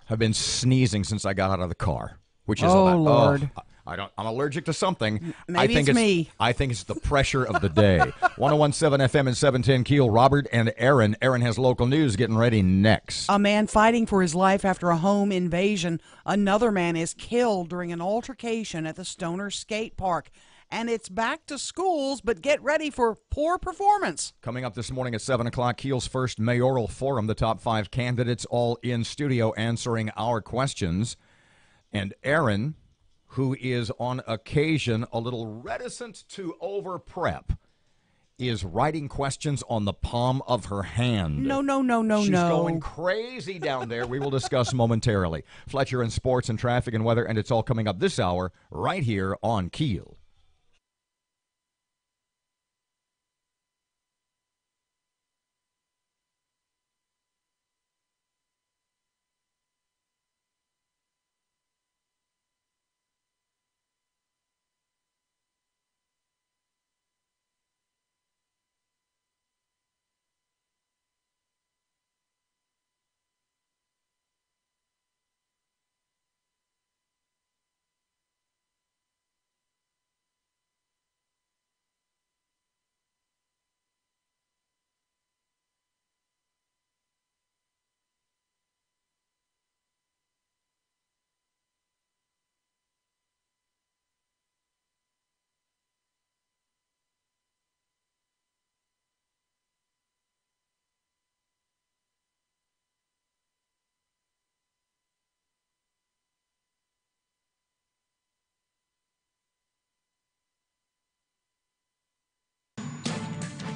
I've been sneezing since I got out of the car, which is Lord. I'm allergic to something. Maybe it's me. I think it's the pressure of the day. 101.7 FM and 710 Keel. Robert and Erin. Erin has local news getting ready next. A man fighting for his life after a home invasion. Another man is killed during an altercation at the Stoner Skate Park. And it's back to schools, but get ready for poor performance. Coming up this morning at 7 o'clock, Keel's first mayoral forum. The top 5 candidates all in studio answering our questions. And Erin, who is on occasion a little reticent to over-prep, is writing questions on the palm of her hand. No. She's going crazy down there. We will discuss momentarily. Fletcher and sports and traffic and weather, and it's all coming up this hour right here on Keel.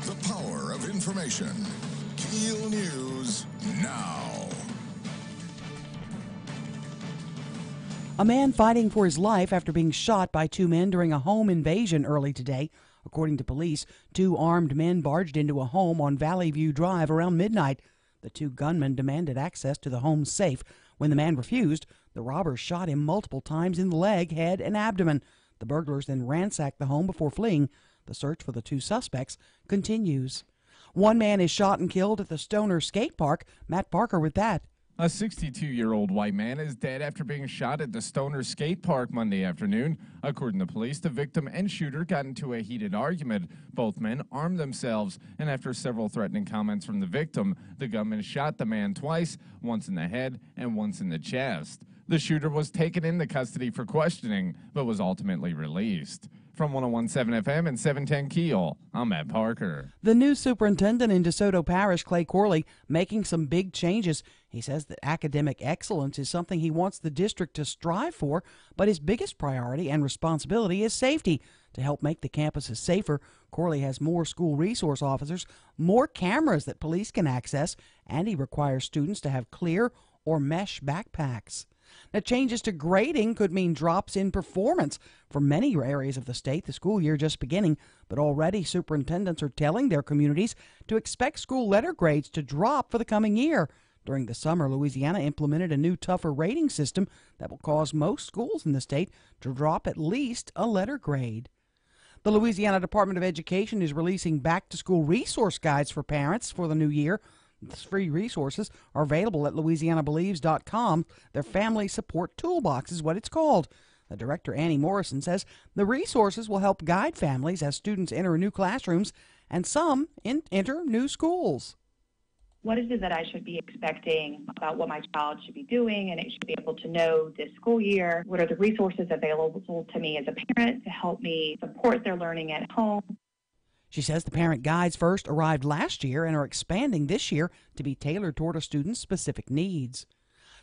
The power of information. KEEL News now. A man fighting for his life after being shot by 2 men during a home invasion early today. According to police, 2 armed men barged into a home on Valley View Drive around midnight. The 2 gunmen demanded access to the home's safe. When the man refused, the robbers shot him multiple times in the leg, head, and abdomen. The burglars then ransacked the home before fleeing. The search for the 2 suspects continues. 1 man is shot and killed at the Stoner Skate Park. Matt Parker with that. A 62-year-old white man is dead after being shot at the Stoner Skate Park Monday afternoon. According to police, the victim and shooter got into a heated argument. Both men armed themselves, and after several threatening comments from the victim, the gunman shot the man twice, once in the head and once in the chest. The shooter was taken into custody for questioning, but was ultimately released. From 101.7 FM and 710 Keel, I'm Matt Parker. The new superintendent in DeSoto Parish, Clay Corley, making some big changes. He says that academic excellence is something he wants the district to strive for, but his biggest priority and responsibility is safety. To help make the campuses safer, Corley has more school resource officers, more cameras that police can access, and he requires students to have clear or mesh backpacks. Now, changes to grading could mean drops in performance. For many areas of the state, the school year just beginning, but already superintendents are telling their communities to expect school letter grades to drop for the coming year. During the summer, Louisiana implemented a new, tougher rating system that will cause most schools in the state to drop at least a letter grade. The Louisiana Department of Education is releasing back-to-school resource guides for parents for the new year. These free resources are available at louisianabelieves.com. Their Family Support Toolbox is what it's called. The director, Annie Morrison, says the resources will help guide families as students enter new classrooms and some enter new schools. What is it that I should be expecting about what my child should be doing, and it should be able to know this school year? What are the resources available to me as a parent to help me support their learning at home? She says the parent guides first arrived last year and are expanding this year to be tailored toward a student's specific needs.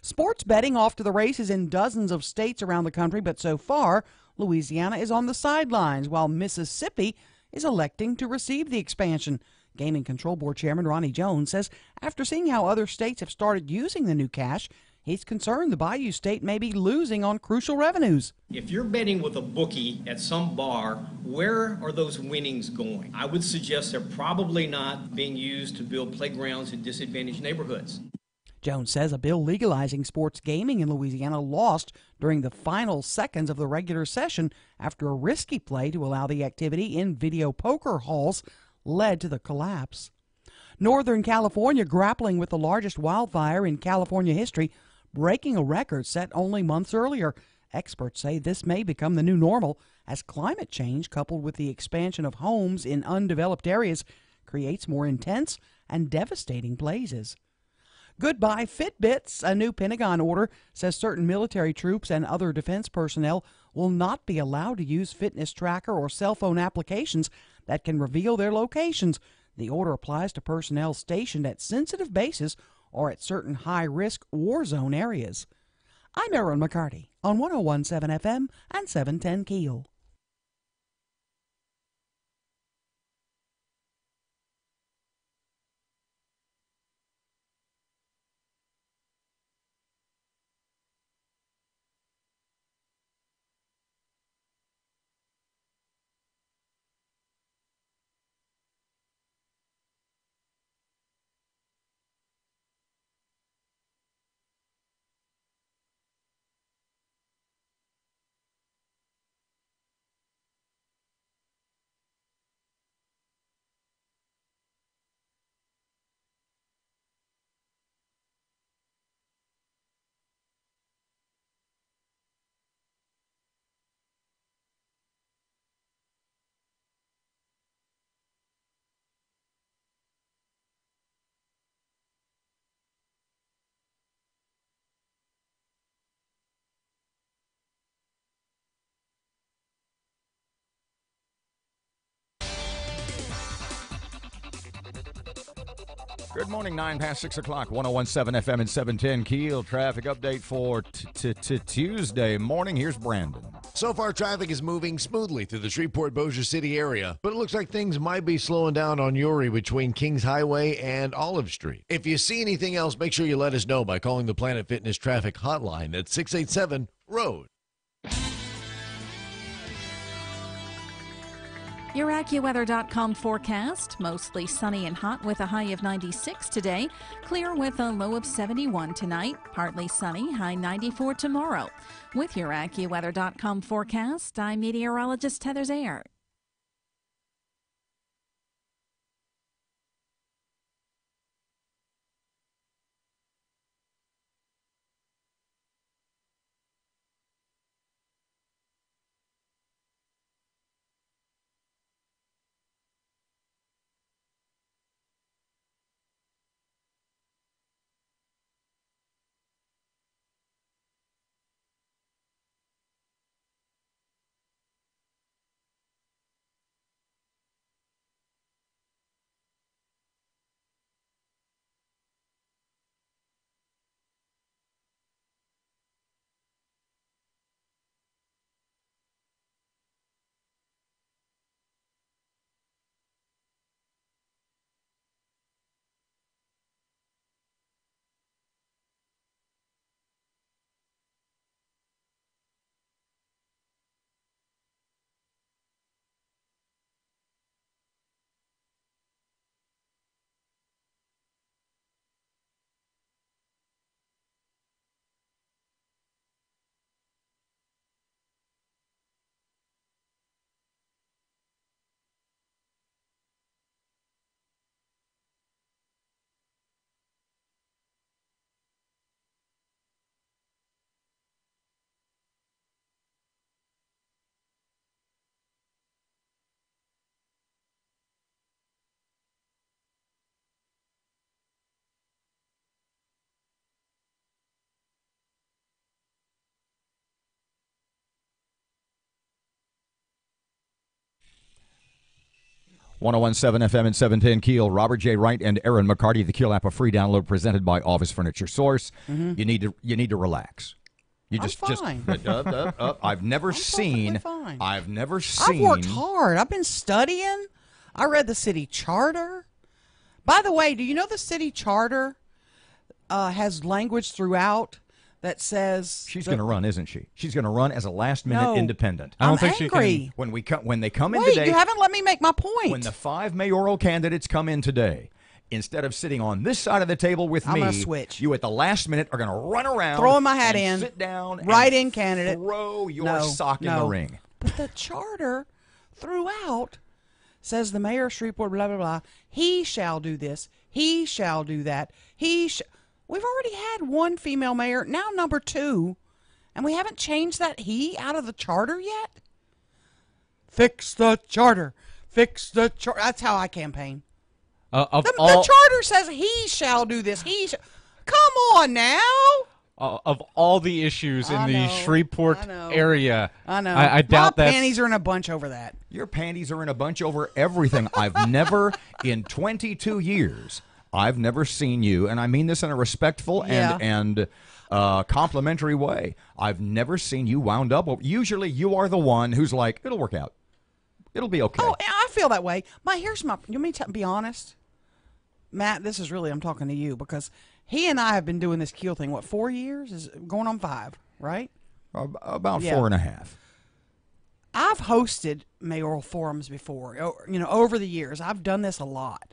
Sports betting off to the races in dozens of states around the country, but so far, Louisiana is on the sidelines while Mississippi is electing to receive the expansion. Gaming Control Board Chairman Ronnie Jones says after seeing how other states have started using the new cash, he's concerned the Bayou State may be losing on crucial revenues. If you're betting with a bookie at some bar, where are those winnings going? I would suggest they're probably not being used to build playgrounds in disadvantaged neighborhoods. Jones says a bill legalizing sports gaming in Louisiana lost during the final seconds of the regular session after a risky play to allow the activity in video poker halls led to the collapse. Northern California grappling with the largest wildfire in California history. breaking a record set only months earlier. Experts say this may become the new normal as climate change, coupled with the expansion of homes in undeveloped areas, creates more intense and devastating blazes. Goodbye Fitbits. A new Pentagon order says certain military troops and other defense personnel will not be allowed to use fitness tracker or cell phone applications that can reveal their locations. The order applies to personnel stationed at sensitive bases or at certain high-risk war zone areas. I'm Erin McCarty on 101.7 FM and 710 KEEL. Good morning, 9 past 6 o'clock, 101.7 FM and 710 KEEL. Traffic update for Tuesday morning. Here's Brandon. So far, traffic is moving smoothly through the Shreveport-Bossier City area, but it looks like things might be slowing down on Uri between Kings Highway and Olive Street. If you see anything else, make sure you let us know by calling the Planet Fitness Traffic Hotline at 687-ROAD. Your AccuWeather.com forecast, mostly sunny and hot with a high of 96 today, clear with a low of 71 tonight, partly sunny, high 94 tomorrow. With your AccuWeather.com forecast, I'm meteorologist Heather Zayer. .101.7 FM and 710 KEEL. Robert J. Wright and Erin McCarty. The KEEL app, a free download presented by Office Furniture Source. You need to relax. You I'm fine. I've never seen. Fine. I've worked hard. I've been studying. I read the city charter. By the way, do you know the city charter has language throughout that says she's going to run, isn't she? She's going to run as a last-minute No, independent. I don't think angry. She can. When they come in Wait, today, you haven't let me make my point. When the 5 mayoral candidates come in today, instead of sitting on this side of the table with I'm me, gonna switch. You at the last minute are going to run around, throwing my hat and in, sit down, write and in candidate, throw your sock in the ring. But the charter throughout says the mayor of Shreveport, blah blah blah. He shall do this. He shall do that. We've already had one female mayor, now number 2, and we haven't changed that he out of the charter yet? Fix the charter. Fix the charter. That's how I campaign. The charter says he shall do this. Come on now. Of all the issues in the Shreveport area, I know. I doubt that. My panties are in a bunch over that. Your panties are in a bunch over everything. I've never, in 22 years, I've never seen you, and I mean this in a respectful and complimentary way. I've never seen you wound up. Usually you are the one who's like, it'll work out. It'll be okay. Oh, I feel that way. You want me to be honest? Matt, this is really, I'm talking to you, because he and I have been doing this KEEL thing, 4 years? Is going on 5, right? About 4.5. I've hosted mayoral forums before, over the years. I've done this a lot.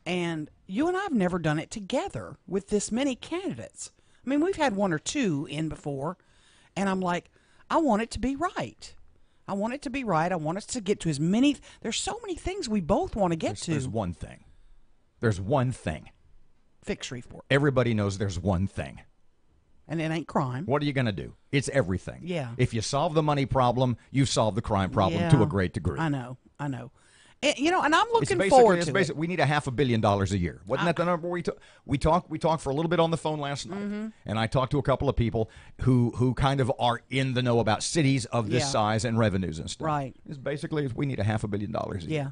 And you and I have never done it together with this many candidates. I mean, we've had 1 or 2 in before, and I'm like, I want it to be right. I want it to be right. I want us to get to as many. There's so many things we both want to get to. There's one thing. There's one thing. Fix Shreveport. Everybody knows there's one thing. And it ain't crime. What are you going to do? It's everything. Yeah. If you solve the money problem, you've solved the crime problem to a great degree. I know. And I'm looking forward to it. We need $500 million a year. Wasn't that the number we took? We talked for a little bit on the phone last night, and I talked to a couple of people who kind of are in the know about cities of this size and revenues and stuff. Right. It's basically we need $500 million a year. Yeah.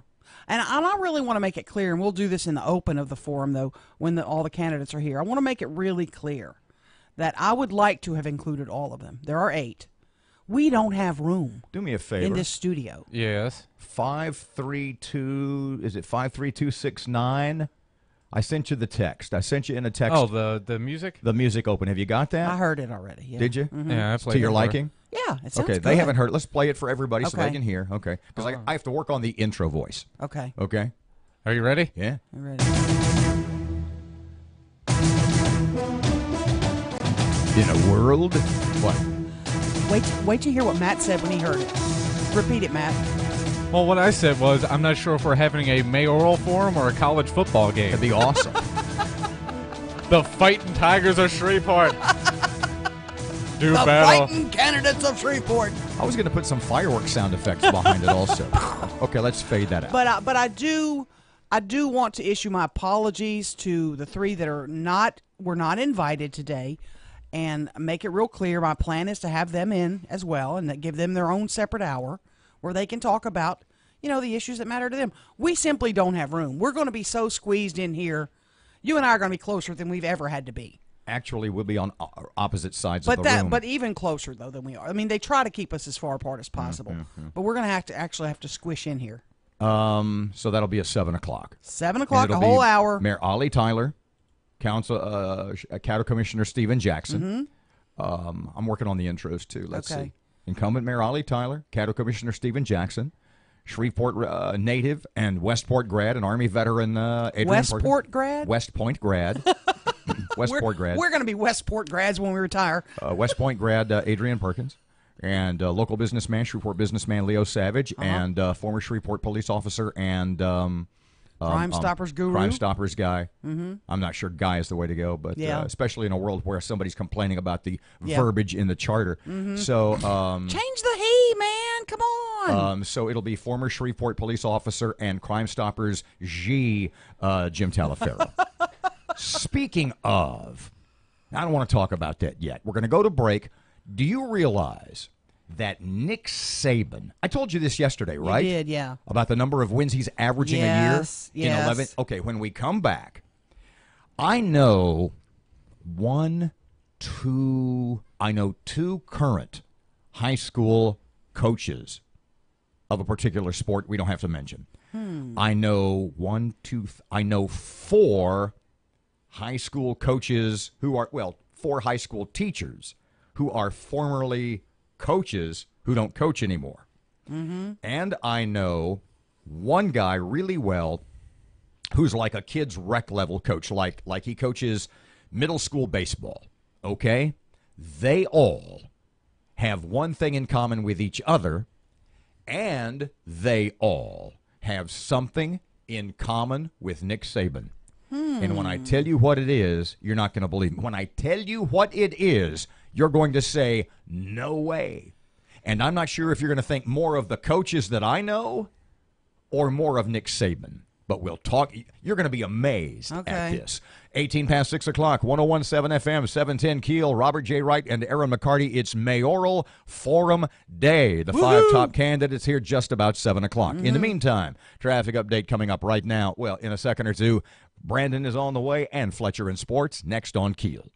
And I really want to make it clear, and we'll do this in the open of the forum, though, when all the candidates are here. I want to make it really clear that I would like to have included all of them. There are 8. We don't have room. Do me a favor. In this studio. Yes. 532, is it 53269? I sent you the text. I sent you in a text. Oh, the music? The music open. Have you got that? I heard it already. Yeah. Did you? Mm-hmm. Yeah, I played to your it liking? Yeah, it sounds okay, good. they haven't heard it. Let's play it for everybody so Okay. they can hear. Okay. Because I have to work on the intro voice. Okay. Okay? Are you ready? Yeah. I'm ready. In a world... What? Wait to hear what Matt said when he heard it. Repeat it, Matt. Well, what I said was, I'm not sure if we're having a mayoral forum or a college football game. That'd be awesome. The Fighting Tigers of Shreveport. Do the battle. Fighting Candidates of Shreveport. I was going to put some fireworks sound effects behind it also. Okay, let's fade that out. But I do want to issue my apologies to the 3 that were not invited today, and make it real clear. My plan is to have them in as well, and give them their own separate hour where they can talk about the issues that matter to them. We simply don't have room. We're going to be so squeezed in here. You and I are going to be closer than we've ever had to be. Actually, we'll be on opposite sides of the room. But even closer, though, than we are. I mean, they try to keep us as far apart as possible. But we're going to actually have to squish in here. So that'll be at 7 o'clock. 7 o'clock, a whole hour. Mayor Ollie Tyler, Cattle Commissioner Stephen Jackson. I'm working on the intros, too. Let's see. Incumbent Mayor Ollie Tyler, Cattle Commissioner Stephen Jackson, Shreveport native and Westport grad, an Army veteran, Adrian Westport grad? West Point grad. Westport grad. We're going to be Westport grads when we retire. West Point grad Adrian Perkins, and local businessman, Shreveport businessman Leo Savage, and former Shreveport police officer and Crime Stoppers guru. Crime Stoppers guy. I'm not sure guy is the way to go, but especially in a world where somebody's complaining about the verbiage in the charter. So change the he, man. Come on. So it'll be former Shreveport police officer and Crime Stoppers G, Jim Talaferro. Speaking of, I don't want to talk about that yet. We're going to go to break. Do you realize that Nick Saban, I told you this yesterday, right? You did, yeah. About the number of wins he's averaging a year in 11. Okay, when we come back, I know two current high school coaches of a particular sport we don't have to mention. I know four high school coaches who are, 4 high school teachers who are formerly coaches who don't coach anymore. And I know one guy really well who's like a kid's rec level coach, like he coaches middle school baseball, okay? They all have one thing in common with each other, and they all have something in common with Nick Saban. And when I tell you what it is, you're not going to believe me. When I tell you what it is, you're going to say, no way. And I'm not sure if you're going to think more of the coaches that I know or more of Nick Saban. But we'll talk. You're going to be amazed at this. 18 past 6 o'clock, 101.7 FM, 710 Keel, Robert J. Wright, and Erin McCarty. It's Mayoral Forum Day. The five top candidates here just about 7 o'clock. In the meantime, traffic update coming up right now. Well, in a second or two, Brandon is on the way, and Fletcher in sports next on Keel.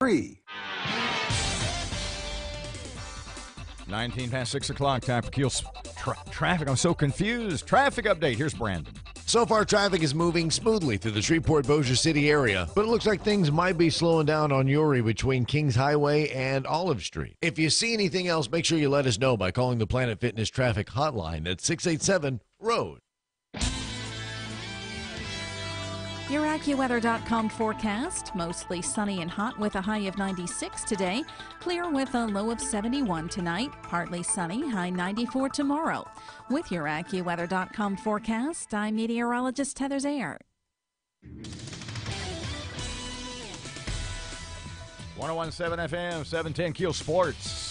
Three. 19 past 6 o'clock, time for Keel's traffic. I'm so confused. Traffic update. Here's Brandon. So far, traffic is moving smoothly through the Shreveport-Bossier City area, but it looks like things might be slowing down on Uri between Kings Highway and Olive Street. If you see anything else, make sure you let us know by calling the Planet Fitness traffic hotline at 687-ROAD. Your AccuWeather.com forecast. Mostly sunny and hot with a high of 96 today. Clear with a low of 71 tonight. Partly sunny, high 94 tomorrow. With your AccuWeather.com forecast, I'm meteorologist Heather Zayer. 101.7 FM, 710 Keel Sports.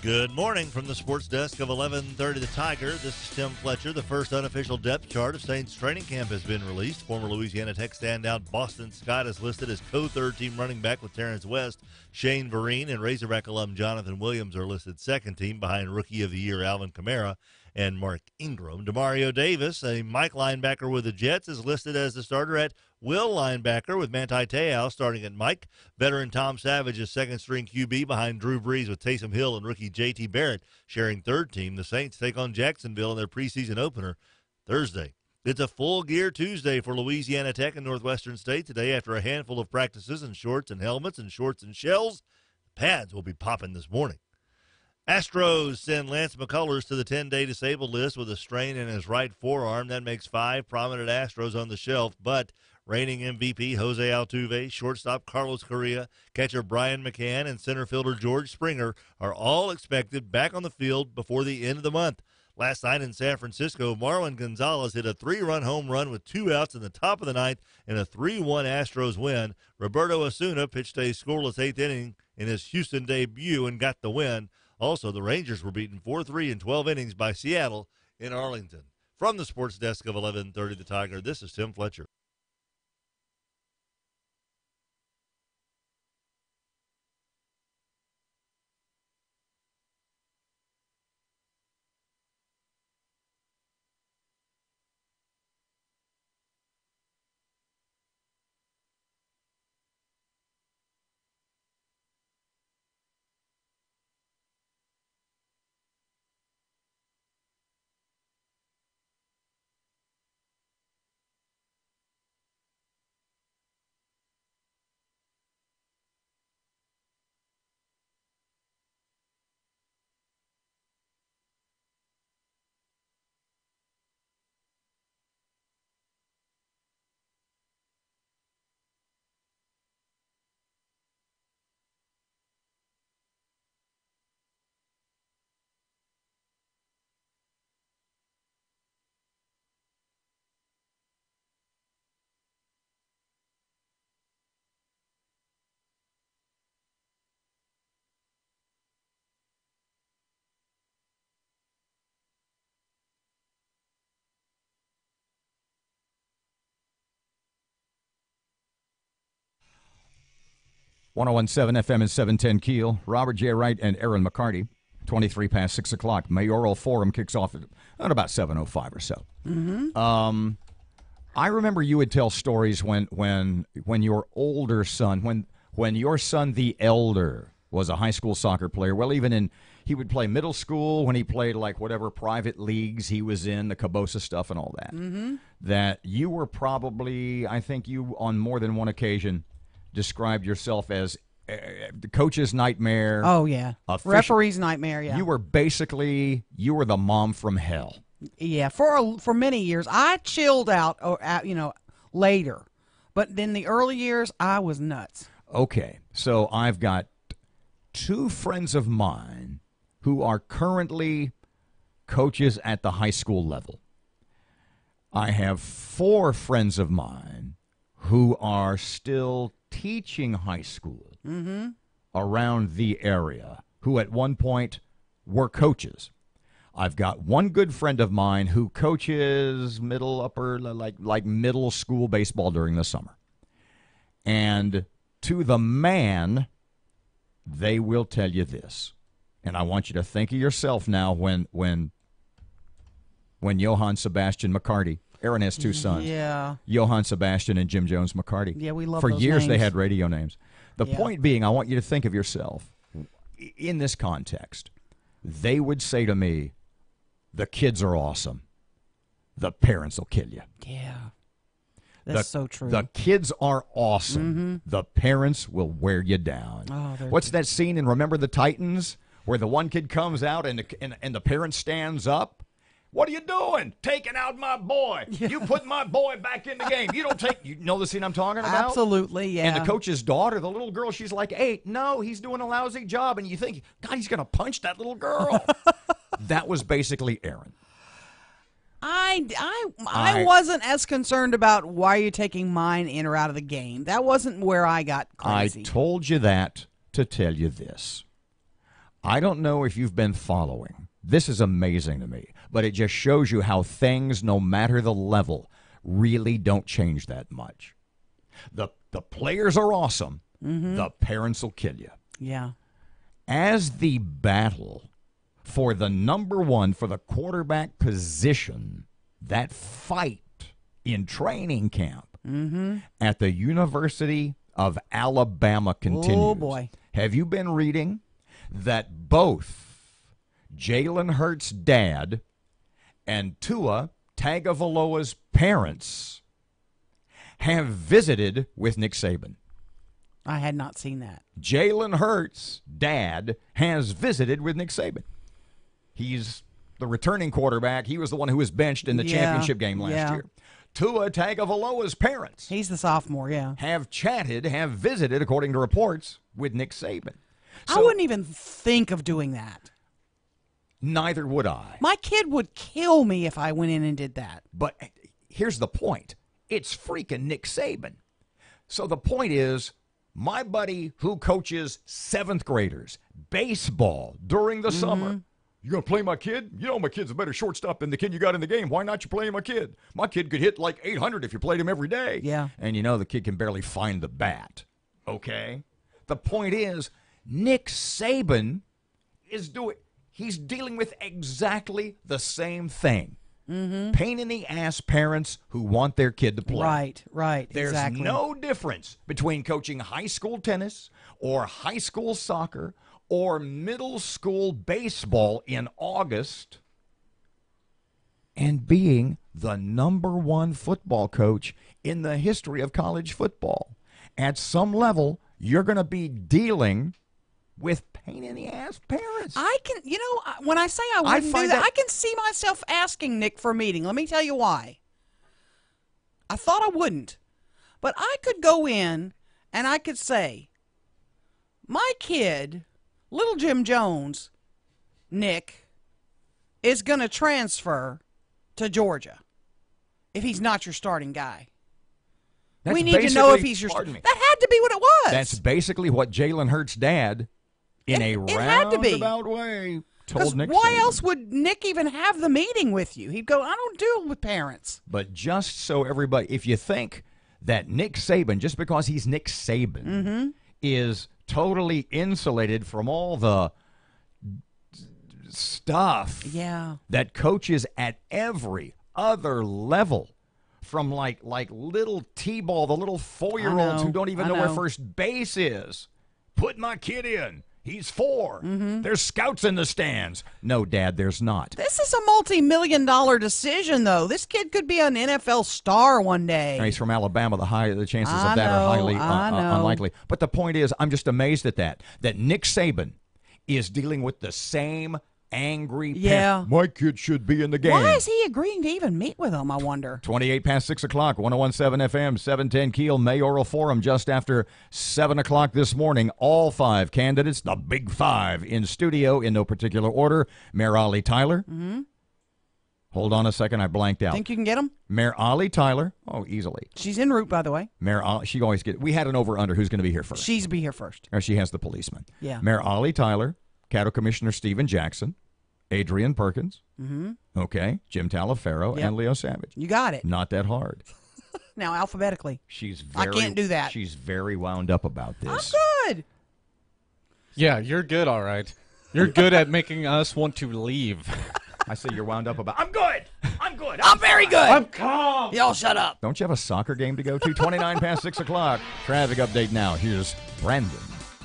Good morning from the sports desk of 1130 The Tiger. This is Tim Fletcher. The first unofficial depth chart of Saints training camp has been released. Former Louisiana Tech standout Boston Scott is listed as co-third team running back with Terrence West. Shane Vereen and Razorback alum Jonathan Williams are listed second team behind Rookie of the Year Alvin Kamara and Mark Ingram. Demario Davis, a Mike linebacker with the Jets, is listed as the starter at Will linebacker with Manti Te'o starting at Mike. Veteran Tom Savage is second-string QB behind Drew Brees with Taysom Hill and rookie J.T. Barrett sharing third team. The Saints take on Jacksonville in their preseason opener Thursday. It's a full-gear Tuesday for Louisiana Tech and Northwestern State today after a handful of practices in shorts and helmets and shorts and shells. The pads will be popping this morning. Astros send Lance McCullers to the 10-day disabled list with a strain in his right forearm. That makes 5 prominent Astros on the shelf, but reigning MVP Jose Altuve, shortstop Carlos Correa, catcher Brian McCann, and center fielder George Springer are all expected back on the field before the end of the month. Last night in San Francisco, Marwin Gonzalez hit a 3-run home run with 2 outs in the top of the ninth in a 3-1 Astros win. Roberto Osuna pitched a scoreless 8th inning in his Houston debut and got the win. Also, the Rangers were beaten 4-3 in 12 innings by Seattle in Arlington. From the sports desk of 1130 The Tiger, this is Tim Fletcher. 1017 FM and 710 Keel. Robert J. Wright and Erin McCarty. 23 past 6 o'clock. Mayoral Forum kicks off at about 7:05 or so. I remember you would tell stories when your older son, when your son, the elder, was a high school soccer player. Well, he would play middle school when he played like whatever private leagues he was in, the Cabosa stuff and all that. That you were probably, I think you on more than one occasion described yourself as the coach's nightmare. Oh, yeah. Referee's nightmare, yeah. You were the mom from hell. Yeah, for many years. I chilled out, later. But in the early years, I was nuts. Okay, so I've got two friends of mine who are currently coaches at the high school level. I have 4 friends of mine who are still teaching high school around the area, who at one point were coaches. I've got one good friend of mine who coaches like middle school baseball during the summer. And to the man, they will tell you this. And I want you to think of yourself now when Johann Sebastian McCarty, Erin has 2 sons. Yeah. Johann Sebastian and Jim Jones McCarty. Yeah, we love For those years names. they had radio names. The point being, I want you to think of yourself in this context. They would say to me, the kids are awesome. The parents will kill you. Yeah. That's so true. The kids are awesome. The parents will wear you down. Oh, what's that scene in Remember the Titans where the one kid comes out and the parent stands up? What are you doing? Taking out my boy. Yeah. You put my boy back in the game. You know the scene I'm talking about? Absolutely, yeah. And the coach's daughter, the little girl, she's like 8. No, he's doing a lousy job. And you think, God, he's going to punch that little girl. That was basically Erin. I wasn't as concerned about why you're taking mine in or out of the game. That wasn't where I got crazy. I told you that to tell you this. I don't know if you've been following. This is amazing to me, but it just shows you how things, no matter the level, really don't change that much. The players are awesome. The parents will kill you. Yeah. As the battle for the number 1 for the quarterback position, that fight in training camp at the University of Alabama continues. Oh, boy. Have you been reading that both Jalen Hurts' dad and Tua Tagovailoa's parents have visited with Nick Saban? I had not seen that. Jalen Hurts' dad has visited with Nick Saban. He's the returning quarterback. He was the one who was benched in the championship game last year. Tua Tagovailoa's parents. He's the sophomore, yeah. Have visited, according to reports, with Nick Saban. I wouldn't even think of doing that. Neither would I. My kid would kill me if I went in and did that. But here's the point. It's freaking Nick Saban. So the point is, my buddy who coaches 7th graders baseball during the summer, you going to play my kid? You know my kid's a better shortstop than the kid you got in the game. Why not you play my kid? My kid could hit like 800 if you played him every day. Yeah. And the kid can barely find the bat. Okay? The point is, Nick Saban he's dealing with exactly the same thing. Pain in the ass parents who want their kid to play. Right. There's exactly. no difference between coaching high school tennis or high school soccer or middle school baseball in August and being the number 1 football coach in the history of college football. At some level, you're going to be dealing with pain in the ass parents. I can, when I say I wouldn't do that, I can see myself asking Nick for a meeting. Let me tell you why. I thought I wouldn't. But I could go in and I could say, my kid, little Jim Jones, Nick, is going to transfer to Georgia if he's not your starting guy. We need to know if he's your starting. That had to be what it was. That's basically what Jalen Hurts' dad, in a roundabout way, told Nick why Saban. else would Nick even have the meeting with you? He'd go, I don't deal with parents. But just so everybody, if you think that Nick Saban, just because he's Nick Saban, is totally insulated from all the stuff that coaches at every other level, from like little T-ball, the little 4-year-olds who don't even know where first base is. Put my kid in. He's 4. There's scouts in the stands. No, Dad, there's not. This is a multi-million-dollar decision, though. This kid could be an NFL star one day. He's from Alabama. The chances of that are highly unlikely. But the point is, I'm just amazed at that Nick Saban is dealing with the same angry parent. My kid should be in the game. Why is he agreeing to even meet with him, I wonder? 28 past 6 o'clock, 101.7 FM, 710 KEEL Mayoral Forum just after 7 o'clock this morning. All 5 candidates, the big 5, in studio in no particular order. Mayor Ollie Tyler. Hold on a second, I blanked out. Think you can get him? Mayor Ollie Tyler. Oh, easily. She's en route, by the way. Mayor Ollie, she always we had an over-under. Who's going to be here first? She's be here first. Or she has the policeman. Yeah. Mayor Ollie Tyler, Cattle Commissioner Stephen Jackson, Adrian Perkins, okay, Jim Talaferro, and Leo Savage. You got it. Not that hard. Now, alphabetically. I can't do that. She's very wound up about this. I'm good. Yeah, you're good, all right. You're good at making us want to leave. I say you're wound up about. I'm good. I'm very good. I'm calm. Y'all shut up. Don't you have a soccer game to go to? 29 past 6 o'clock. Traffic update now. Here's Brandon.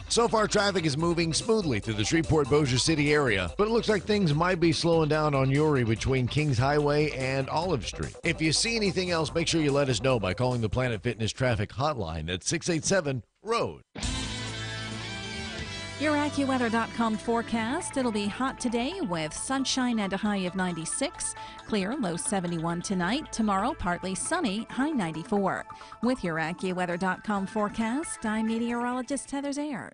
So far, traffic is moving smoothly through the Shreveport-Bossier City area, but it looks like things might be slowing down on Uri between Kings Highway and Olive Street. If you see anything else, make sure you let us know by calling the Planet Fitness Traffic Hotline at 687-ROAD. Your AccuWeather.com forecast. It'll be hot today with sunshine and a high of 96. Clear, low 71 tonight. Tomorrow, partly sunny, high 94. With your AccuWeather.com forecast, I'm meteorologist Heather Zayer.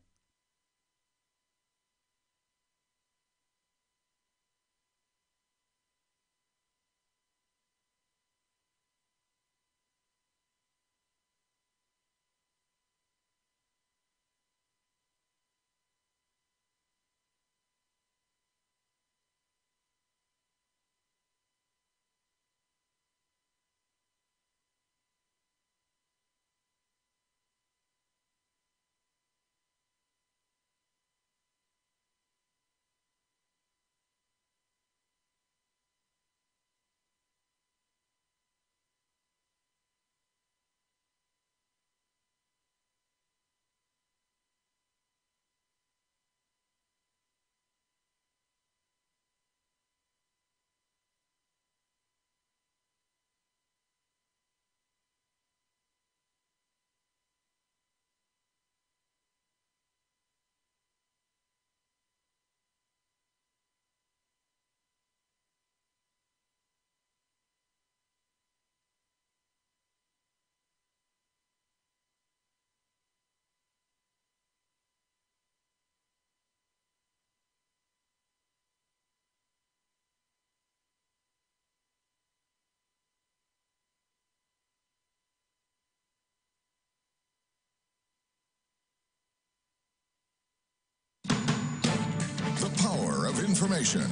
The power of information.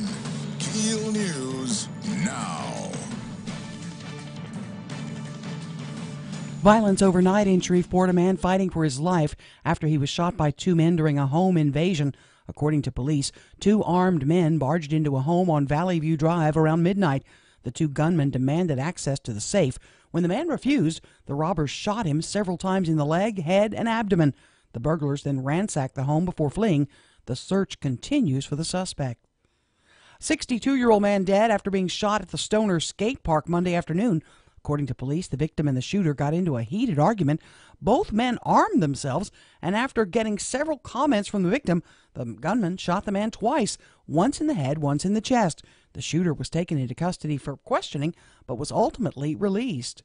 KEEL News now. Violence overnight in Shreveport. A man fighting for his life after he was shot by 2 men during a home invasion. According to police, 2 armed men barged into a home on Valley View Drive around midnight. The 2 gunmen demanded access to the safe. When the man refused, the robbers shot him several times in the leg, head, and abdomen. The burglars then ransacked the home before fleeing. The search continues for the suspect. 62-year-old man dead after being shot at the Stoner skate park Monday afternoon. According to police, the victim and the shooter got into a heated argument. Both men armed themselves, and after getting several comments from the victim, the gunman shot the man twice, once in the head, once in the chest. The shooter was taken into custody for questioning, but was ultimately released.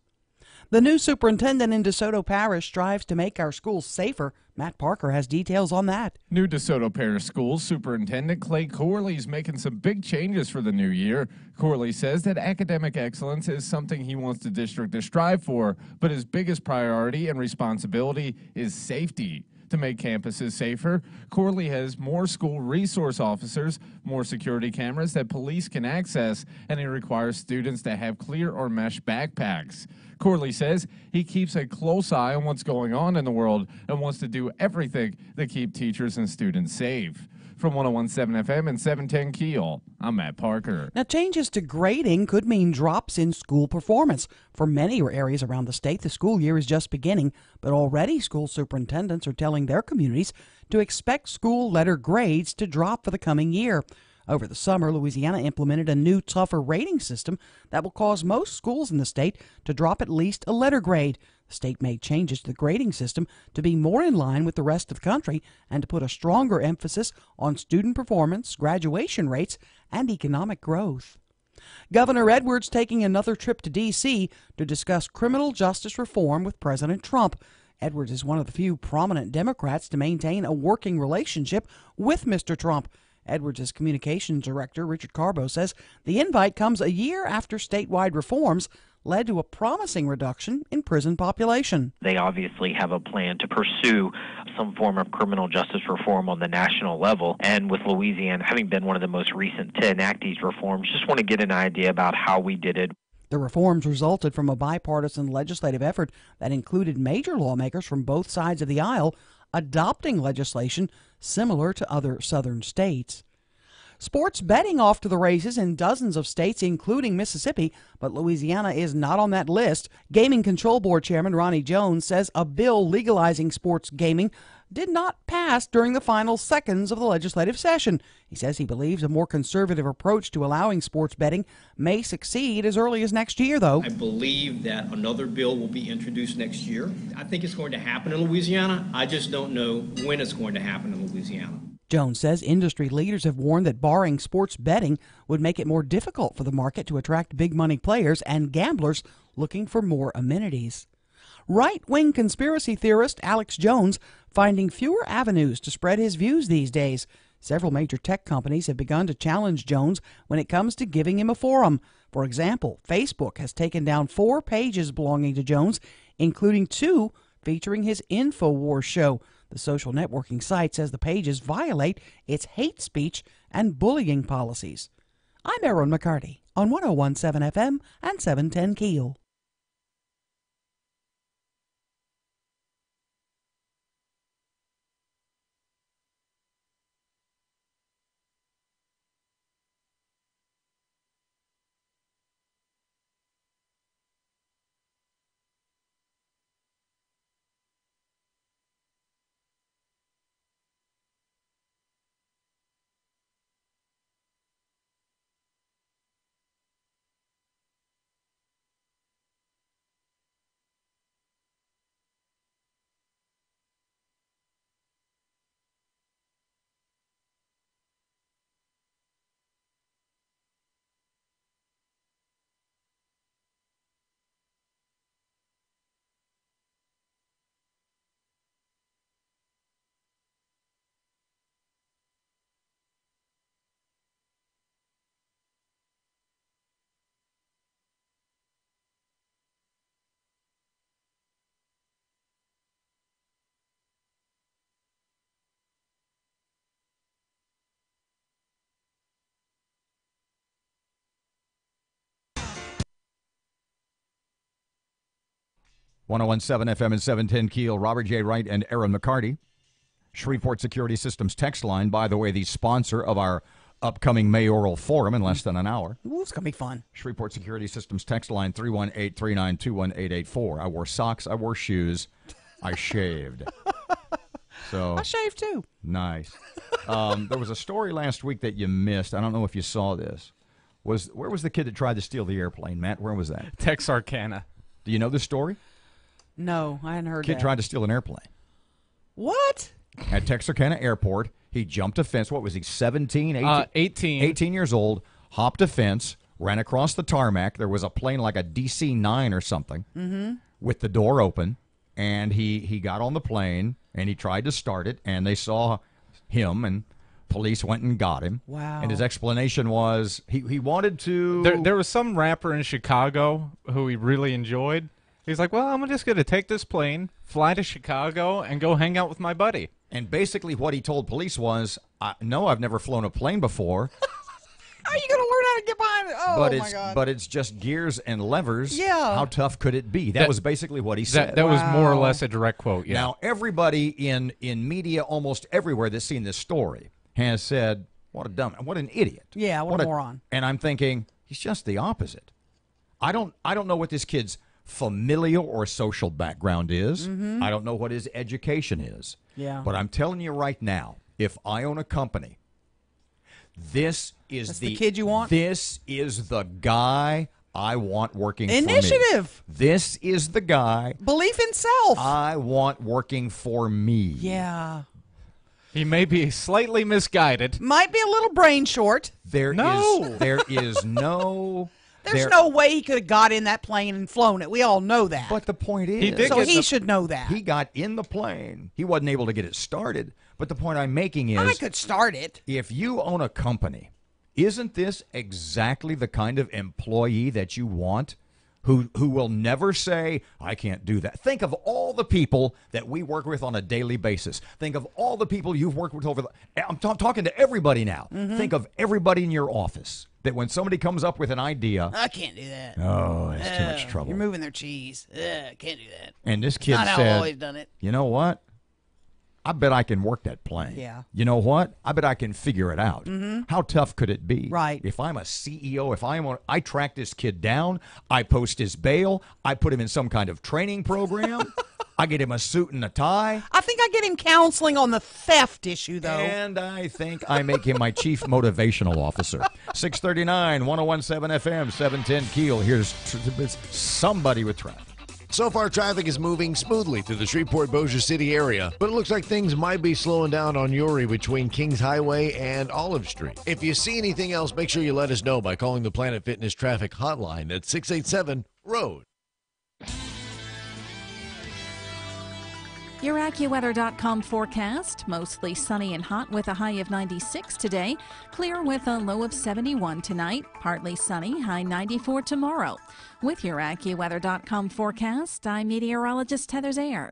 The new superintendent in DeSoto Parish strives to make our schools safer. Matt Parker has details on that. New DeSoto Parish Schools Superintendent Clay Corley is making some big changes for the new year. Corley says that academic excellence is something he wants the district to strive for, but his biggest priority and responsibility is safety. To make campuses safer, Corley has more school resource officers, more security cameras that police can access, and he requires students to have clear or mesh backpacks. Corley says he keeps a close eye on what's going on in the world and wants to do everything to keep teachers and students safe. From 101.7 FM and 710 KEEL, I'm Matt Parker. Now, changes to grading could mean drops in school performance. For many areas around the state, the school year is just beginning, but already school superintendents are telling their communities to expect school letter grades to drop for the coming year. Over the summer, Louisiana implemented a new, tougher rating system that will cause most schools in the state to drop at least a letter grade. The state made changes to the grading system to be more in line with the rest of the country and to put a stronger emphasis on student performance, graduation rates, and economic growth. Governor Edwards taking another trip to D.C. to discuss criminal justice reform with President Trump. Edwards is one of the few prominent Democrats to maintain a working relationship with Mr. Trump. Edwards' communications director, Richard Carbo, says the invite comes a year after statewide reforms led to a promising reduction in prison population. They obviously have a plan to pursue some form of criminal justice reform on the national level. And with Louisiana having been one of the most recent to enact these reforms, just want to get an idea about how we did it. The reforms resulted from a bipartisan legislative effort that included major lawmakers from both sides of the aisle adopting legislation similar to other southern states. Sports betting off to the races in dozens of states, including Mississippi, but Louisiana is not on that list. Gaming Control Board Chairman Ronnie Jones says a bill legalizing sports gaming did not pass during the final seconds of the legislative session. He says he believes a more conservative approach to allowing sports betting may succeed as early as next year, though. I believe that another bill will be introduced next year. I think it's going to happen in Louisiana. I just don't know when it's going to happen in Louisiana. Jones says industry leaders have warned that barring sports betting would make it more difficult for the market to attract big money players and gamblers looking for more amenities. Right-wing conspiracy theorist Alex Jones finding fewer avenues to spread his views these days. Several major tech companies have begun to challenge Jones when it comes to giving him a forum. For example, Facebook has taken down 4 pages belonging to Jones, including 2 featuring his InfoWars show. The social networking site says the pages violate its hate speech and bullying policies. I'm Erin McCarty on 101.7 FM and 710 KEEL. .101.7 FM and 710 KEEL, Robert J. Wright and Erin McCarty. Shreveport Security Systems text line, by the way, the sponsor of our upcoming mayoral forum in less than an hour. Ooh, it's going to be fun. Shreveport Security Systems text line 318-392-1884. I wore socks, I wore shoes, I shaved. So I shaved too. Nice. There was a story last week that you missed. I don't know if you saw this. Where was the kid that tried to steal the airplane, Matt? Where was that? Texarkana. Do you know the story? No, I hadn't heard that. Kid tried to steal an airplane. What? At Texarkana Airport, he jumped a fence. What was he, 17, 18? 18. 18 years old, hopped a fence, ran across the tarmac. There was a plane like a DC-9 or something with the door open, and he got on the plane, and he tried to start it, and they saw him, and police went and got him. Wow. And his explanation was he wanted to... There was some rapper in Chicago who he really enjoyed, He's like, well, I'm just going to take this plane, fly to Chicago, and go hang out with my buddy. And basically what he told police was, no, I've never flown a plane before. How are you going to learn how to get behind it? Oh, my God. But it's just gears and levers. Yeah. How tough could it be? That was basically what he said. That was more or less a direct quote, yeah. Now, everybody in media almost everywhere that's seen this story has said, what an idiot. Yeah, what a moron. And I'm thinking, he's just the opposite. I don't know what this kid's familial or social background is. Mm-hmm. I don't know what his education is. Yeah. But I'm telling you right now, if I own a company, this is That's the kid you want? This is the guy I want working for me. Initiative. This is the guy Belief in self. I want working for me. Yeah. He may be slightly misguided. Might be a little brain short. There is no There's no way he could have got in that plane and flown it. We all know that. But the point is, he should know that. He got in the plane. He wasn't able to get it started. But the point I'm making is, I could start it. If you own a company, isn't this exactly the kind of employee that you want? Who will never say, I can't do that. Think of all the people that we work with on a daily basis. Think of all the people you've worked with I'm talking to everybody now. Mm-hmm. Think of everybody in your office that when somebody comes up with an idea, I can't do that. Oh, it's too much trouble. You're moving their cheese. Can't do that. And this kid Not how I've said, always done it. You know what? I bet I can work that plane. Yeah. You know what? I bet I can figure it out. Mm-hmm. How tough could it be? Right. If I'm a CEO, I track this kid down, I post his bail, I put him in some kind of training program, I get him a suit and a tie. I think I get him counseling on the theft issue, though. And I think I make him my chief motivational officer. 639, 1017 FM, 710 Keel. Here's somebody with traffic. So far, traffic is moving smoothly through the Shreveport-Bossier City area, but it looks like things might be slowing down on Uri between Kings Highway and Olive Street. If you see anything else, make sure you let us know by calling the Planet Fitness Traffic Hotline at 687-ROAD. Your AccuWeather.com forecast. Mostly sunny and hot with a high of 96 today. Clear with a low of 71 tonight. Partly sunny, high 94 tomorrow. With your AccuWeather.com forecast, I'm meteorologist Heather Zayer.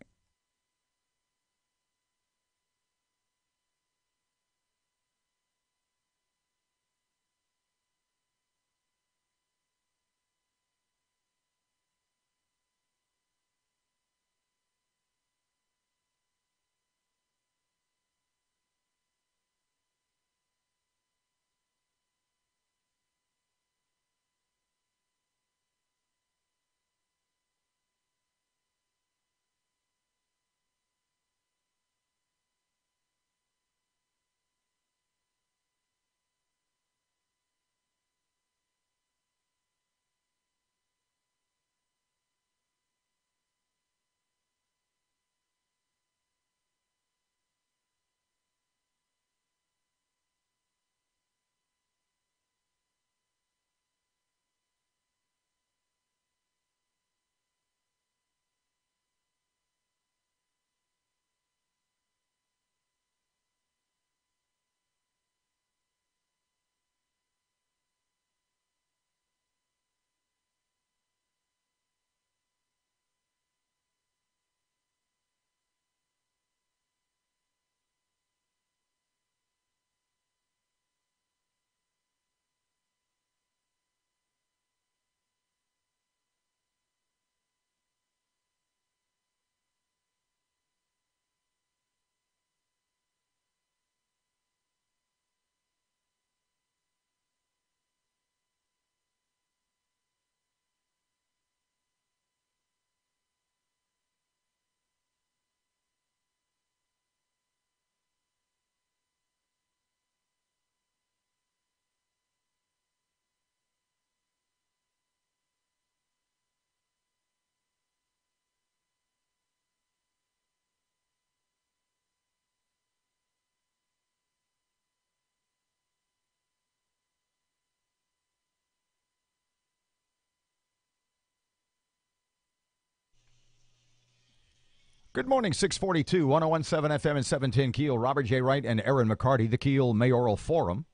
Good morning, 642, 1017 FM and 710 Keel. Robert J. Wright and Erin McCarty, the Keel Mayoral Forum.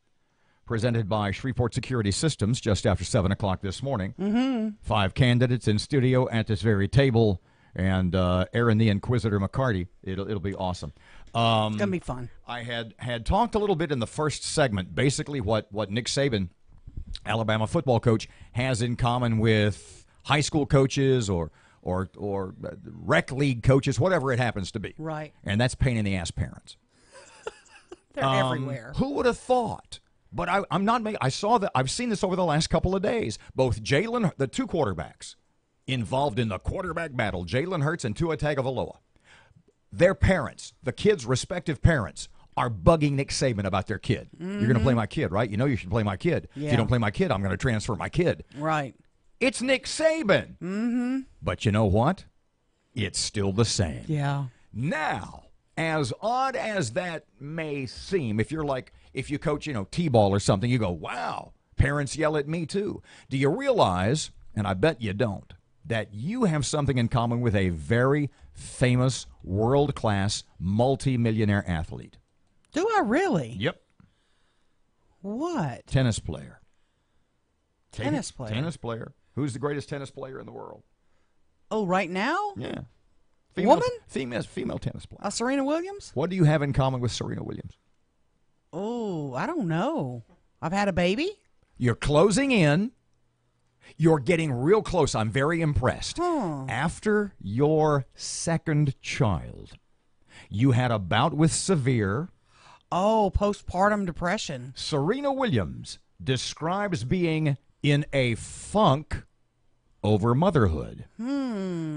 presented by Shreveport Security Systems just after 7 o'clock this morning. Mm-hmm. 5 candidates in studio at this very table, and Erin the Inquisitor McCarty. It'll be awesome. It's going to be fun. I had talked a little bit in the first segment, basically what Nick Saban, Alabama football coach, has in common with high school coaches or rec league coaches, whatever it happens to be. Right. And that's pain in the ass parents. They're everywhere. Who would have thought? But I'm not making. I saw that. I've seen this over the last couple of days. Both the two quarterbacks involved in the quarterback battle, Jalen Hurts and Tua Tagovailoa, their parents, the kids' respective parents, are bugging Nick Saban about their kid. Mm-hmm. You're going to play my kid, right? You know you should play my kid. Yeah. If you don't play my kid, I'm going to transfer my kid. Right. It's Nick Saban. Mm-hmm. But you know what? It's still the same. Yeah. Now, as odd as that may seem, if you coach, T-ball or something, you go, wow, parents yell at me too. Do you realize, and I bet you don't, that you have something in common with a very famous, world-class, multi-millionaire athlete? Do I really? Yep. What? Tennis player. Tennis player? Tennis player. Who's the greatest tennis player in the world? Oh, right now? Yeah. Woman? Female tennis player. Serena Williams? What do you have in common with Serena Williams? Oh, I don't know. I've had a baby? You're closing in. You're getting real close. I'm very impressed. Huh. After your second child, you had a bout with severe... Oh, postpartum depression. Serena Williams describes being in a funk over motherhood.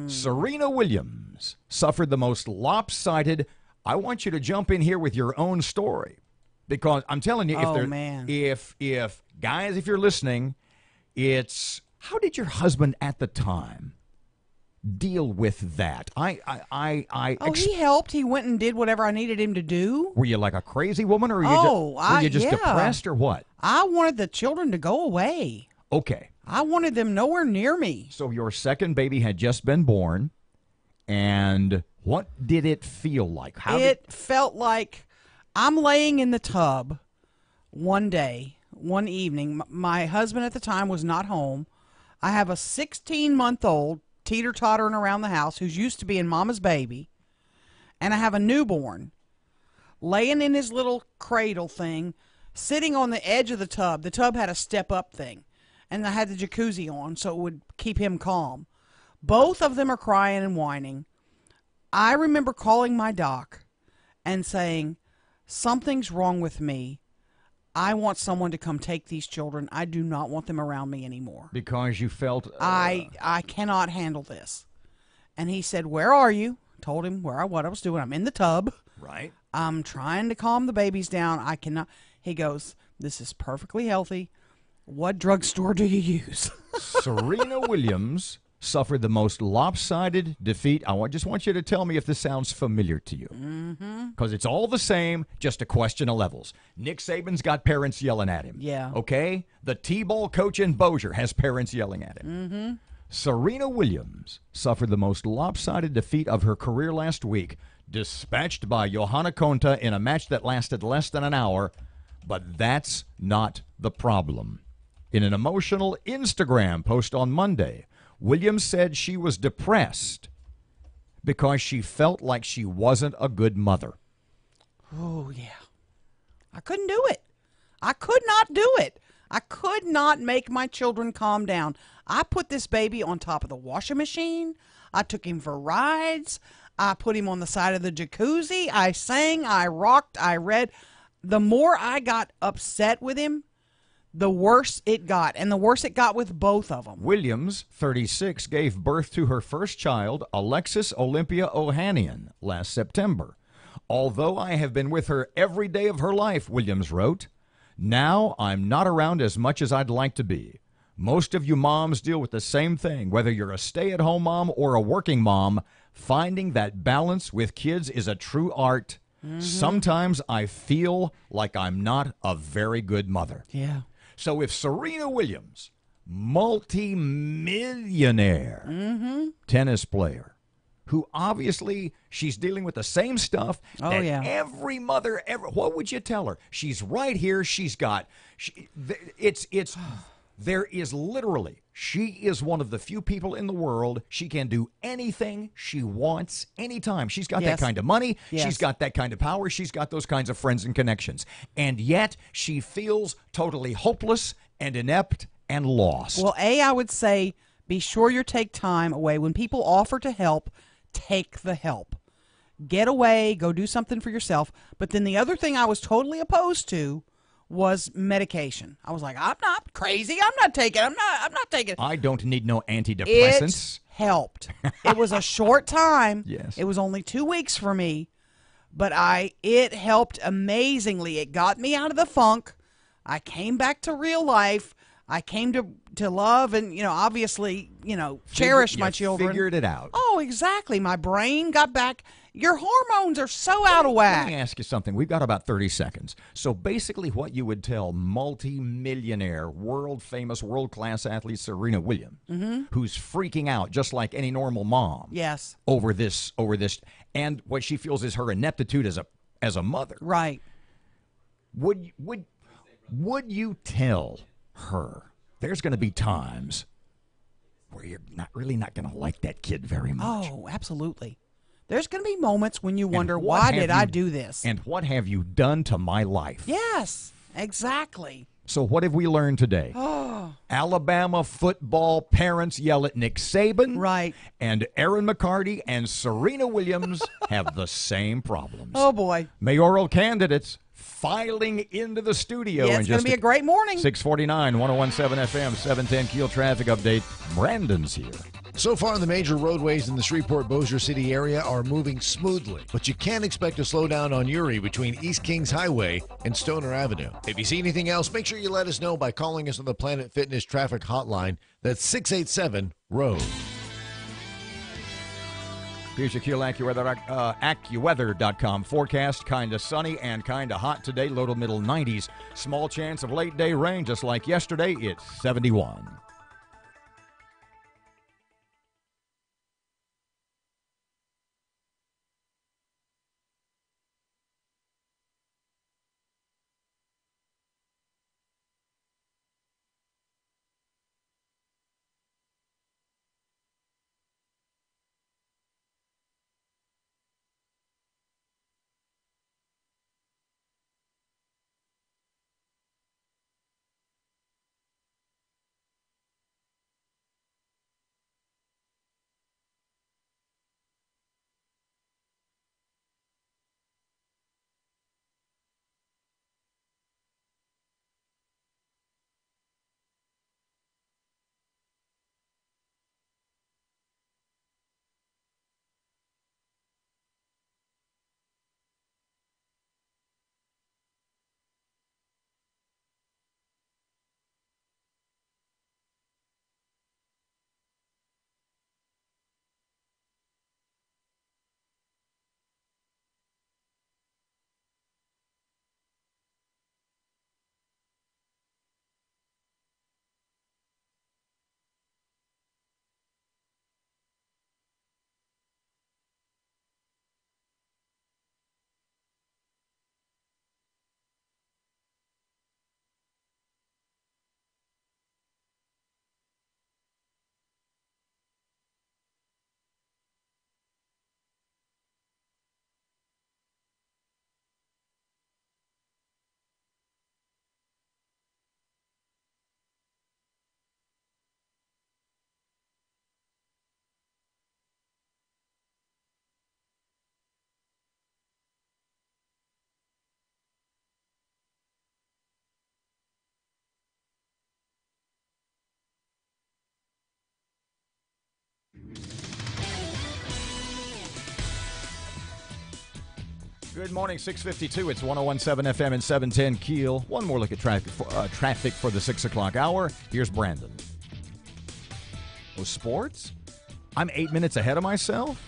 Serena Williams suffered the most lopsided... I want you to jump in here with your own story, because I'm telling you, if guys, if you're listening, it's how did your husband at the time deal with that? He helped. He went and did whatever I needed him to do. Were you like a crazy woman, or were you just depressed, or what? I wanted the children to go away. Okay. I wanted them nowhere near me. So your second baby had just been born, and what did it feel like? It felt like I'm laying in the tub one evening. My husband at the time was not home. I have a 16-month-old teeter-tottering around the house who's used to being mama's baby, and I have a newborn laying in his little cradle thing, sitting on the edge of the tub. The tub had a step-up thing, and I had the jacuzzi on so it would keep him calm. Both of them are crying and whining. I remember calling my doc and saying, something's wrong with me. I want someone to come take these children. I do not want them around me anymore. Because you felt... I cannot handle this. And he said, where are you? Told him what I was doing. I'm in the tub. Right. I'm trying to calm the babies down. I cannot... He goes, this is perfectly healthy. What drugstore do you use? Serena Williams suffered the most lopsided defeat. I just want you to tell me if this sounds familiar to you. Because it's all the same, just a question of levels. Nick Saban's got parents yelling at him. Yeah. Okay? The T-ball coach in Bossier has parents yelling at him. Serena Williams suffered the most lopsided defeat of her career last week, dispatched by Johanna Konta in a match that lasted less than an hour. But that's not the problem. In an emotional Instagram post on Monday, Williams said she was depressed because she felt like she wasn't a good mother. Oh, yeah. I couldn't do it. I could not do it. I could not make my children calm down. I put this baby on top of the washing machine. I took him for rides. I put him on the side of the jacuzzi. I sang, I rocked, I read. The more I got upset with him, the worse it got, and the worse it got with both of them. Williams, 36, gave birth to her first child, Alexis Olympia Ohanian, last September. Although I have been with her every day of her life, Williams wrote, now I'm not around as much as I'd like to be. Most of you moms deal with the same thing, whether you're a stay-at-home mom or a working mom. Finding that balance with kids is a true art. Sometimes I feel like I'm not a very good mother. Yeah. So if Serena Williams, multi-millionaire tennis player, who obviously she's dealing with the same stuff that every mother ever. What would you tell her? She's right here. There is literally, she is one of the few people in the world. She can do anything she wants anytime. She's got that kind of money. She's got that kind of power. She's got those kinds of friends and connections. And yet she feels totally hopeless and inept and lost. Well, I would say be sure you take time away. When people offer to help, take the help. Get away, go do something for yourself. But then the other thing I was totally opposed to was medication. I was like, I'm not crazy. I'm not taking it. I don't need no antidepressants. It helped. It was a short time. Yes. It was only 2 weeks for me, but it helped amazingly. It got me out of the funk. I came back to real life. I came to love and, obviously, cherish my children. Figured it out. Oh, exactly. My brain got back. Your hormones are so out of whack. Let me ask you something. We've got about 30 seconds. So basically what you would tell multi-millionaire, world-famous, world-class athlete Serena Williams, who's freaking out just like any normal mom. Yes. Over this, and what she feels is her ineptitude as a mother. Right. Would you tell her there's going to be times where you're not going to like that kid very much? Oh, absolutely. There's going to be moments when you wonder, why did I do this? And what have you done to my life? Yes, exactly. So what have we learned today? Alabama football parents yell at Nick Saban. Right. And Erin McCarty and Serena Williams have the same problems. Oh, boy. Mayoral candidates filing into the studio. Yeah, it's going to be a great morning. 649, 101.7 FM, 710 Keel traffic update. Brandon's here. So far, the major roadways in the Shreveport-Bossier City area are moving smoothly, but you can expect a slowdown on Uri between East Kings Highway and Stoner Avenue. If you see anything else, make sure you let us know by calling us on the Planet Fitness traffic hotline. That's 687-ROAD. Here's your KEEL AccuWeather.com forecast. Kind of sunny and kind of hot today. Low to middle 90s. Small chance of late day rain, just like yesterday. It's 71. Good morning, 652. It's 101.7 FM and 710 Keel. One more look at traffic for the 6 o'clock hour. Here's Brandon. Oh, sports? I'm 8 minutes ahead of myself?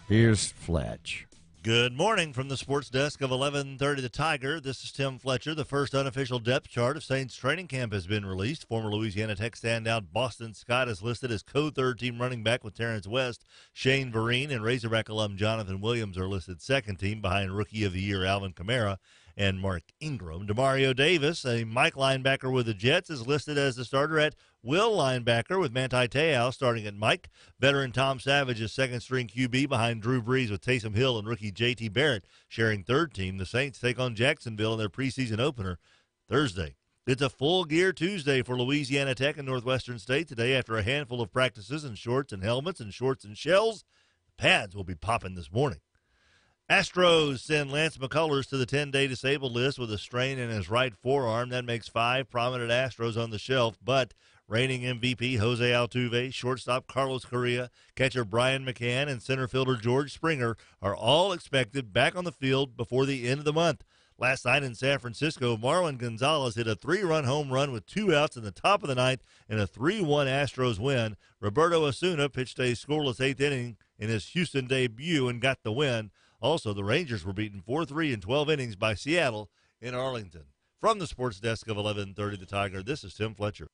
Here's Fletch. Good morning from the sports desk of 1130 The Tiger. This is Tim Fletcher. The first unofficial depth chart of Saints training camp has been released. Former Louisiana Tech standout Boston Scott is listed as co-third team running back with Terrence West. Shane Vereen and Razorback alum Jonathan Williams are listed second team behind Rookie of the Year Alvin Kamara and Mark Ingram. Demario Davis, a Mike linebacker with the Jets, is listed as the starter at Will linebacker with Manti Te'o starting at Mike. Veteran Tom Savage is second-string QB behind Drew Brees with Taysom Hill and rookie J.T. Barrett sharing third team. The Saints take on Jacksonville in their preseason opener Thursday. It's a full gear Tuesday for Louisiana Tech and Northwestern State today after a handful of practices in shorts and helmets and shorts and shells. The pads will be popping this morning. Astros send Lance McCullers to the 10-day disabled list with a strain in his right forearm. That makes 5 prominent Astros on the shelf, but reigning MVP Jose Altuve, shortstop Carlos Correa, catcher Brian McCann, and center fielder George Springer are all expected back on the field before the end of the month. Last night in San Francisco, Marwin Gonzalez hit a 3-run home run with 2 outs in the top of the ninth in a 3-1 Astros win. Roberto Osuna pitched a scoreless 8th inning in his Houston debut and got the win. Also, the Rangers were beaten 4-3 in 12 innings by Seattle in Arlington. From the sports desk of 1130 The Tiger, this is Tim Fletcher.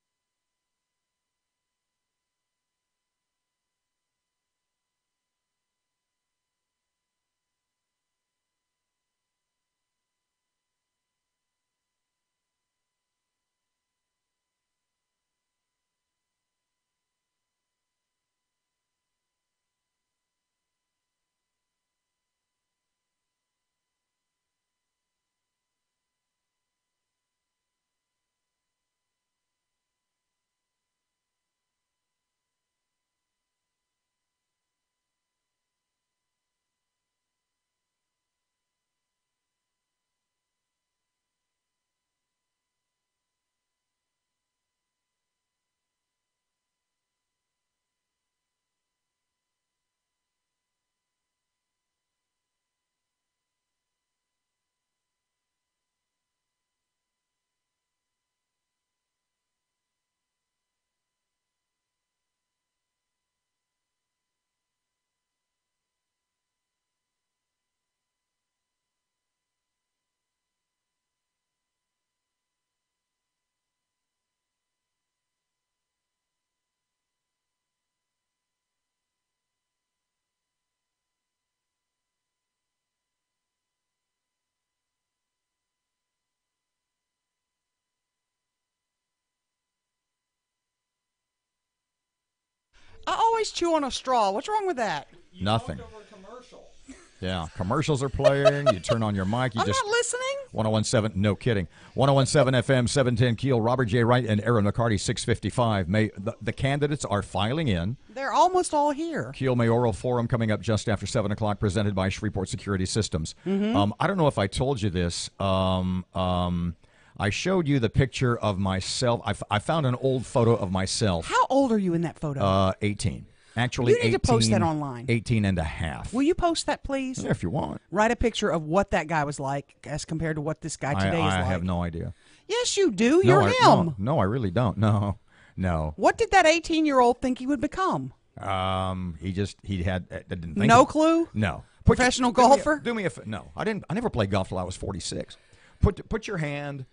I always chew on a straw. What's wrong with that? Nothing. Yeah, commercials are playing. You turn on your mic. You I'm just not listening. 1017, no kidding. 1017 FM, 710 Keel, Robert J. Wright and Erin McCarty, 655. The candidates are filing in. They're almost all here. Keel Mayoral Forum coming up just after 7 o'clock, presented by Shreveport Security Systems. Mm-hmm. I don't know if I told you this. I showed you the picture of myself. I found an old photo of myself. How old are you in that photo? 18. Actually, you need 18, to post that online. 18 and a half. Will you post that, please? Yeah, if you want. Write a picture of what that guy was like as compared to what this guy today is like. I have no idea. Yes, you do. You're him. No, I really don't. No. What did that 18-year-old think he would become? He didn't think. No clue? No. Professional golfer? No, I never played golf till I was 46. Put your hand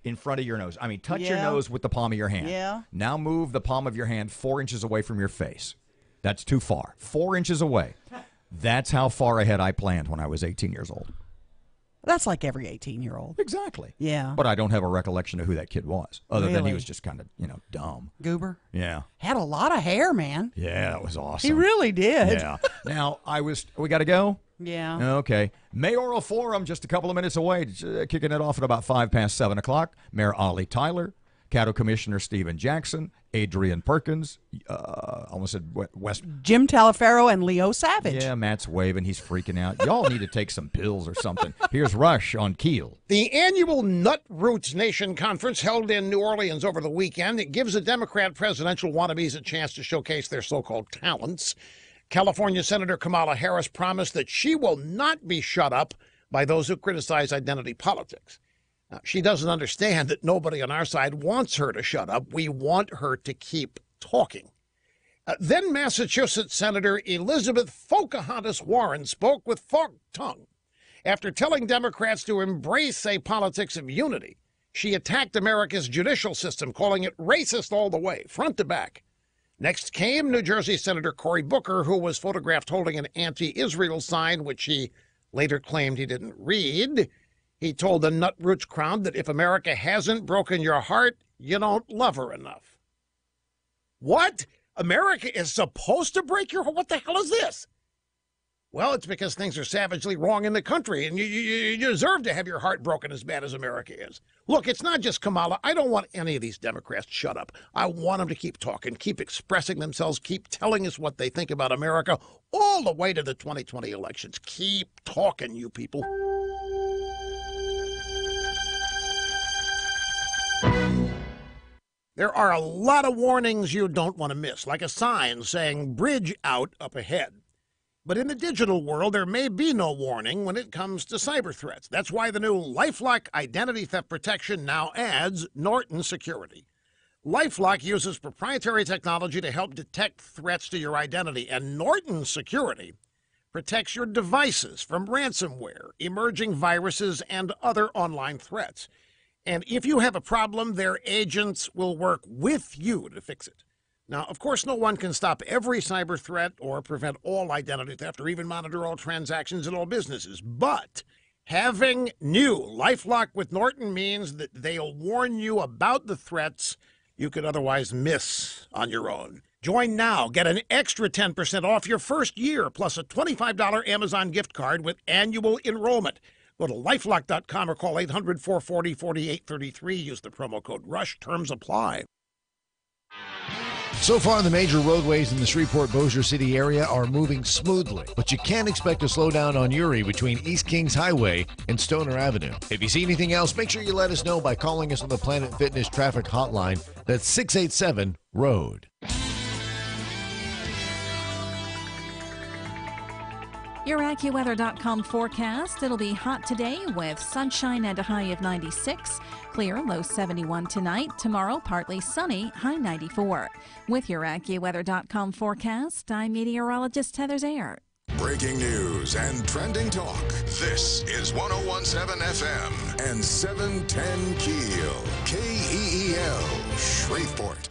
in front of your nose. I mean, touch your nose with the palm of your hand. Yeah. Now move the palm of your hand 4 inches away from your face. That's too far. 4 inches away. That's how far ahead I planned when I was 18 years old. That's like every 18-year-old. Exactly. Yeah. But I don't have a recollection of who that kid was, other than he Really? was just kind of, dumb. Goober? Yeah. Had a lot of hair, man. Yeah, that was awesome. He really did. Yeah. Now, we got to go? Yeah. Okay. Mayoral Forum just a couple of minutes away, kicking it off at about 7:05. Mayor Ollie Tyler, Caddo Commissioner Stephen Jackson, Adrian Perkins, almost said West. Jim Talaferro and Leo Savage. Yeah, Matt's waving. He's freaking out. Y'all need to take some pills or something. Here's Rush on Keel. The annual Nut Roots Nation Conference held in New Orleans over the weekend. It gives the Democrat presidential wannabes a chance to showcase their so-called talents. California Senator Kamala Harris promised that she will not be shut up by those who criticize identity politics. Now, she doesn't understand that nobody on our side wants her to shut up. We want her to keep talking. Then Massachusetts Senator Elizabeth Pocahontas Warren spoke with forked tongue. After telling Democrats to embrace a politics of unity, she attacked America's judicial system, calling it racist all the way, front to back. Next came New Jersey Senator Cory Booker, who was photographed holding an anti-Israel sign, which he later claimed he didn't read. He told the Nutroots crowd that if America hasn't broken your heart, you don't love her enough. What? America is supposed to break your heart? What the hell is this? Well, it's because things are savagely wrong in the country, and you deserve to have your heart broken as bad as America is. Look, it's not just Kamala. I don't want any of these Democrats to shut up. I want them to keep talking, keep expressing themselves, keep telling us what they think about America, all the way to the 2020 elections. Keep talking, you people. There are a lot of warnings you don't want to miss, like a sign saying bridge out up ahead. But in the digital world, there may be no warning when it comes to cyber threats. That's why the new LifeLock identity theft protection now adds Norton Security. LifeLock uses proprietary technology to help detect threats to your identity, and Norton Security protects your devices from ransomware, emerging viruses, and other online threats. And if you have a problem, their agents will work with you to fix it. Now, of course, no one can stop every cyber threat or prevent all identity theft or even monitor all transactions in all businesses. But having new LifeLock with Norton means that they'll warn you about the threats you could otherwise miss on your own. Join now. Get an extra 10% off your first year, plus a $25 Amazon gift card with annual enrollment. Go to lifelock.com or call 800-440-4833. Use the promo code RUSH. Terms apply. So far, the major roadways in the Shreveport-Bossier City area are moving smoothly, but you can expect a slowdown on Uri between East Kings Highway and Stoner Avenue. If you see anything else, make sure you let us know by calling us on the Planet Fitness traffic hotline. That's 687-ROAD. Your AccuWeather.com forecast. It'll be hot today with sunshine and a high of 96. Clear, low 71 tonight. Tomorrow, partly sunny, high 94. With your AccuWeather.com forecast, I'm meteorologist Heather Zayer. Breaking news and trending talk. This is 101.7 FM and 710 KEEL. KEEL, Shreveport.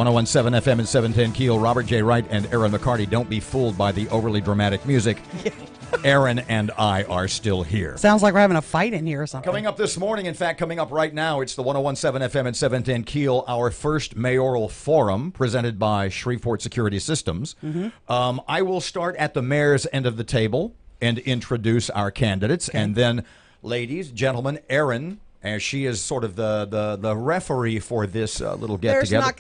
1017 FM and 710 Keel. Robert J. Wright and Erin McCarty. Don't be fooled by the overly dramatic music. Erin and I are still here. Sounds like we're having a fight in here or something. Coming up this morning, in fact, coming up right now, it's the 1017 FM and 710 Keel, our first mayoral forum presented by Shreveport Security Systems. I will start at the mayor's end of the table and introduce our candidates. Okay. And then, ladies, gentlemen, Erin, as she is sort of the referee for this little get-together.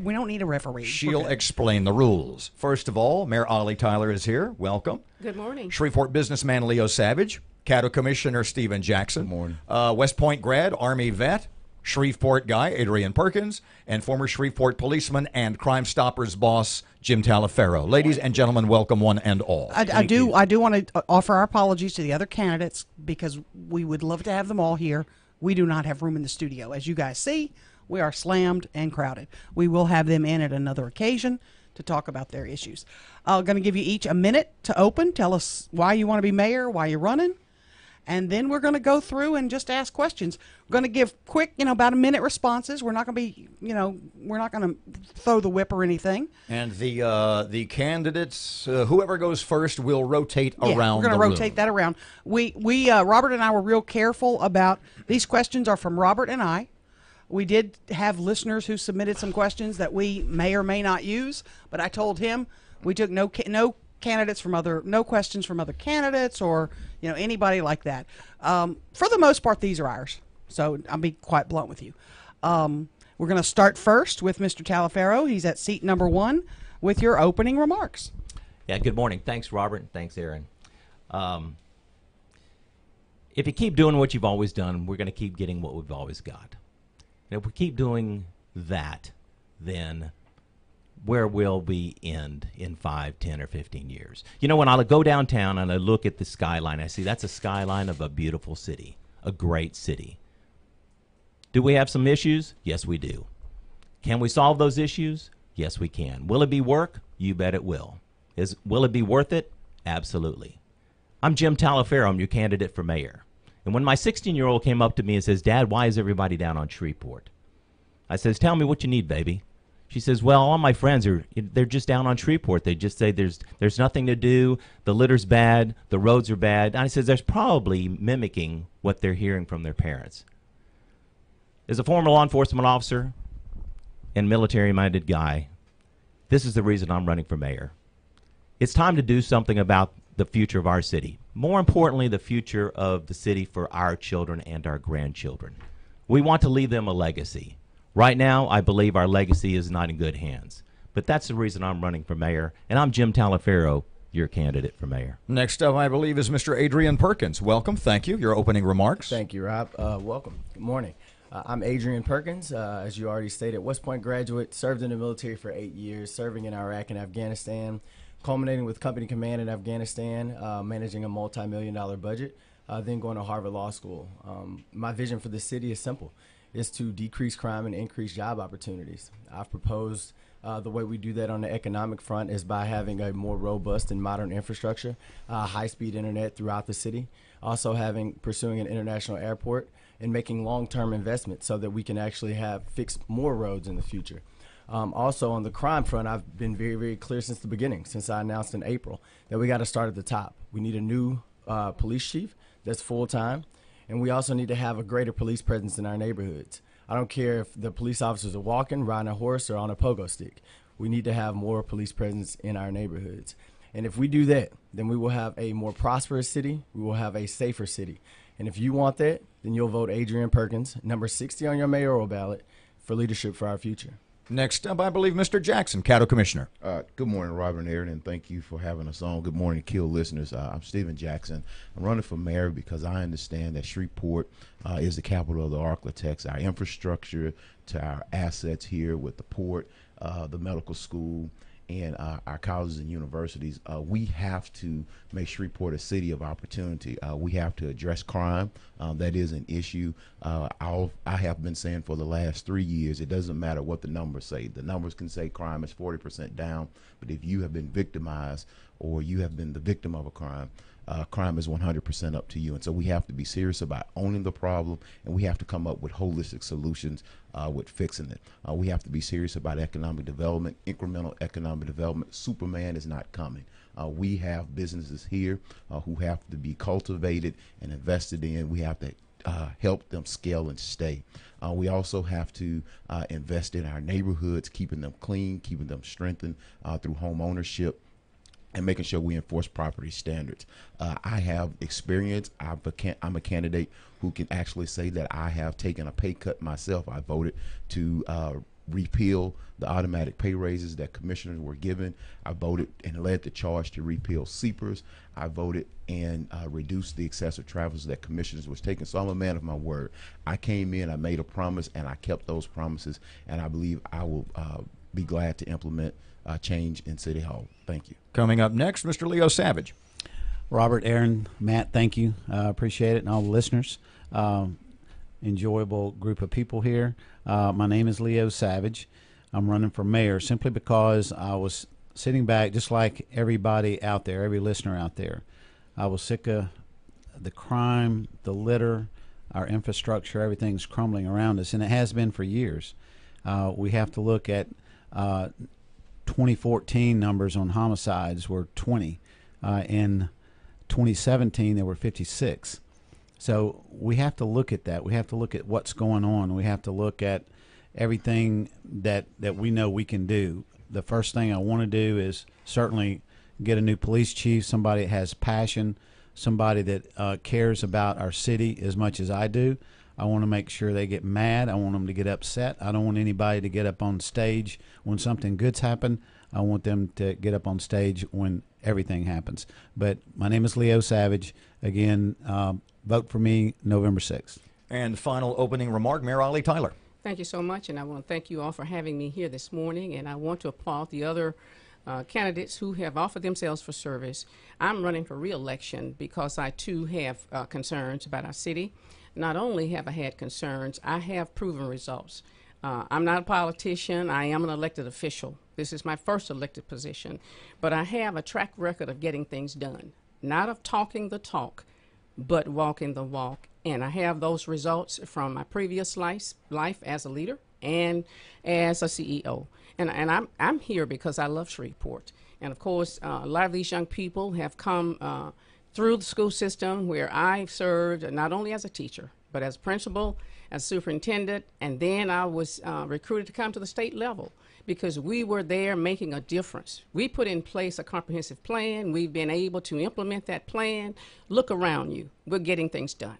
We don't need a referee. She'll explain the rules. First of all, Mayor Ollie Tyler is here. Welcome. Good morning. Shreveport businessman Leo Savage. Caddo Commissioner Stephen Jackson. Good morning. West Point grad, Army vet, Shreveport guy Adrian Perkins, and former Shreveport policeman and Crime Stoppers boss Jim Talifero. Ladies and gentlemen, welcome one and all. I do want to offer our apologies to the other candidates because we would love to have them all here. We do not have room in the studio. As you guys see, we are slammed and crowded. We will have them in at another occasion to talk about their issues. I'm going to give you each a minute to open. Tell us why you want to be mayor, why you're running. And then we're going to go through and just ask questions. We're going to give quick, about a minute responses. We're not going to be, we're not going to throw the whip or anything. And the candidates, whoever goes first, will rotate around the room. We're going to rotate that around. Robert and I were real careful about these questions are from Robert and I. We did have listeners who submitted some questions that we may or may not use, but I told him we took no questions from other candidates or anybody like that. For the most part, these are ours. So I'll be quite blunt with you. We're going to start first with Mr. Talifero. He's at seat number 1 with your opening remarks. Yeah. Good morning. Thanks, Robert, and thanks, Erin. If you keep doing what you've always done, we're going to keep getting what we've always got. And if we keep doing that, then where will we end in 5, 10, or 15 years? When I go downtown and I look at the skyline, I see that's a skyline of a beautiful city, a great city. Do we have some issues? Yes, we do. Can we solve those issues? Yes, we can. Will it be work? You bet it will. Will it be worth it? Absolutely. I'm Jim Talifero. I'm your candidate for mayor. And when my 16-year-old came up to me and says, Dad, why is everybody down on Shreveport? I says, tell me what you need, baby. She says, well, all my friends they're just down on Shreveport. They just say there's nothing to do, the litter's bad, the roads are bad. And I says, there's probably mimicking what they're hearing from their parents. As a former law enforcement officer and military-minded guy, this is the reason I'm running for mayor. It's time to do something about the future of our city. More importantly, the future of the city for our children and our grandchildren. We want to leave them a legacy. Right now, I believe our legacy is not in good hands. But that's the reason I'm running for mayor, and I'm Jim Talifero, your candidate for mayor. Next up, I believe, is Mr. Adrian Perkins. Welcome. Thank you. Your opening remarks. Thank you, Rob. Welcome. Good morning. I'm Adrian Perkins, as you already stated, West Point graduate, served in the military for 8 years, serving in Iraq and Afghanistan, culminating with company command in Afghanistan, managing a multi-million-dollar budget, then going to Harvard Law School. My vision for the city is simple. Is to decrease crime and increase job opportunities. I've proposed the way we do that on the economic front is by having a more robust and modern infrastructure, high-speed internet throughout the city, also pursuing an international airport, and making long-term investments so that we can actually fix more roads in the future. Also on the crime front, I've been very, very clear since the beginning, since I announced in April, that we got to start at the top. We need a new police chief that's full-time. And we also need to have a greater police presence in our neighborhoods. I don't care if the police officers are walking, riding a horse, or on a pogo stick. We need to have more police presence in our neighborhoods. And if we do that, then we will have a more prosperous city. We will have a safer city. And if you want that, then you'll vote Adrian Perkins, number 60 on your mayoral ballot, for leadership for our future. Next up, I believe, Mr. Jackson, Caddo Commissioner. Good morning, Robert and Erin, and thank you for having us on. Good morning, KEEL listeners. I'm Stephen Jackson. I'm running for mayor because I understand that Shreveport is the capital of the Arklatex. Our infrastructure to our assets here with the port, the medical school, and our colleges and universities, we have to make Shreveport a city of opportunity. We have to address crime. That is an issue. I have been saying for the last 3 years, it doesn't matter what the numbers say. The numbers can say crime is 40% down, but if you have been victimized or you have been the victim of a crime, crime is 100% up to you. And so we have to be serious about owning the problem, and we have to come up with holistic solutions with fixing it. We have to be serious about economic development, incremental economic development. Superman is not coming. We have businesses here who have to be cultivated and invested in. We have to help them scale and stay. We also have to invest in our neighborhoods, keeping them clean, keeping them strengthened through home ownership, and making sure we enforce property standards. I have experience. I'm a candidate who can actually say that I have taken a pay cut myself. I voted to repeal the automatic pay raises that commissioners were given. I voted and led the charge to repeal CEPRs. I voted and reduced the excessive travels that commissioners was taking. So I'm a man of my word. I came in, I made a promise, and I kept those promises, and I believe I will be glad to implement change in City Hall. Thank you. Coming up next, Mr. Leo Savage. Robert, Erin, Matt, thank you. Appreciate it, and all the listeners. Enjoyable group of people here. My name is Leo Savage. I'm running for mayor simply because I was sitting back just like everybody out there, every listener out there. I was sick of the crime, the litter, our infrastructure, everything's crumbling around us, and it has been for years. We have to look at 2014 numbers on homicides were 20. In 2017, there were 56. So we have to look at that. We have to look at what's going on. We have to look at everything that we know we can do. The first thing I want to do is certainly get a new police chief, somebody that has passion, somebody that cares about our city as much as I do. I want to make sure they get mad. I want them to get upset. I don't want anybody to get up on stage when something good's happened. I want them to get up on stage when everything happens. But my name is Leo Savage. Again, vote for me November 6th. And final opening remark, Mayor Ollie Tyler. Thank you so much, and I want to thank you all for having me here this morning, and I want to applaud the other candidates who have offered themselves for service. I'm running for re-election because I, too, have concerns about our city. Not only have I had concerns, I have proven results. I'm not a politician. I am an elected official. This is my first elected position. But I have a track record of getting things done, not of talking the talk, but walking the walk. And I have those results from my previous life as a leader and as a CEO. And I'm here because I love Shreveport. And, of course, a lot of these young people have come through the school system where I've served not only as a teacher, but as principal, as superintendent, and then I was recruited to come to the state level because we were there making a difference. We put in place a comprehensive plan. We've been able to implement that plan. Look around you. We're getting things done.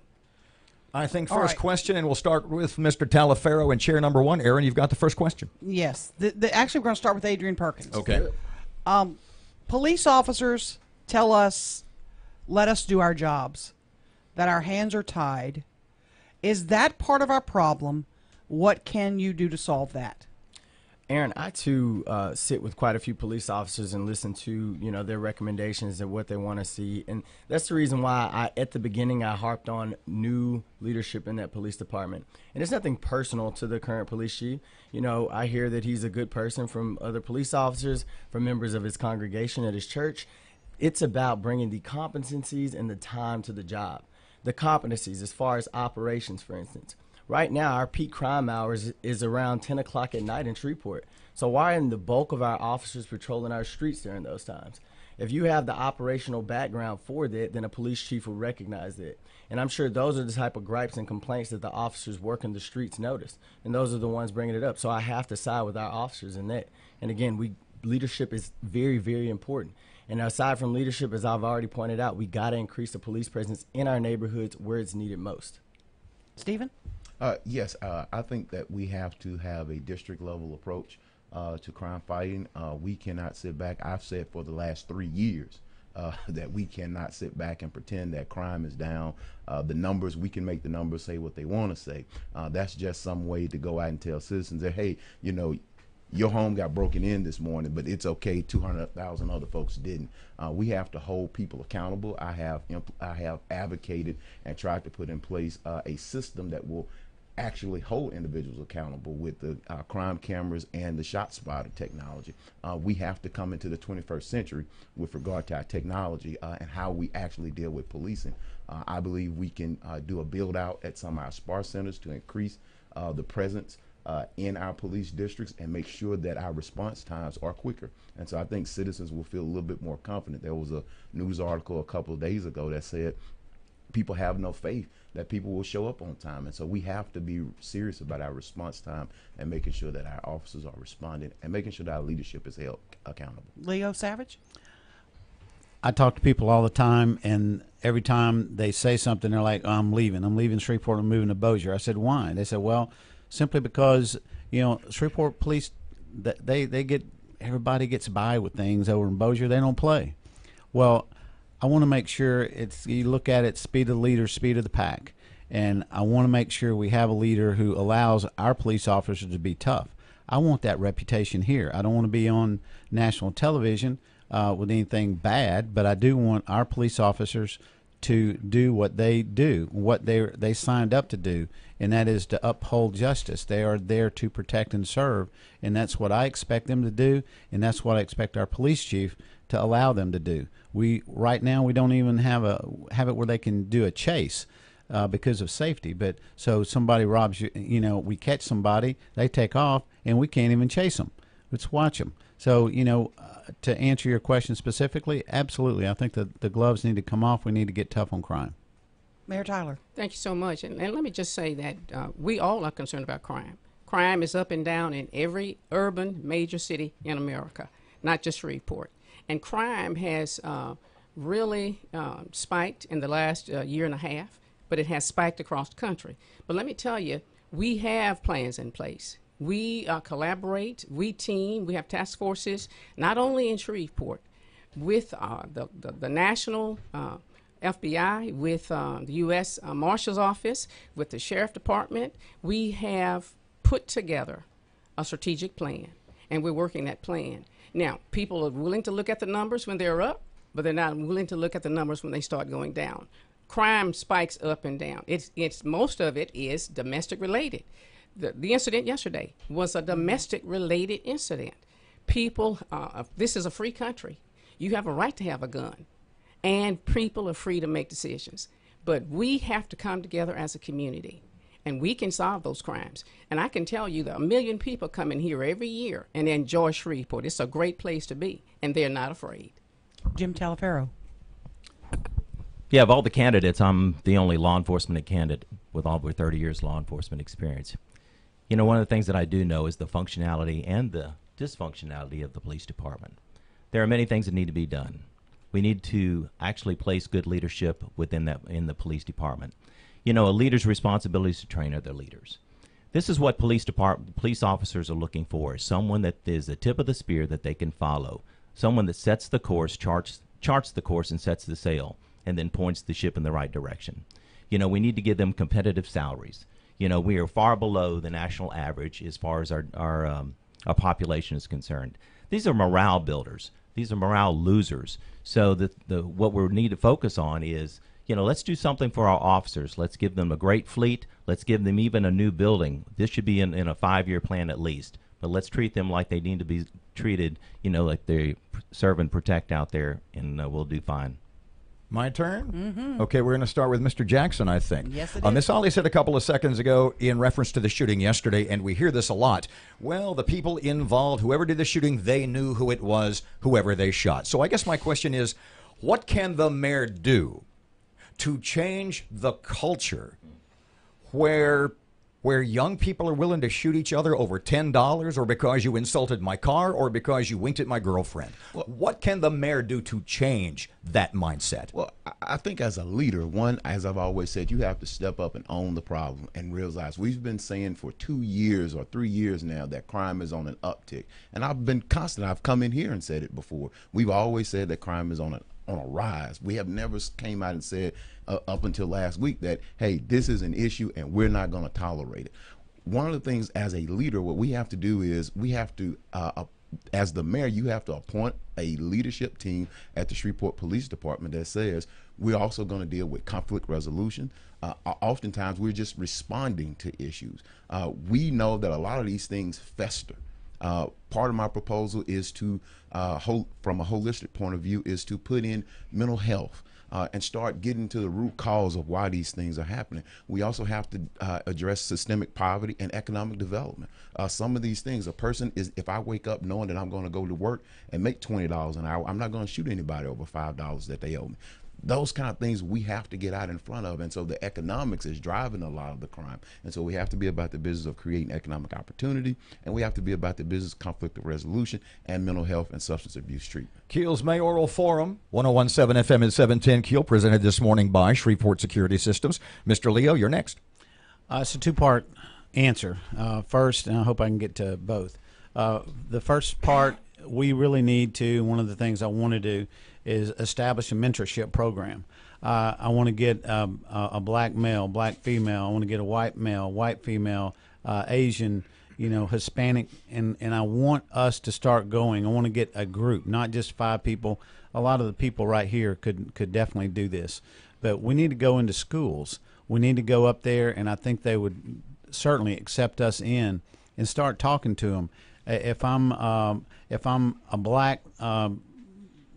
I think first question, and we'll start with Mr. Talaferro and chair number one. Erin, you've got the first question. Yes. Actually, we're going to start with Adrian Perkins. Okay. Police officers tell us, let us do our jobs, that our hands are tied. Is that part of our problem? What can you do to solve that? Erin, I too sit with quite a few police officers and listen to their recommendations and what they want to see, and that's the reason why at the beginning I harped on new leadership in that police department. And it's nothing personal to the current police chief. I hear that he's a good person from other police officers, from members of his congregation at his church. It's about bringing the competencies and the time to the job. The competencies as far as operations, for instance. Right now, our peak crime hours is around 10 o'clock at night in Shreveport. So why aren't the bulk of our officers patrolling our streets during those times? If you have the operational background for that, then a police chief will recognize that. And I'm sure those are the type of gripes and complaints that the officers working the streets notice. And those are the ones bringing it up. So I have to side with our officers in that. And again, leadership is very, very important. And aside from leadership, as I've already pointed out, we got to increase the police presence in our neighborhoods where it's needed most. Stephen? Yes, I think that we have to have a district level approach to crime fighting. We cannot sit back. I've said for the last 3 years that we cannot sit back and pretend that crime is down. The numbers, we can make the numbers say what they want to say. That's just some way to go out and tell citizens that, hey, your home got broken in this morning, but it's okay. 200,000 other folks didn't. We have to hold people accountable. I have advocated and tried to put in place a system that will actually hold individuals accountable with the crime cameras and the shot spotter technology. We have to come into the 21st century with regard to our technology and how we actually deal with policing. I believe we can do a build out at some of our SPAR centers to increase the presence in our police districts and make sure that our response times are quicker. And so I think citizens will feel a little bit more confident. There was a news article a couple of days ago that said people have no faith that people will show up on time. And so we have to be serious about our response time and making sure that our officers are responding and making sure that our leadership is held accountable. Leo Savage? I talk to people all the time, and every time they say something, they're like, I'm leaving Shreveport, I'm moving to Bossier. I said, why? They said, well, simply because, Shreveport police, everybody gets by with things. Over in Bossier, they don't play. Well, I want to make sure you look at it, speed of the leader, speed of the pack. And I want to make sure we have a leader who allows our police officers to be tough. I want that reputation here. I don't want to be on national television with anything bad, but I do want our police officers to do what they do, what they signed up to do, and that is to uphold justice. They are there to protect and serve, and that's what I expect them to do, and that's what I expect our police chief to allow them to do. Right now we don't even have it where they can do a chase because of safety. But so somebody robs you, we catch somebody, they take off, and we can't even chase them. Let's watch them. So to answer your question specifically, absolutely, I think that the gloves need to come off. We need to get tough on crime. Mayor Tyler. Thank you so much. And let me just say that we all are concerned about crime. Crime is up and down in every urban major city in America, not just Shreveport. And crime has really spiked in the last year and a half, but it has spiked across the country. But let me tell you, we have plans in place. We collaborate, we team, we have task forces, not only in Shreveport, with the national FBI, with the U.S. Marshal's Office, with the Sheriff Department. We have put together a strategic plan, and we're working that plan. Now, people are willing to look at the numbers when they're up, but they're not willing to look at the numbers when they start going down. Crime spikes up and down. It's most of it is domestic related. The incident yesterday was a domestic related incident. People, this is a free country. You have a right to have a gun, and people are free to make decisions. But we have to come together as a community, and we can solve those crimes. And I can tell you that 1 million people come in here every year and enjoy Shreveport. It's a great place to be, and they're not afraid. Jim Talaferro. Yeah, of all the candidates, I'm the only law enforcement candidate with over 30 years law enforcement experience. One of the things that I do know is the functionality and the dysfunctionality of the police department. There are many things that need to be done. We need to actually place good leadership in the police department. A leader's responsibility is to train other leaders. This is what police officers are looking for: someone that is the tip of the spear that they can follow, someone that sets the course, charts the course, and sets the sail, and then points the ship in the right direction. We need to give them competitive salaries. We are far below the national average as far as our population is concerned. These are morale builders. These are morale losers. So what we need to focus on is, let's do something for our officers. Let's give them a great fleet. Let's give them even a new building. This should be in a 5-year plan at least. But let's treat them like they need to be treated, like they serve and protect out there, and we'll do fine. My turn? Mm-hmm. Okay, we're going to start with Mr. Jackson, I think. Yes, it is. Miss Ollie said a couple of seconds ago in reference to the shooting yesterday, and we hear this a lot. Well, the people involved, whoever did the shooting, they knew who it was, whoever they shot. So I guess my question is, what can the mayor do to change the culture where young people are willing to shoot each other over $10, or because you insulted my car, or because you winked at my girlfriend? Well, what can the mayor do to change that mindset? Well, I think as a leader, as I've always said, you have to step up and own the problem and realize we've been saying for 2 years or 3 years now that crime is on an uptick. And I've been constant. I've come in here and said it before. We've always said that crime is on a rise. We have never came out and said up until last week that, hey, this is an issue and we're not going to tolerate it. One of the things as a leader, what we have to do is we have to as the mayor, you have to appoint a leadership team at the Shreveport Police Department that says we're also going to deal with conflict resolution. Oftentimes, we're just responding to issues. We know that a lot of these things fester. Part of my proposal is to, from a holistic point of view, is to put in mental health and start getting to the root cause of why these things are happening. We also have to address systemic poverty and economic development. Some of these things, a person is, if I wake up knowing that I'm going to go to work and make $20 an hour, I'm not going to shoot anybody over $5 that they owe me. Those kind of things we have to get out in front of, and so the economics is driving a lot of the crime, and so we have to be about the business of creating economic opportunity, and we have to be about the business of conflict resolution and mental health and substance abuse treatment. KEEL's Mayoral Forum, 1017 FM and 710 KEEL, presented this morning by Shreveport Security Systems. Mr. Leo, you're next. It's a two-part answer. First, and I hope I can get to both. The first part, we really need to, one of the things I want to do is establish a mentorship program. I want to get a black male, black female. I want to get a white male, white female, Asian, Hispanic, and I want us to start going. I want to get a group, not just 5 people. A lot of the people right here could definitely do this, but we need to go into schools. We need to go up there, and I think they would certainly accept us in and start talking to them. If I'm a black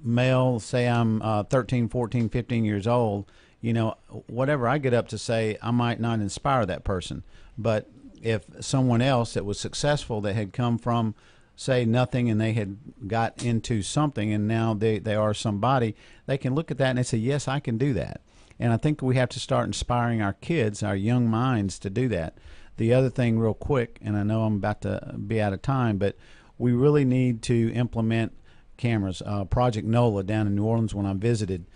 male, say I'm 13, 14, 15 years old, whatever I get up to say, I might not inspire that person. But if someone else that was successful, that had come from, say, nothing, and they had got into something, and now they are somebody, they can look at that and they say, yes, I can do that. And I think we have to start inspiring our kids, our young minds, to do that. The other thing real quick, and I know I'm about to be out of time, but we really need to implement cameras. Project NOLA down in New Orleans, when I visited,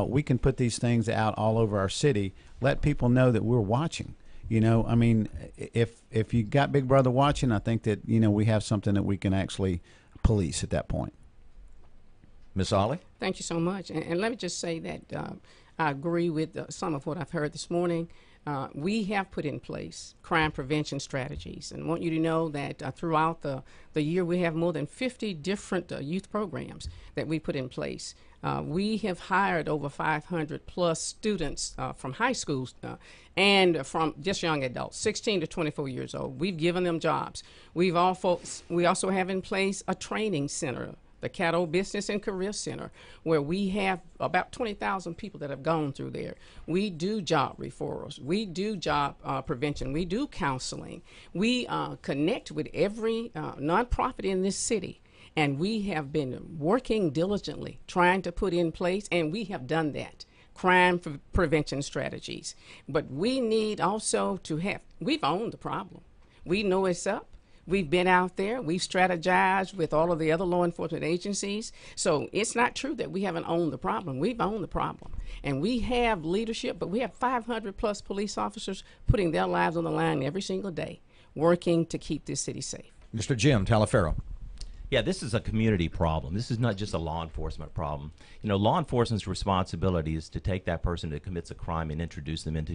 we can put these things out all over our city, let people know that we're watching. I mean, if you got Big Brother watching, I think that, we have something that we can actually police at that point. Miss Ollie? Thank you so much. And let me just say that I agree with some of what I've heard this morning. We have put in place crime prevention strategies, and I want you to know that throughout the year we have more than 50 different youth programs that we put in place. We have hired over 500 plus students from high schools and from just young adults, 16 to 24 years old. We've given them jobs. We also have in place a training center, the Caddo Business and Career Center, where we have about 20,000 people that have gone through there. We do job referrals. We do job prevention. We do counseling. We connect with every nonprofit in this city. And we have been working diligently, trying to put in place, and we have done that, crime prevention strategies. But we need also to have, we've owned the problem. We know it's up. We've been out there. We've strategized with all of the other law enforcement agencies. So it's not true that we haven't owned the problem. We've owned the problem. And we have leadership, but we have 500 plus police officers putting their lives on the line every single day, working to keep this city safe. Mr. Jim Talaferro. Yeah, this is a community problem. This is not just a law enforcement problem. Law enforcement's responsibility is to take that person that commits a crime and introduce them into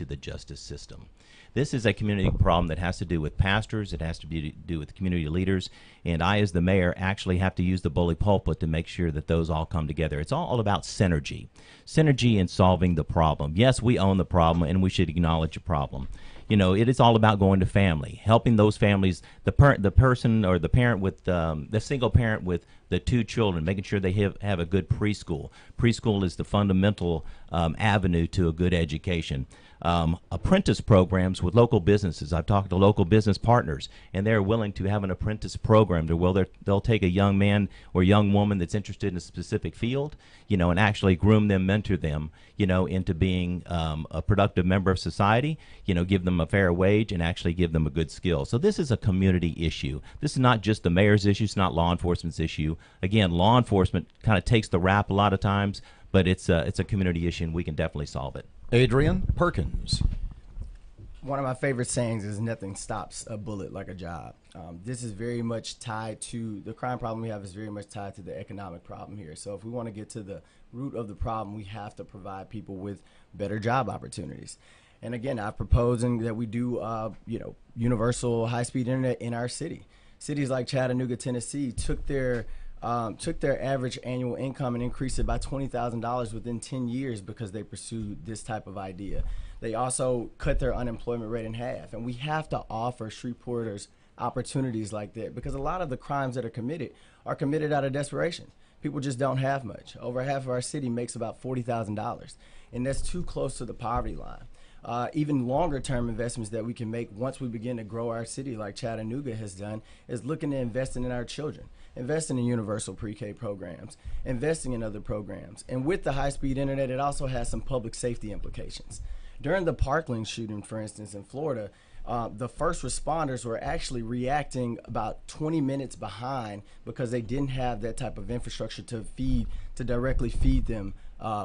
the justice system. This is a community problem that has to do with pastors. It has to do with community leaders. And I, as the mayor, actually have to use the bully pulpit to make sure that those all come together. It's all about synergy. Synergy in solving the problem. Yes, we own the problem, and we should acknowledge the problem. It is all about going to family, helping those families, the person or the parent with the single parent with the 2 children, making sure they have a good preschool. Preschool is the fundamental avenue to a good education. Apprentice programs with local businesses. I've talked to local business partners, and they're willing to have an apprentice program to they'll take a young man or young woman that's interested in a specific field, and actually groom them, mentor them, into being a productive member of society, give them a fair wage and actually give them a good skill. So this is a community issue. This is not just the mayor's issue. It's not law enforcement's issue. Again, law enforcement kind of takes the rap a lot of times, but it's a community issue, and we can definitely solve it. Adrian Perkins. One of my favorite sayings is nothing stops a bullet like a job. This is very much tied to the crime problem we have is very much tied to the economic problem here. So if we want to get to the root of the problem, we have to provide people with better job opportunities. And again, I'm proposing that we do, universal high-speed internet in our city. Cities like Chattanooga, Tennessee took their average annual income and increased it by $20,000 within 10 years because they pursued this type of idea. They also cut their unemployment rate in half. And we have to offer Shreveporters opportunities like that, because a lot of the crimes that are committed out of desperation. People just don't have much. Over half of our city makes about $40,000, and that's too close to the poverty line. Even longer term investments that we can make once we begin to grow our city, like Chattanooga has done, is looking at investing in our children, investing in universal pre-K programs, investing in other programs. And with the high-speed internet, it also has some public safety implications. During the Parkland shooting, for instance, in Florida, the first responders were actually reacting about 20 minutes behind because they didn't have that type of infrastructure to directly feed them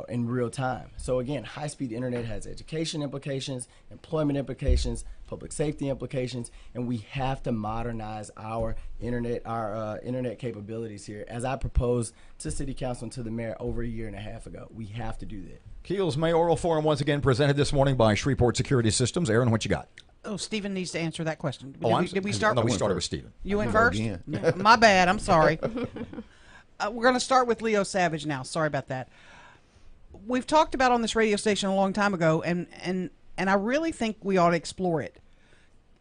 in real time. So again, high-speed internet has education implications, employment implications, public safety implications, and we have to modernize our internet capabilities here, as I proposed to City Council and to the mayor over a year and a half ago. We have to do that. KEEL's Mayoral Forum once again presented this morning by Shreveport Security Systems. Erin, what you got? Oh, Stephen needs to answer that question. Did we start? No, we started with Stephen. You went first? My bad. I'm sorry. We're going to start with Leo Savage now. Sorry about that. We've talked about on this radio station a long time ago, and I really think we ought to explore it.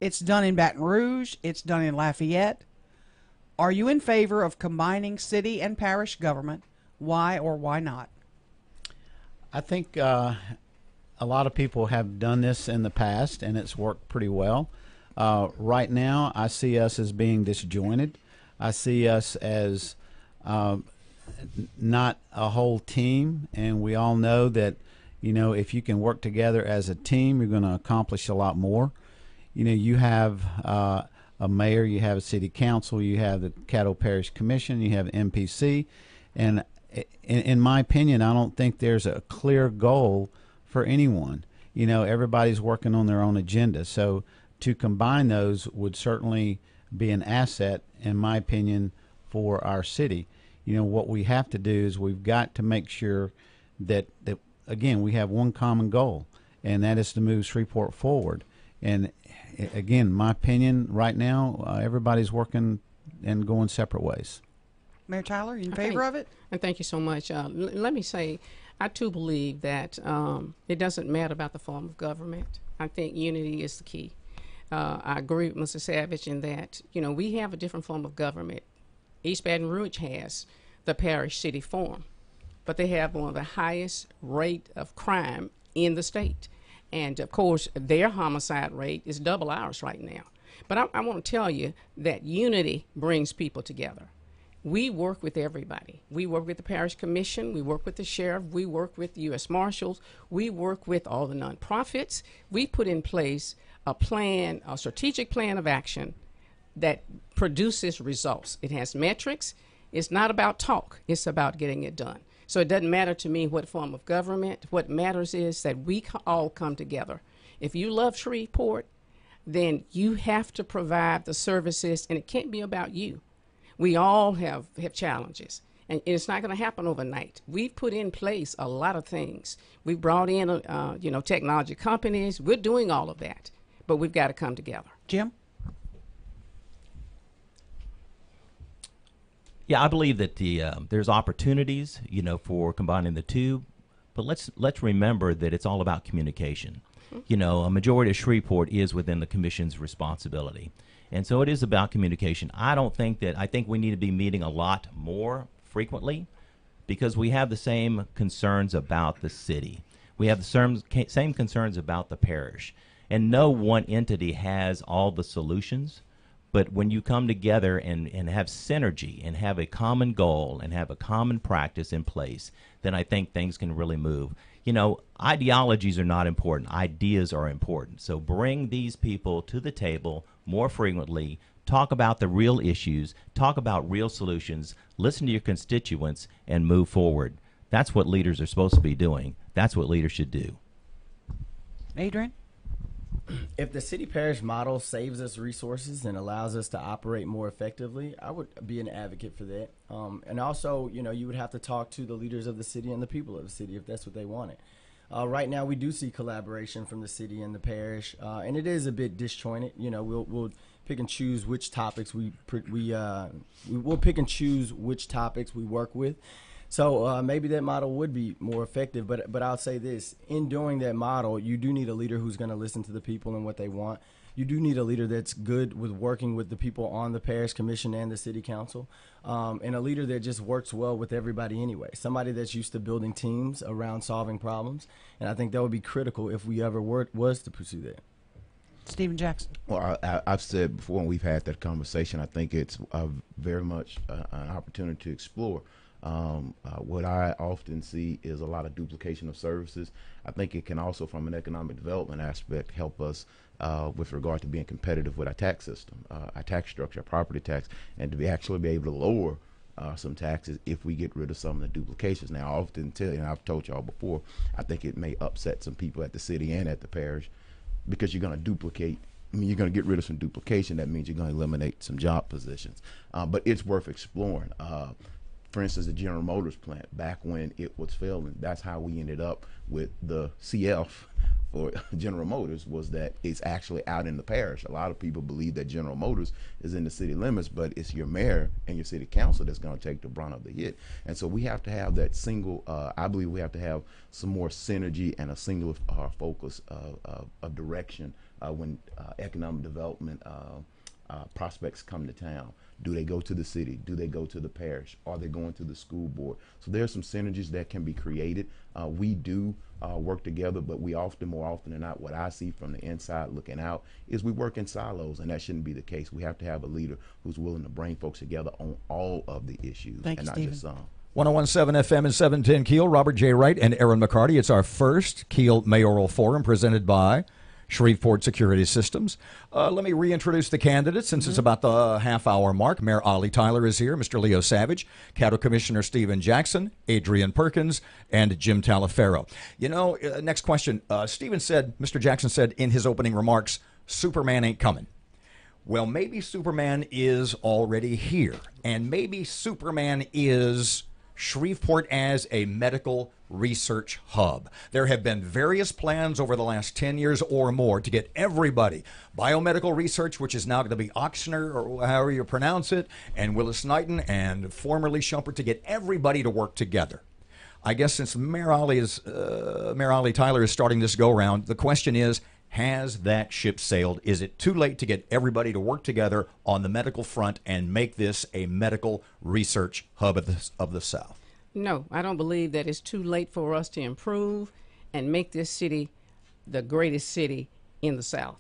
It's done in Baton Rouge. It's done in Lafayette. Are you in favor of combining city and parish government? Why or why not? I think a lot of people have done this in the past, and it's worked pretty well. Right now, I see us as being disjointed. I see us as not a whole team, and we all know that, if you can work together as a team, you're going to accomplish a lot more. You have a mayor, you have a city council, you have the Caddo Parish Commission, you have MPC, and in my opinion, I don't think there's a clear goal for anyone. Everybody's working on their own agenda. So to combine those would certainly be an asset, in my opinion, for our city. What we have to do is we've got to make sure that again, we have one common goal, and that is to move Shreveport forward. And again, my opinion right now, everybody's working and going separate ways. Mayor Tyler, you in favor of it? And thank you so much. Let me say, I too believe that it doesn't matter about the form of government. I think unity is the key. I agree with Mr. Savage in that, we have a different form of government. East Baton Rouge has the parish city form, but they have one of the highest rate of crime in the state. And of course, their homicide rate is double ours right now. But I want to tell you that unity brings people together. We work with everybody. We work with the parish commission. We work with the sheriff. We work with the U.S. Marshals. We work with all the nonprofits. We put in place a plan, a strategic plan of action that produces results. It has metrics. It's not about talk. It's about getting it done. So it doesn't matter to me what form of government. What matters is that we all come together. If you love Shreveport, then you have to provide the services, and it can't be about you. We all have challenges, and it's not going to happen overnight. We've put in place a lot of things. We've brought in, technology companies. We're doing all of that, but we've got to come together. Jim? Yeah, I believe that there's opportunities, for combining the two, but let's remember that it's all about communication. A majority of Shreveport is within the commission's responsibility. And so it is about communication. I think we need to be meeting a lot more frequently because we have the same concerns about the city. We have the same concerns about the parish. And no one entity has all the solutions. But when you come together and have synergy and have a common goal and have a common practice in place, then I think things can really move. Ideologies are not important. Ideas are important. So bring these people to the table more frequently. Talk about the real issues. Talk about real solutions. Listen to your constituents and move forward. That's what leaders are supposed to be doing. That's what leaders should do. Adrian? If the city parish model saves us resources and allows us to operate more effectively, I would be an advocate for that. And also, you would have to talk to the leaders of the city and the people of the city if that's what they wanted. Right now, we do see collaboration from the city and the parish, and it is a bit disjointed. pick and choose which topics we'll pick and choose which topics we work with. So maybe that model would be more effective, but I'll say this: in doing that model, you do need a leader who's going to listen to the people and what they want. You do need a leader that's good with working with the people on the parish commission and the city council, and a leader that just works well with everybody anyway. Somebody that's used to building teams around solving problems, and I think that would be critical if we ever was to pursue that. Stephen Jackson. Well, I've said before when we've had that conversation, I think it's very much an opportunity to explore. What I often see is a lot of duplication of services. I think it can also, from an economic development aspect, help us with regard to being competitive with our tax system, our tax structure, our property tax, and to actually be able to lower some taxes if we get rid of some of the duplications. Now, I often tell you, and I've told y'all before, I think it may upset some people at the city and at the parish because you're going to duplicate. I mean, you're going to get rid of some duplication. That means you're going to eliminate some job positions. But it's worth exploring. For instance, the General Motors plant, back when it was failing, that's how we ended up with the CF for General Motors, was that it's actually out in the parish. A lot of people believe that General Motors is in the city limits, but it's your mayor and your city council that's going to take the brunt of the hit. And so we have to have that single, I believe we have to have some more synergy and a single focus of direction when economic development prospects come to town. Do they go to the city? Do they go to the parish? Are they going to the school board? So there's some synergies that can be created. We do work together, but we often, more often than not, what I see from the inside looking out is we work in silos, and that shouldn't be the case. We have to have a leader who's willing to bring folks together on all of the issues and not just some. 101.7 FM and 710 KEEL. Robert J. Wright and Erin McCarty. It's our first KEEL Mayoral Forum presented by Shreveport Security Systems. Let me reintroduce the candidates since it's about the half-hour mark. Mayor Ollie Tyler is here, Mr. Leo Savage, Cattle Commissioner Stephen Jackson, Adrian Perkins, and Jim Talaferro. You know, next question. Mr. Jackson said in his opening remarks, Superman ain't coming. Well, maybe Superman is already here, and maybe Superman is Shreveport as a medical research hub. There have been various plans over the last 10 years or more to get everybody, biomedical research, which is now going to be Ochsner, or however you pronounce it, and Willis Knighton, and formerly Shumpert, to get everybody to work together. I guess since Mayor Ollie Tyler is starting this go-round, the question is, has that ship sailed? Is it too late to get everybody to work together on the medical front and make this a medical research hub of the South? No, I don't believe that it's too late for us to improve and make this city the greatest city in the South.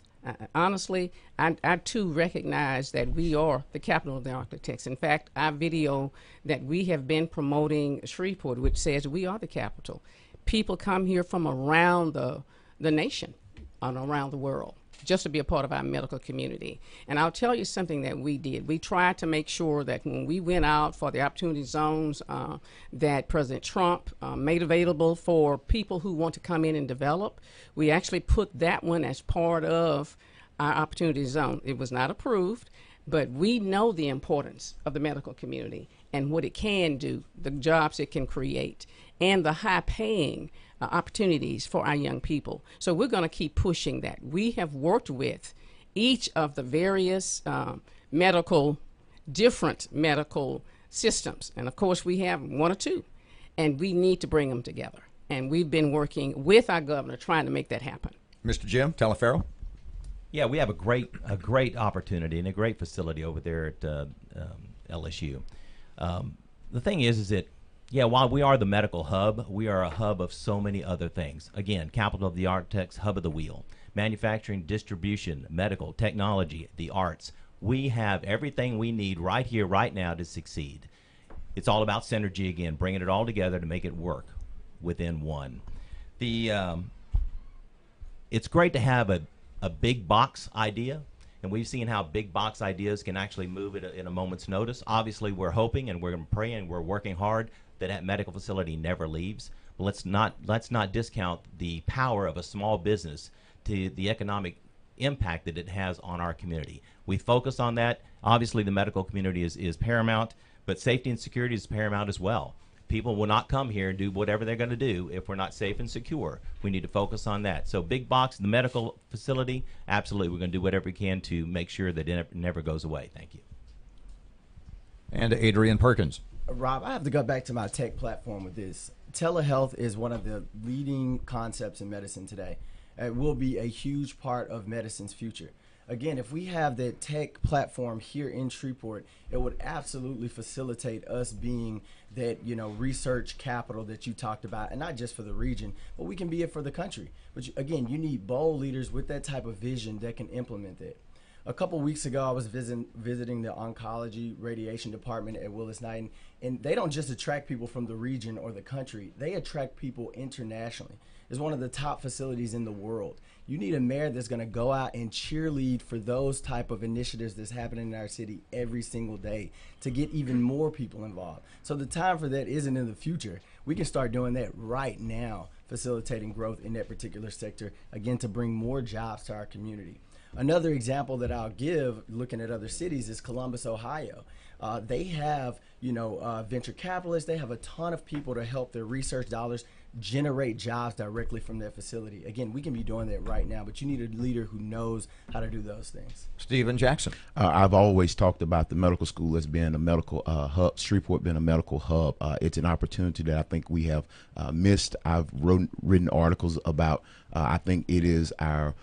Honestly, I too recognize that we are the capital of the architects. In fact, our video that we have been promoting Shreveport, which says we are the capital, people come here from around the nation and around the world just to be a part of our medical community. And I'll tell you something that we did. We tried to make sure that when we went out for the opportunity zones that President Trump made available for people who want to come in and develop, we actually put that one as part of our opportunity zone. It was not approved, but we know the importance of the medical community and what it can do, the jobs it can create, and the high-paying opportunities for our young people. So we're going to keep pushing that. We have worked with each of the various different medical systems. And of course, we have one or two, and we need to bring them together. And we've been working with our governor trying to make that happen. Mr. Jim Talaferro? Yeah, we have a great opportunity and a great facility over there at LSU. The thing is that, yeah, while we are the medical hub, we are a hub of so many other things. Again, capital of the architects, hub of the wheel. Manufacturing, distribution, medical, technology, the arts. We have everything we need right here, right now to succeed. It's all about synergy again, bringing it all together to make it work within one. It's great to have a big box idea, and we've seen how big box ideas can actually move in a moment's notice. Obviously, we're hoping and we're praying, we're working hard that medical facility never leaves. But let's not discount the power of a small business to the economic impact that it has on our community. We focus on that. Obviously, the medical community is paramount, but safety and security is paramount as well. people will not come here and do whatever they're going to do if we're not safe and secure. We need to focus on that. So big box, the medical facility, absolutely. We're going to do whatever we can to make sure that it never goes away. Thank you. And Adrian Perkins. Rob, I have to go back to my tech platform with this. Telehealth is one of the leading concepts in medicine today. It will be a huge part of medicine's future. Again, if we have that tech platform here in Shreveport, it would absolutely facilitate us being that, research capital that you talked about, and not just for the region, but we can be it for the country. But again, you need bold leaders with that type of vision that can implement that. A couple weeks ago, I was visiting the oncology radiation department at Willis-Knighton, and they don't just attract people from the region or the country, they attract people internationally. It's one of the top facilities in the world. You need a mayor that's going to go out and cheerlead for those type of initiatives that's happening in our city every single day to get even more people involved. So the time for that isn't in the future. We can start doing that right now, facilitating growth in that particular sector, again, to bring more jobs to our community. Another example that I'll give, looking at other cities, is Columbus, Ohio. They have, venture capitalists. They have a ton of people to help their research dollars generate jobs directly from their facility. Again, we can be doing that right now, but you need a leader who knows how to do those things. Stephen Jackson. I've always talked about the medical school as being a medical hub, Shreveport being a medical hub. It's an opportunity that I think we have missed. I've written articles about, I think it is our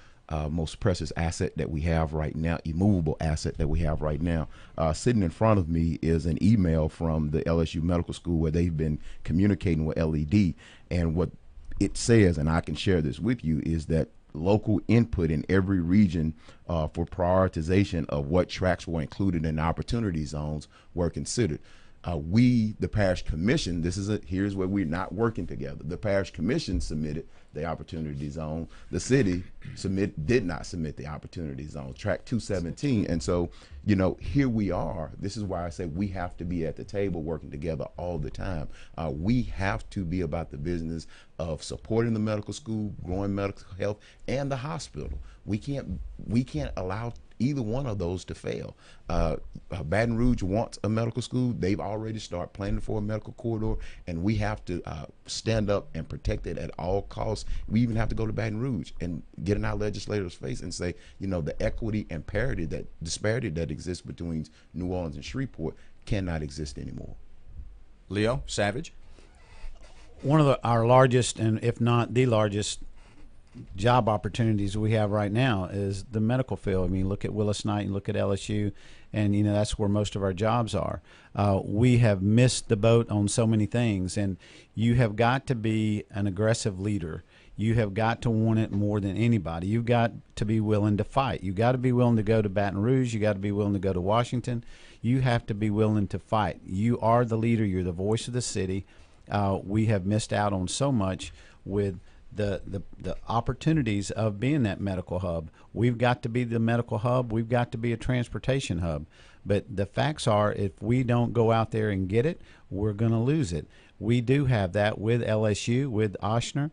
most precious asset that we have right now, immovable asset that we have right now. Sitting in front of me is an email from the LSU Medical School where they've been communicating with LED, and what it says, and I can share this with you, is that local input in every region for prioritization of what tracks were included in opportunity zones were considered. We, the parish commission, here's where we're not working together. The parish commission submitted the opportunity zone. The city did not submit the opportunity zone, track 217. And so, here we are. This is why I say we have to be at the table working together all the time. We have to be about the business of supporting the medical school, growing medical health, and the hospital. We can't allow either one of those to fail. Baton Rouge wants a medical school. They've already started planning for a medical corridor, and we have to stand up and protect it at all costs. We even have to go to Baton Rouge and get in our legislators' face and say, the equity and disparity that exists between New Orleans and Shreveport cannot exist anymore. Leo Savage. One of our largest, and if not the largest, job opportunities we have right now is the medical field. I mean, look at Willis-Knighton, look at LSU, and that's where most of our jobs are. We have missed the boat on so many things, and you have got to be an aggressive leader. You have got to want it more than anybody. You've got to be willing to fight. You've got to be willing to go to Baton Rouge. You got to be willing to go to Washington. You have to be willing to fight. You are the leader. You're the voice of the city. We have missed out on so much with the opportunities of being that medical hub. We've got to be the medical hub. We've got to be a transportation hub. But the facts are, if we don't go out there and get it, we're going to lose it. We do have that with LSU, with Ochsner.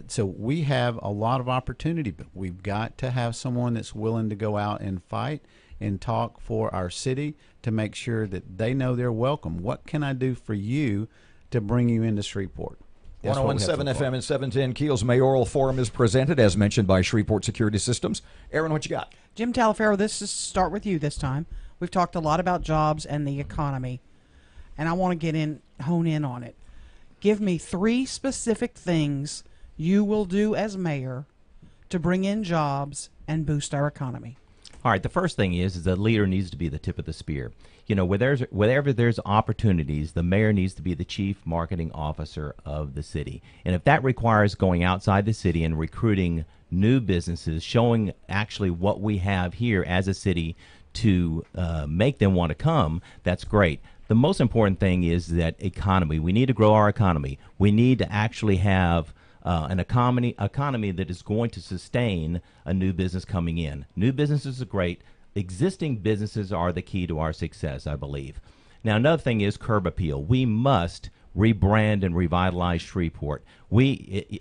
So we have a lot of opportunity, but we've got to have someone that's willing to go out and fight and talk for our city to make sure that they know they're welcome. What can I do for you to bring you into Shreveport? 101.7 FM and 710 KEEL's Mayoral Forum is presented, as mentioned, by Shreveport Security Systems. Erin, what you got? Jim Talaferro, start with you this time. We've talked a lot about jobs and the economy, and I want to hone in on it. Give me 3 specific things you will do as mayor to bring in jobs and boost our economy. All right, the first thing is the leader needs to be the tip of the spear. Wherever there's opportunities, the mayor needs to be the chief marketing officer of the city. And if that requires going outside the city and recruiting new businesses, showing actually what we have here as a city to make them want to come, that's great. The most important thing is that economy. We need to grow our economy. We need to actually have an economy that is going to sustain a new business coming in. New businesses are great. Existing businesses are the key to our success, I believe. Now, another thing is curb appeal. We must rebrand and revitalize Shreveport.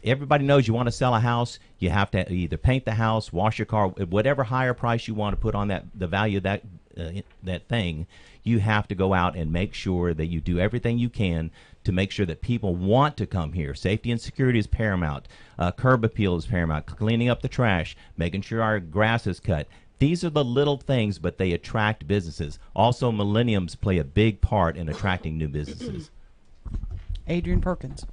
Everybody knows you want to sell a house, you have to either paint the house, wash your car, whatever higher price you want to put on the value of that that thing, you have to go out and make sure that you do everything you can to make sure that people want to come here. Safety and security is paramount. Curb appeal is paramount. Cleaning up the trash, making sure our grass is cut. These are the little things, but they attract businesses. Also, millenniums play a big part in attracting new businesses. Adrian Perkins.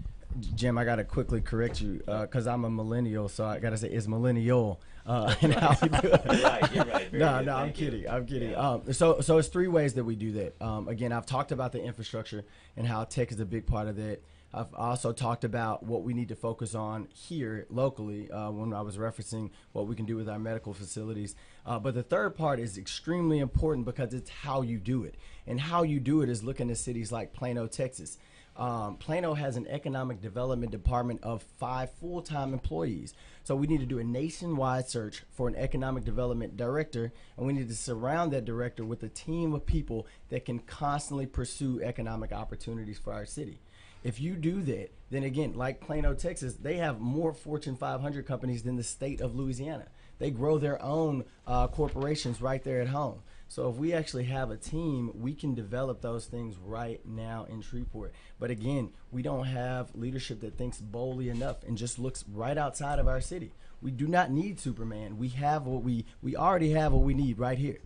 Jim, I got to quickly correct you because I'm a millennial, so I got to say it's millennial. And how we do it. You're right. No, I'm kidding. I'm kidding. So it's three ways that we do that. Again, I've talked about the infrastructure and how tech is a big part of that. I've also talked about what we need to focus on here locally when I was referencing what we can do with our medical facilities. But the third part is extremely important because it's how you do it. And how you do it is looking at cities like Plano, Texas. Plano has an economic development department of 5 full-time employees. So we need to do a nationwide search for an economic development director, and we need to surround that director with a team of people that can constantly pursue economic opportunities for our city. If you do that, then again, like Plano, Texas, they have more Fortune 500 companies than the state of Louisiana. They grow their own corporations right there at home. So if we actually have a team, we can develop those things right now in Shreveport. But again, we don't have leadership that thinks boldly enough and just looks right outside of our city. We do not need Superman. We have what we already have what we need right here.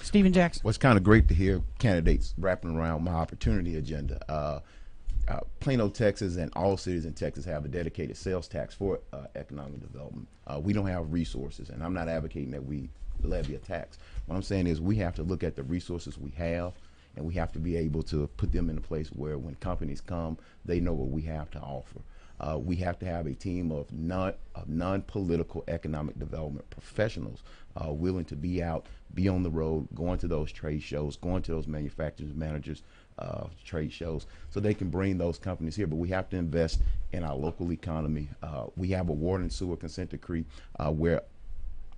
Stephen Jackson. Well, it's kind of great to hear candidates wrapping around my opportunity agenda. Plano, Texas, and all cities in Texas have a dedicated sales tax for economic development. We don't have resources, and I'm not advocating that we levy a tax. What I'm saying is we have to look at the resources we have, and we have to be able to put them in a place where when companies come, they know what we have to offer. We have to have a team of non-political economic development professionals willing to be out, be on the road, going to those trade shows, going to those manufacturers, managers, trade shows, so they can bring those companies here. But we have to invest in our local economy. We have a water and sewer consent decree where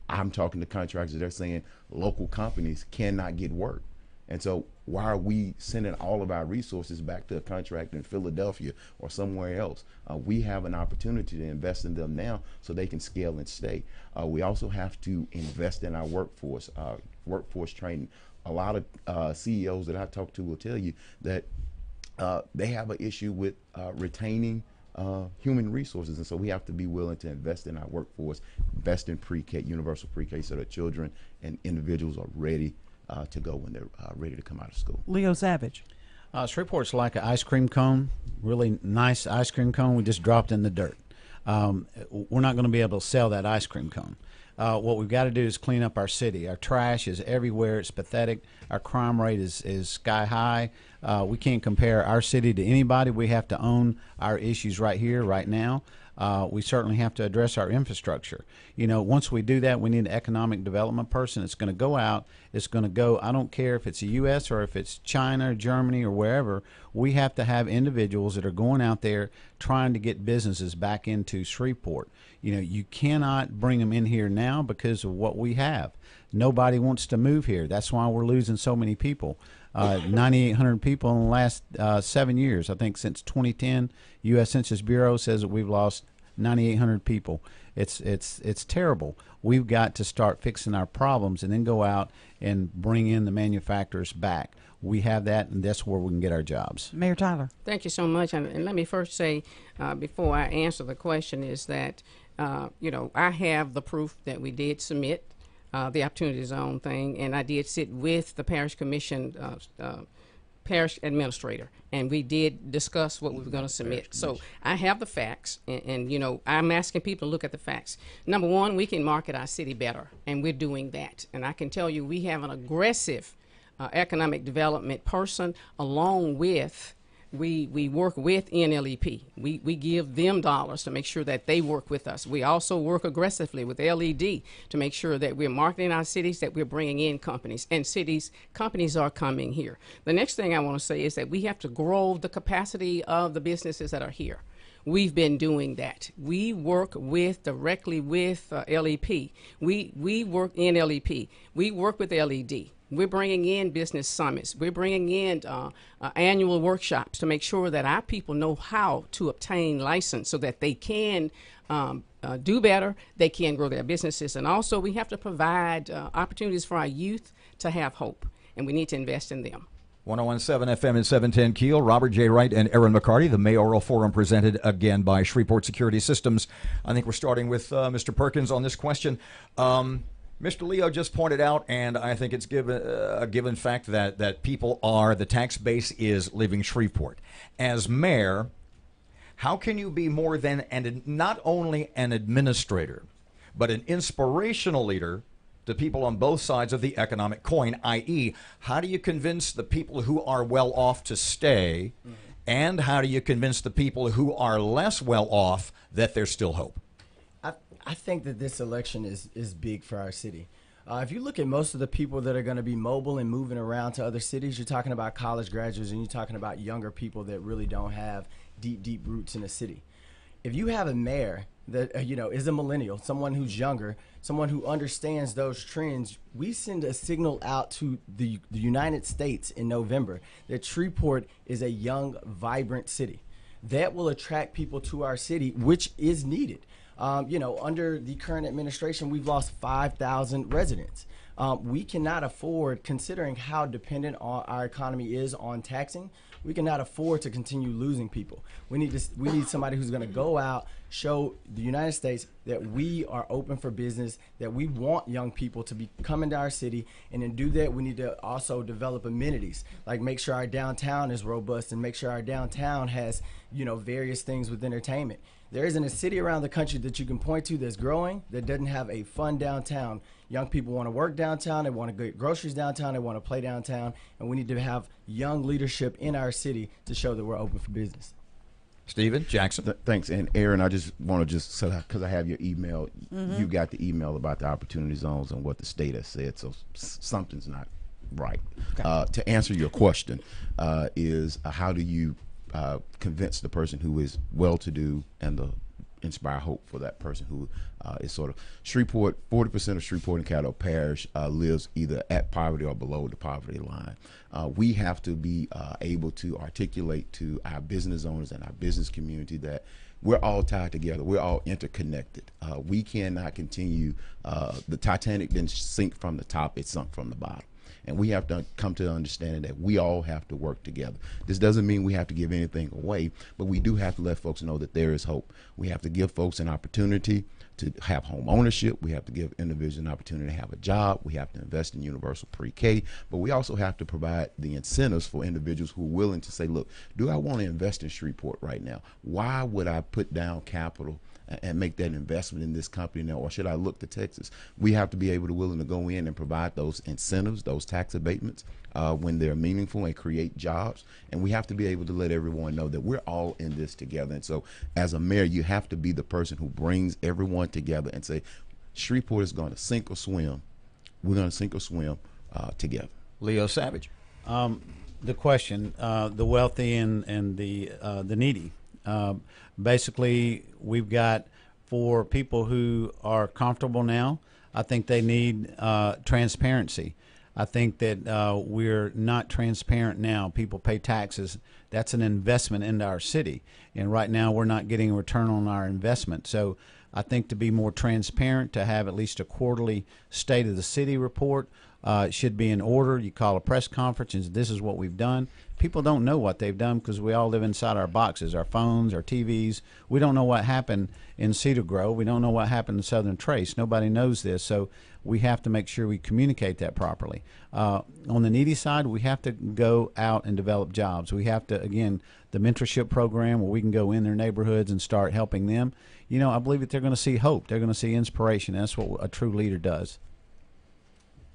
I'm talking to contractors, they're saying local companies cannot get work. And so why are we sending all of our resources back to a contractor in Philadelphia or somewhere else? We have an opportunity to invest in them now so they can scale and stay. We also have to invest in our workforce training. A lot of CEOs that I talk to will tell you that they have an issue with retaining human resources, and so we have to be willing to invest in our workforce, invest in pre-K, universal pre-K, so that children and individuals are ready to go when they're ready to come out of school. Leo Savage. Shreveport's like an ice cream cone, really nice ice cream cone we just dropped in the dirt. We're not going to be able to sell that ice cream cone. What we've got to do is clean up our city. Our trash is everywhere. It's pathetic. Our crime rate is sky high. We can't compare our city to anybody. We have to own our issues right here, right now. We certainly have to address our infrastructure. You know, once we do that, we need an economic development person. It's going to go out. It's going to go, I don't care if it's the U.S. or if it's China or Germany or wherever. We have to have individuals that are going out there trying to get businesses back into Shreveport. You know, you cannot bring them in here now because of what we have. Nobody wants to move here. That's why we're losing so many people. 9,800 people in the last 7 years. I think since 2010, U.S. Census Bureau says that we've lost 9,800 people. It's terrible. We've got to start fixing our problems and then go out and bring in the manufacturers back. We have that, and that's where we can get our jobs. Mayor Tyler. Thank you so much. And let me first say, before I answer the question, is that, I have the proof that we did submit the Opportunity Zone thing, and I did sit with the Parish Commission parish administrator, and we did discuss what we were going to submit. So I have the facts, and I'm asking people to look at the facts. Number one, we can market our city better, and we're doing that. And I can tell you we have an aggressive economic development person, along with we work with NLEP. We give them dollars to make sure that they work with us. We also work aggressively with LED to make sure that we're marketing our cities, that we're bringing in companies, and companies are coming here. The next thing I want to say is that we have to grow the capacity of the businesses that are here. We've been doing that. We work directly with LEP. We work in LEP. We work with LED. We're bringing in business summits. We're bringing in annual workshops to make sure that our people know how to obtain license so that they can do better, they can grow their businesses. And also we have to provide opportunities for our youth to have hope, and we need to invest in them. 101.7 FM and 710 Keel. Robert J. Wright and Erin McCarty. The Mayoral Forum presented again by Shreveport Security Systems. I think we're starting with Mr. Perkins on this question. Mr. Leo just pointed out, and I think it's a given fact that the tax base is leaving Shreveport. As mayor, how can you be more than, and not only an administrator, but an inspirational leader to people on both sides of the economic coin, i.e., how do you convince the people who are well off to stay, and how do you convince the people who are less well off that there's still hope? I think that this election is big for our city. If you look at most of the people that are going to be mobile and moving around to other cities, you're talking about college graduates and you're talking about younger people that really don't have deep roots in the city. If you have a mayor that is a millennial, someone who's younger, someone who understands those trends, we send a signal out to the United States in November that Shreveport is a young, vibrant city. That will attract people to our city, which is needed. Under the current administration, we've lost 5,000 residents. We cannot afford, considering how dependent our economy is on taxing, we cannot afford to continue losing people. We need somebody who's going to go out, show the United States that we are open for business, that we want young people to be coming to our city, and to do that, we need to also develop amenities, like make sure our downtown is robust and make sure our downtown has, various things with entertainment. There isn't a city around the country that you can point to that's growing that doesn't have a fun downtown. Young people want to work downtown, they want to get groceries downtown, they want to play downtown, and we need to have young leadership in our city to show that we're open for business. Stephen Jackson. Thanks. And Erin, I just want to because I have your email, you got the email about the opportunity zones and what the state has said, so something's not right. Okay. To answer your question, is how do you convince the person who is well-to-do and inspire hope for that person who is sort of Shreveport. 40% of Shreveport and Caddo Parish lives either at poverty or below the poverty line. We have to be able to articulate to our business owners and our business community that we're all tied together. We're all interconnected. We cannot continue. The Titanic didn't sink from the top, it sunk from the bottom. And we have to come to the understanding that we all have to work together. This doesn't mean we have to give anything away, but we do have to let folks know that there is hope. We have to give folks an opportunity to have home ownership. We have to give individuals an opportunity to have a job. We have to invest in universal pre-K, but we also have to provide the incentives for individuals who are willing to say, look, do I want to invest in Shreveport right now? Why would I put down capital and make that investment in this company now, or should I look to Texas? We have to be able to willing to go in and provide those incentives, those tax abatements when they're meaningful and create jobs. And we have to be able to let everyone know that we're all in this together. And so as a mayor, you have to be the person who brings everyone together and say, Shreveport is going to sink or swim. We're going to sink or swim together. Leo Savage. The question, the wealthy and the needy. Basically, we've got, for people who are comfortable now, I think they need transparency. I think that we're not transparent now. People pay taxes. That's an investment into our city. And right now we're not getting a return on our investment. So I think to be more transparent, to have at least a quarterly state of the city report should be in order. You call a press conference and this is what we've done. People don't know what they've done because we all live inside our boxes, our phones, our TVs. We don't know what happened in Cedar Grove. We don't know what happened in Southern Trace. Nobody knows this. So we have to make sure we communicate that properly. On the needy side, we have to go out and develop jobs. We have to, again, the mentorship program where we can go in their neighborhoods and start helping them. I believe that they're going to see hope. They're going to see inspiration. That's what a true leader does.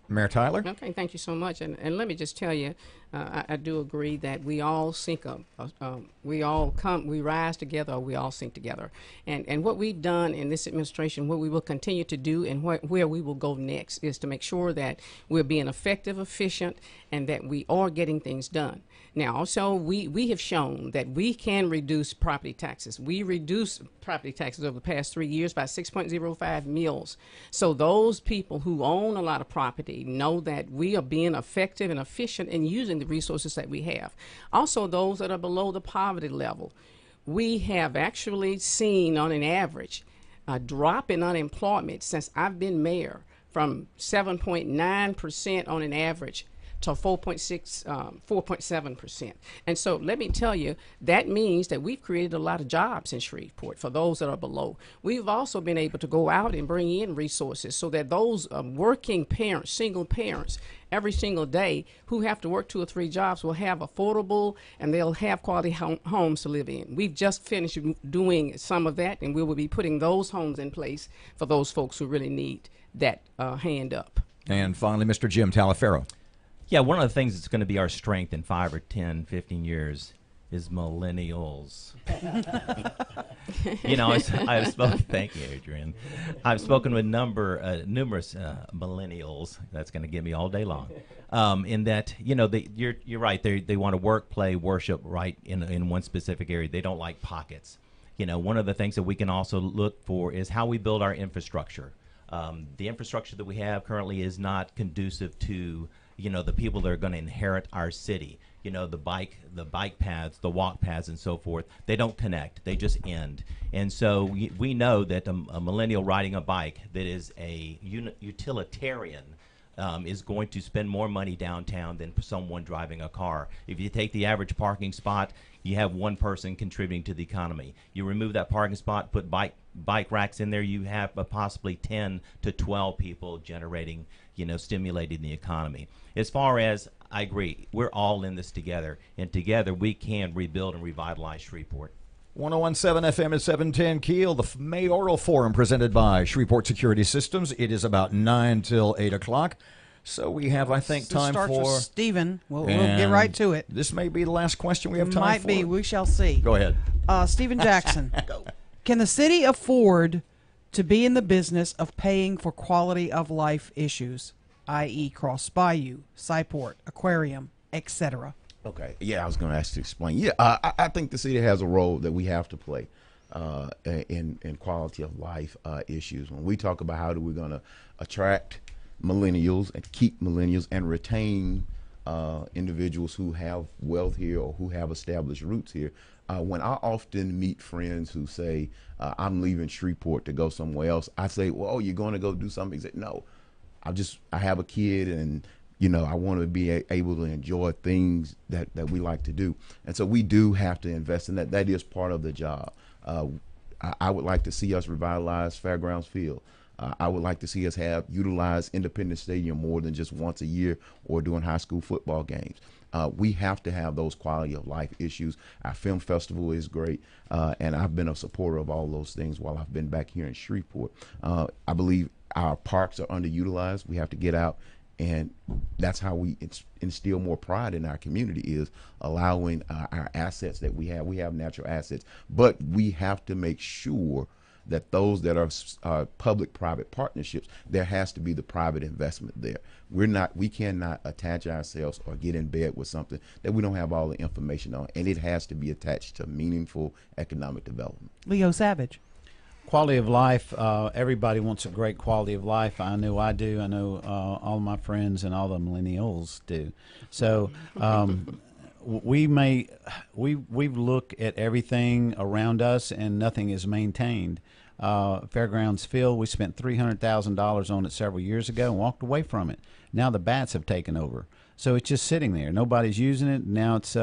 Mayor Tyler? Okay, thank you so much. And let me just tell you, I do agree that we all we rise together, or we all sink together. And what we've done in this administration, what we will continue to do, and where we will go next, is to make sure that we're being effective, efficient, and that we are getting things done. Now, also, we have shown that we can reduce property taxes. We reduced property taxes over the past 3 years by 6.05 mils. So those people who own a lot of property know that we are being effective and efficient in using the resources that we have. Also, those that are below the poverty level, we have actually seen on an average a drop in unemployment since I've been mayor from 7.9% on an average to 4.7%. And so let me tell you, that means that we've created a lot of jobs in Shreveport for those that are below. We've also been able to go out and bring in resources so that those working parents, single parents, every single day who have to work 2 or 3 jobs will have affordable, and they'll have quality homes to live in. We've just finished doing some of that, and we will be putting those homes in place for those folks who really need that hand up. And finally, Mr. Jim Talaferro. Yeah, one of the things that's going to be our strength in 5 or 10, 15 years is millennials. You know, I've spoken. Thank you, Adrian. I've spoken with numerous millennials. That's going to get me all day long. In that, you know, you're right. They want to work, play, worship right in one specific area. They don't like pockets. You know, one of the things that we can also look for is how we build our infrastructure. The infrastructure that we have currently is not conducive to, you know, the people that are going to inherit our city. You know, the bike paths, the walk paths, and so forth, they don't connect. They just end. And so we know that a millennial riding a bike that is a utilitarian is going to spend more money downtown than someone driving a car. If you take the average parking spot, you have one person contributing to the economy. You remove that parking spot, put bike racks in there, you have possibly 10 to 12 people generating, you know, stimulating the economy. As far as, I agree, we're all in this together, and together we can rebuild and revitalize Shreveport. 1017 FM at 710 Keel, the mayoral forum presented by Shreveport Security Systems. It is about 9 till 8 o'clock. So we have, I think, time starts for with Stephen. We'll get right to it. This may be the last question we have time Might for. be. We shall see. Go ahead. Stephen Jackson. Go. Can the city afford to be in the business of paying for quality of life issues, i.e. Cross Bayou, Cyport, Aquarium, etc.? Okay. Yeah, I was going to ask you to explain. Yeah, I think the city has a role that we have to play in quality of life issues. When we talk about how do we going to attract millennials and keep millennials and retain individuals who have wealth here or who have established roots here. When I often meet friends who say, I'm leaving Shreveport to go somewhere else, I say, well, you're going to go do something? He said, no, I have a kid, and you know, I want to be able to enjoy things that we like to do. And so we do have to invest in that. That is part of the job. I would like to see us revitalize Fairgrounds Field. I would like to see us utilize Independence Stadium more than just once a year or doing high school football games. We have to have those quality of life issues. Our film festival is great, and I've been a supporter of all those things while I've been back here in Shreveport. I believe our parks are underutilized. We have to get out, and that's how we instill more pride in our community, is allowing our assets that we have. We have natural assets, but we have to make sure that those that are public-private partnerships, there has to be the private investment there. We cannot attach ourselves or get in bed with something that we don't have all the information on, and it has to be attached to meaningful economic development. Leo Savage. Quality of life, everybody wants a great quality of life. I know I do. I know all my friends and all the millennials do. So we look at everything around us, and nothing is maintained. Fairgrounds Field, we spent $300,000 on it several years ago and walked away from it. Now the bats have taken over, so it's just sitting there. Nobody's using it. Now it's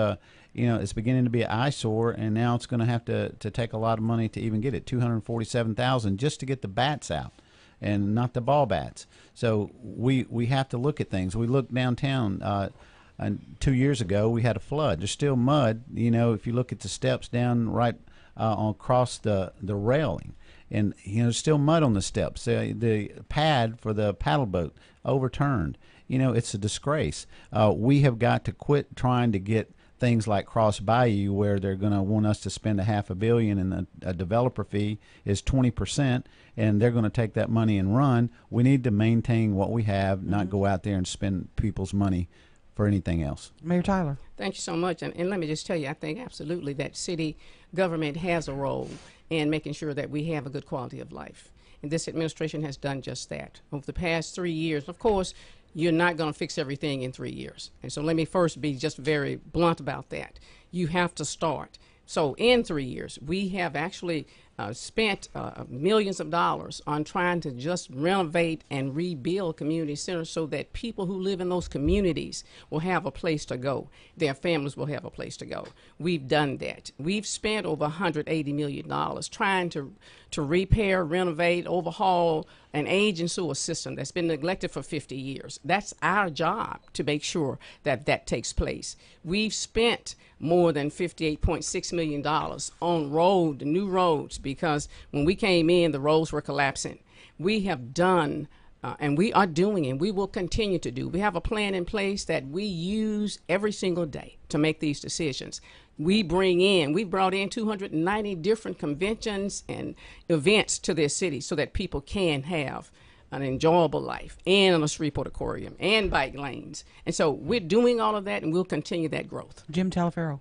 it's beginning to be an eyesore, and now it's going to have to take a lot of money to even get it. $247,000 just to get the bats out, and not the ball bats. So we have to look at things. We look downtown. And 2 years ago, we had a flood. There's still mud. You know, if you look at the steps down right across the railing, and there's still mud on the steps. The pad for the paddle boat overturned. It's a disgrace. We have got to quit trying to get things like Cross Bayou, where they're going to want us to spend $500 million, and a developer fee is 20%, and they're going to take that money and run. We need to maintain what we have, not go out there and spend people's money for anything else. Mayor Tyler. Thank you so much. And let me just tell you, I think absolutely that city government has a role in making sure that we have a good quality of life. And this administration has done just that. Over the past 3 years, of course, you're not going to fix everything in 3 years. And so let me first be just very blunt about that. You have to start. So in 3 years, we have actually spent millions of dollars on trying to just renovate and rebuild community centers so that people who live in those communities will have a place to go. Their families will have a place to go. We've done that. We've spent over $180 million trying to repair, renovate, overhaul an aging sewer system that's been neglected for 50 years. That's our job to make sure that that takes place. We've spent more than $58.6 million on new roads, because when we came in, the roads were collapsing. We have done, and we are doing, and we will continue to do. We have a plan in place that we use every single day to make these decisions. We brought in 290 different conventions and events to this city so that people can have an enjoyable life, and a Shreveport aquarium, and bike lanes. And so we're doing all of that, and we'll continue that growth. Jim Talaferro.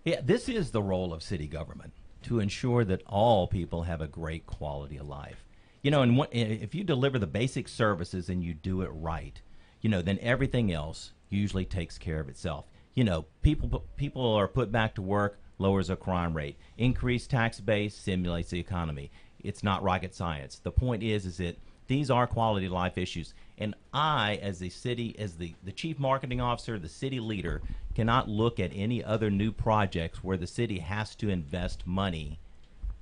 Yeah, this is the role of city government, to ensure that all people have a great quality of life. And if you deliver the basic services and you do it right, then everything else usually takes care of itself. People are put back to work, lowers the crime rate. Increased tax base stimulates the economy. It's not rocket science. The point is that these are quality of life issues. And I, as the chief marketing officer, the city leader, cannot look at any other new projects where the city has to invest money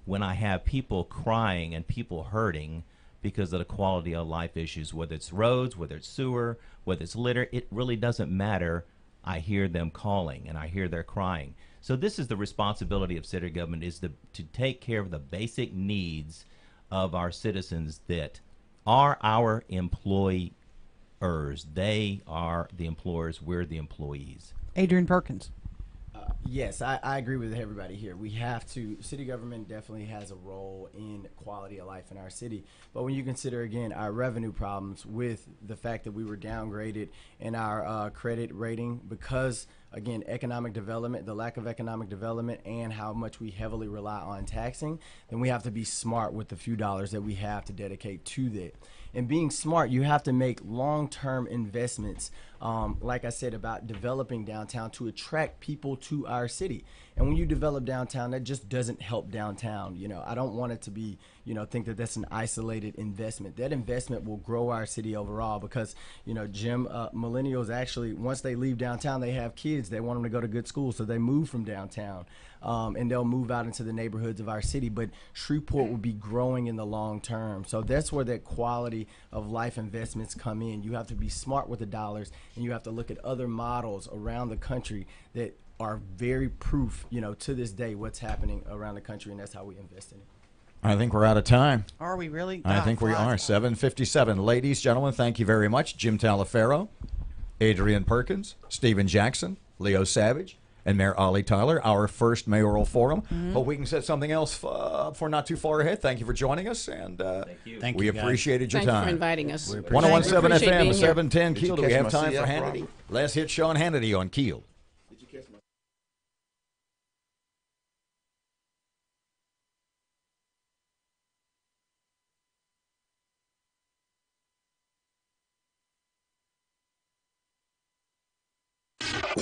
when I have people crying and people hurting because of the quality of life issues, whether it's roads, whether it's sewer, whether it's litter. It really doesn't matter. I hear them calling and I hear their crying. So this is the responsibility of city government, is to take care of the basic needs of our citizens that are our employers. They are the employers. We're the employees. Adrian Perkins. Yes, I agree with everybody here. We have to, city government definitely has a role in quality of life in our city. But when you consider, again, our revenue problems with the fact that we were downgraded in our credit rating because, again, economic development, the lack of economic development, and how much we heavily rely on taxing, then we have to be smart with the few dollars that we have to dedicate to that. And being smart, you have to make long-term investments, like I said, about developing downtown to attract people to our city. And when you develop downtown, that just doesn't help downtown. I don't want it to be, think that that's an isolated investment. That investment will grow our city overall because, Jim, millennials actually, once they leave downtown, they have kids. They want them to go to good schools, so they move from downtown. And they'll move out into the neighborhoods of our city. But Shreveport will be growing in the long term. So that's where that quality of life investments come in. You have to be smart with the dollars, and you have to look at other models around the country that are very proof, to this day, what's happening around the country, and that's how we invest in it. I think we're out of time. Are we really? I think we are. 7:57. Ladies, gentlemen, thank you very much. Jim Talaferro, Adrian Perkins, Stephen Jackson, Leo Savage, and Mayor Ollie Tyler, our first mayoral forum. Hope we can set something else for not too far ahead. Thank you for joining us, and we appreciated your time. Thank you for inviting us. 101.7 FM, 710 KEEL. Do we have time for Hannity? Let's hit Sean Hannity on KEEL.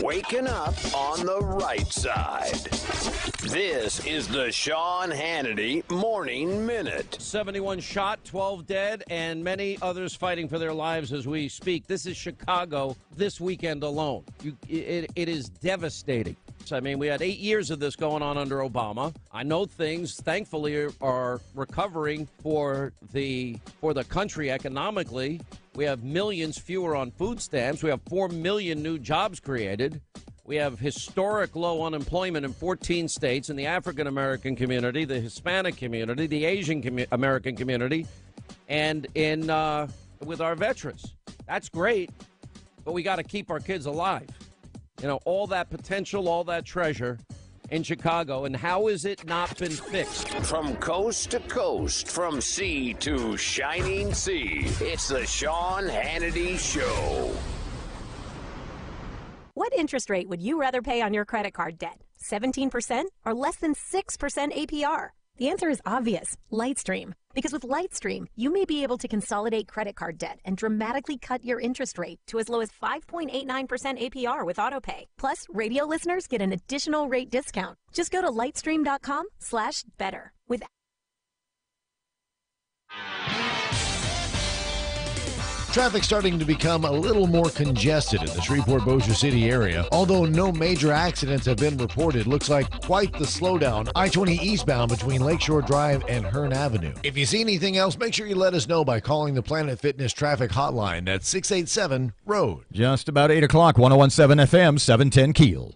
Waking up on the right side. This is the Sean Hannity Morning Minute. 71 shot, 12 dead, and many others fighting for their lives as we speak. This is Chicago this weekend alone. It is devastating. I mean, we had 8 years of this going on under Obama. I know things, thankfully, are recovering for the country economically. We have millions fewer on food stamps. We have 4 million new jobs created. We have historic low unemployment in 14 states in the African American community, the Hispanic community, the Asian American community, and in with our veterans. That's great, but we got to keep our kids alive. You know, all that potential, all that treasure in Chicago, and how has it not been fixed? From coast to coast, from sea to shining sea, it's the Sean Hannity Show. What interest rate would you rather pay on your credit card debt? 17% or less than 6% APR? The answer is obvious, Lightstream. Because with Lightstream, you may be able to consolidate credit card debt and dramatically cut your interest rate to as low as 5.89% APR with AutoPay. Plus, radio listeners get an additional rate discount. Just go to lightstream.com/better. With Traffic starting to become a little more congested in the Shreveport-Bossier City area. Although no major accidents have been reported, looks like quite the slowdown. I-20 eastbound between Lakeshore Drive and Hearn Avenue. If you see anything else, make sure you let us know by calling the Planet Fitness traffic hotline at 687-ROAD. Just about 8 o'clock, 101.7 FM, 710 KEEL.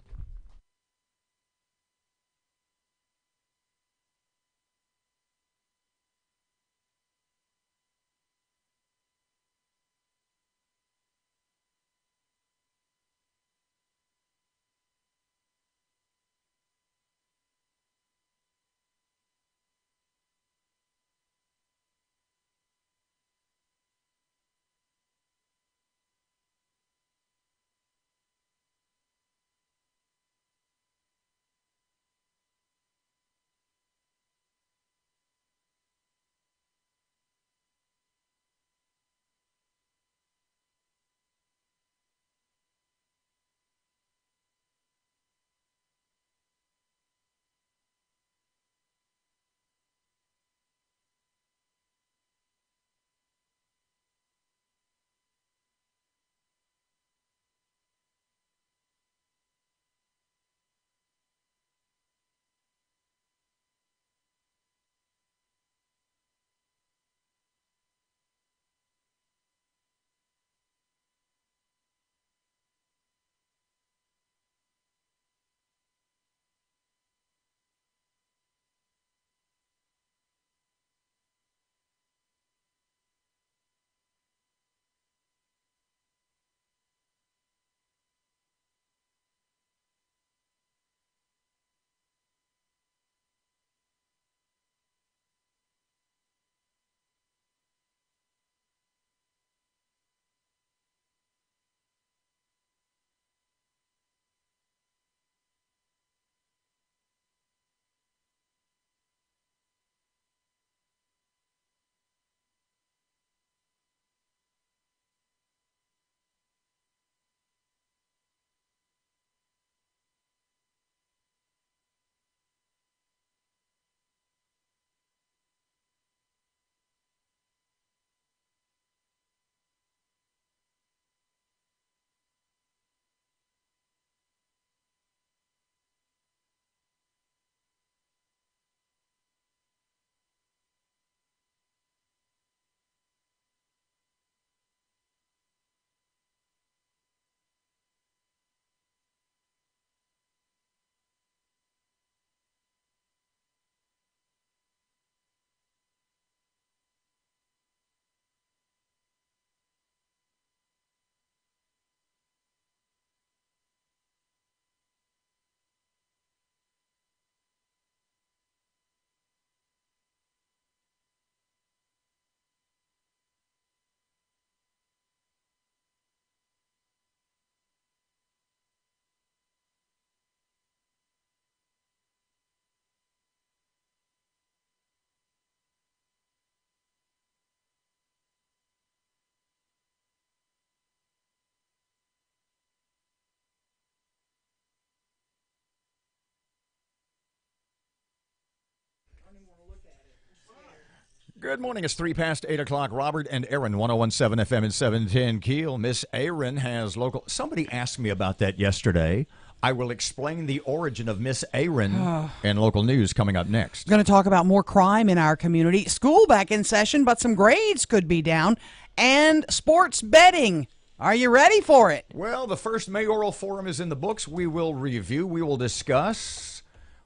Good morning. It's 3 past 8 o'clock. Robert and Erin, 101.7 FM and 710 KEEL. Miss Erin has local. Somebody asked me about that yesterday. I will explain the origin of Miss Erin and local news coming up next. We're going to talk about more crime in our community. School back in session, but some grades could be down. And sports betting. Are you ready for it? Well, the first mayoral forum is in the books. We will review. We will discuss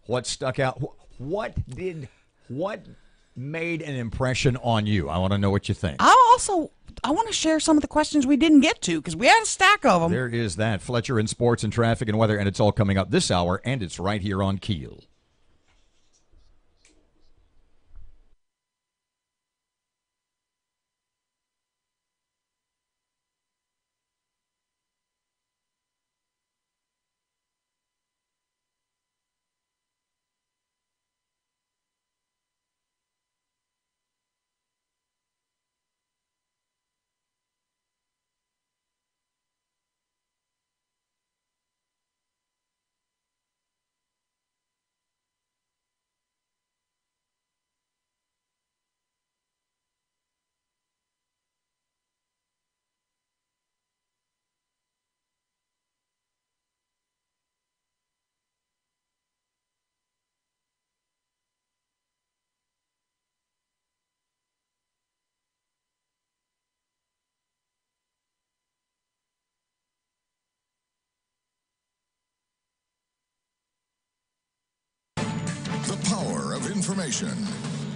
what stuck out. What made an impression on you? I want to know what you think. I want to share some of the questions we didn't get to because we had a stack of them. There is that. Fletcher in sports and traffic and weather, and it's all coming up this hour, and it's right here on KEEL. The power of information.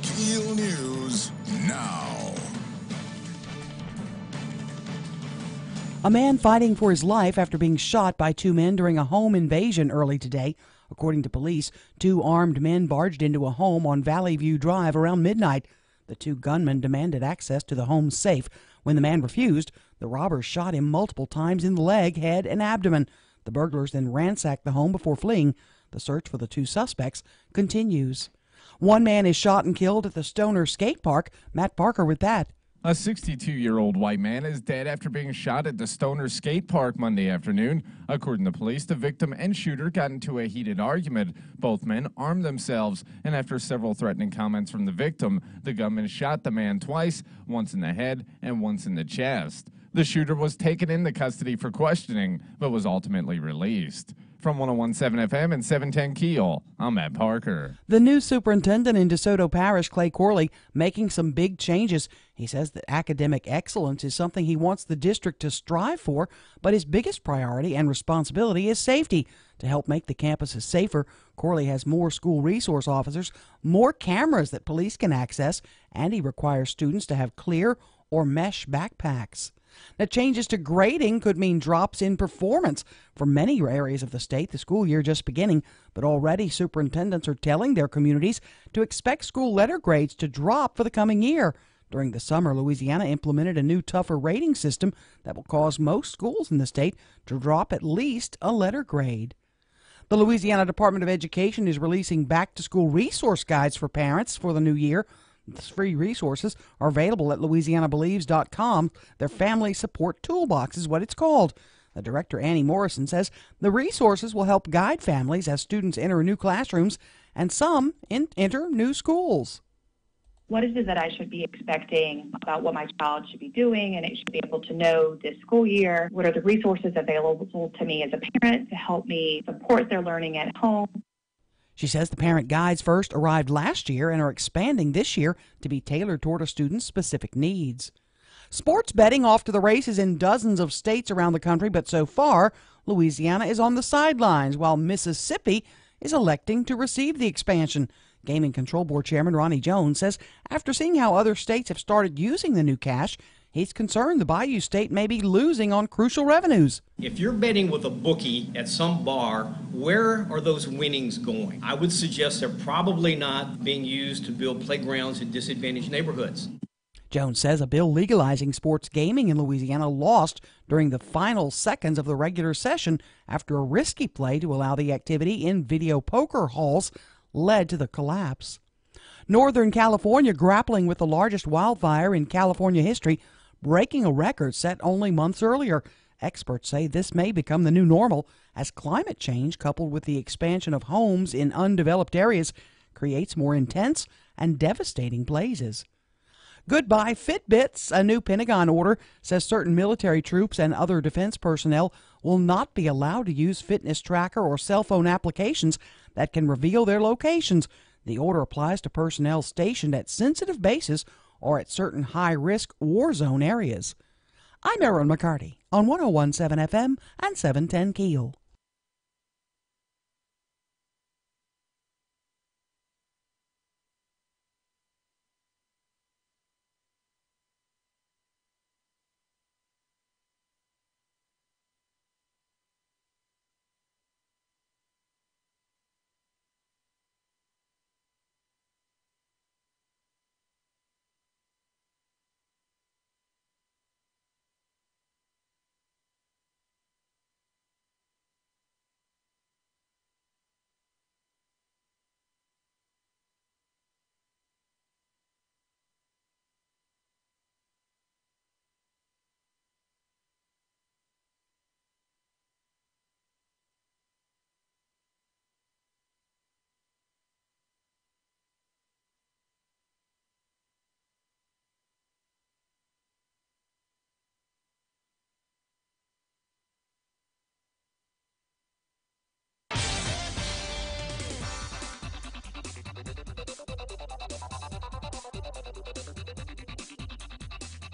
KEEL News now. A man fighting for his life after being shot by two men during a home invasion early today. According to police, two armed men barged into a home on Valley View Drive around midnight. The two gunmen demanded access to the home's safe. When the man refused, the robbers shot him multiple times in the leg, head, and abdomen. The burglars then ransacked the home before fleeing. The search for the two suspects continues. One man is shot and killed at the Stoner Skate Park. Matt Parker with that. A 62-year-old white man is dead after being shot at the Stoner Skate Park Monday afternoon. According to police, the victim and shooter got into a heated argument. Both men armed themselves, and after several threatening comments from the victim, the gunman shot the man twice, once in the head and once in the chest. The shooter was taken into custody for questioning, but was ultimately released. From 101.7 FM and 710 KEEL, I'm Matt Parker. The new superintendent in DeSoto Parish, Clay Corley, making some big changes. He says that academic excellence is something he wants the district to strive for, but his biggest priority and responsibility is safety. To help make the campuses safer, Corley has more school resource officers, more cameras that police can access, and he requires students to have clear or mesh backpacks. Now, changes to grading could mean drops in performance for many areas of the state. The school year just beginning, but already superintendents are telling their communities to expect school letter grades to drop for the coming year. During the summer, Louisiana implemented a new, tougher rating system that will cause most schools in the state to drop at least a letter grade. The Louisiana Department of Education is releasing back-to-school resource guides for parents for the new year. Free resources are available at LouisianaBelieves.com. Their Family Support Toolbox is what it's called. The director, Annie Morrison, says the resources will help guide families as students enter new classrooms and some enter new schools. What is it that I should be expecting about what my child should be doing, and it should be able to know this school year? What are the resources available to me as a parent to help me support their learning at home? She says the parent guides first arrived last year and are expanding this year to be tailored toward a student's specific needs. Sports betting off to the races in dozens of states around the country, but so far, Louisiana is on the sidelines while Mississippi is electing to receive the expansion. Gaming Control Board Chairman Ronnie Jones says after seeing how other states have started using the new cash, he's concerned the Bayou State may be losing on crucial revenues. If you're betting with a bookie at some bar, where are those winnings going? I would suggest they're probably not being used to build playgrounds in disadvantaged neighborhoods. Jones says a bill legalizing sports gaming in Louisiana lost during the final seconds of the regular session after a risky play to allow the activity in video poker halls led to the collapse. Northern California grappling with the largest wildfire in California history, breaking a record set only months earlier. Experts say this may become the new normal as climate change, coupled with the expansion of homes in undeveloped areas, creates more intense and devastating blazes. Goodbye Fitbits. A new Pentagon order says certain military troops and other defense personnel will not be allowed to use fitness tracker or cell phone applications that can reveal their locations. The order applies to personnel stationed at sensitive bases or at certain high-risk war zone areas. I'm Erin McCarty on 101.7 FM and 710 KEEL.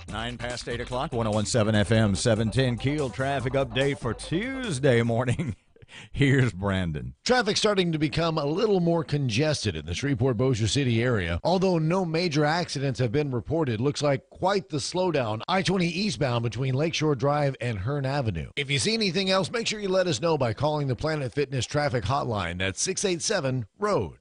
Nine past 8 o'clock, 101.7 FM, 710 KEEL traffic update for Tuesday morning. Here's Brandon. Traffic starting to become a little more congested in the Shreveport-Bossier City area. Although no major accidents have been reported, looks like quite the slowdown. I-20 eastbound between Lakeshore Drive and Hearn Avenue. If you see anything else, make sure you let us know by calling the Planet Fitness traffic hotline at 687-ROAD.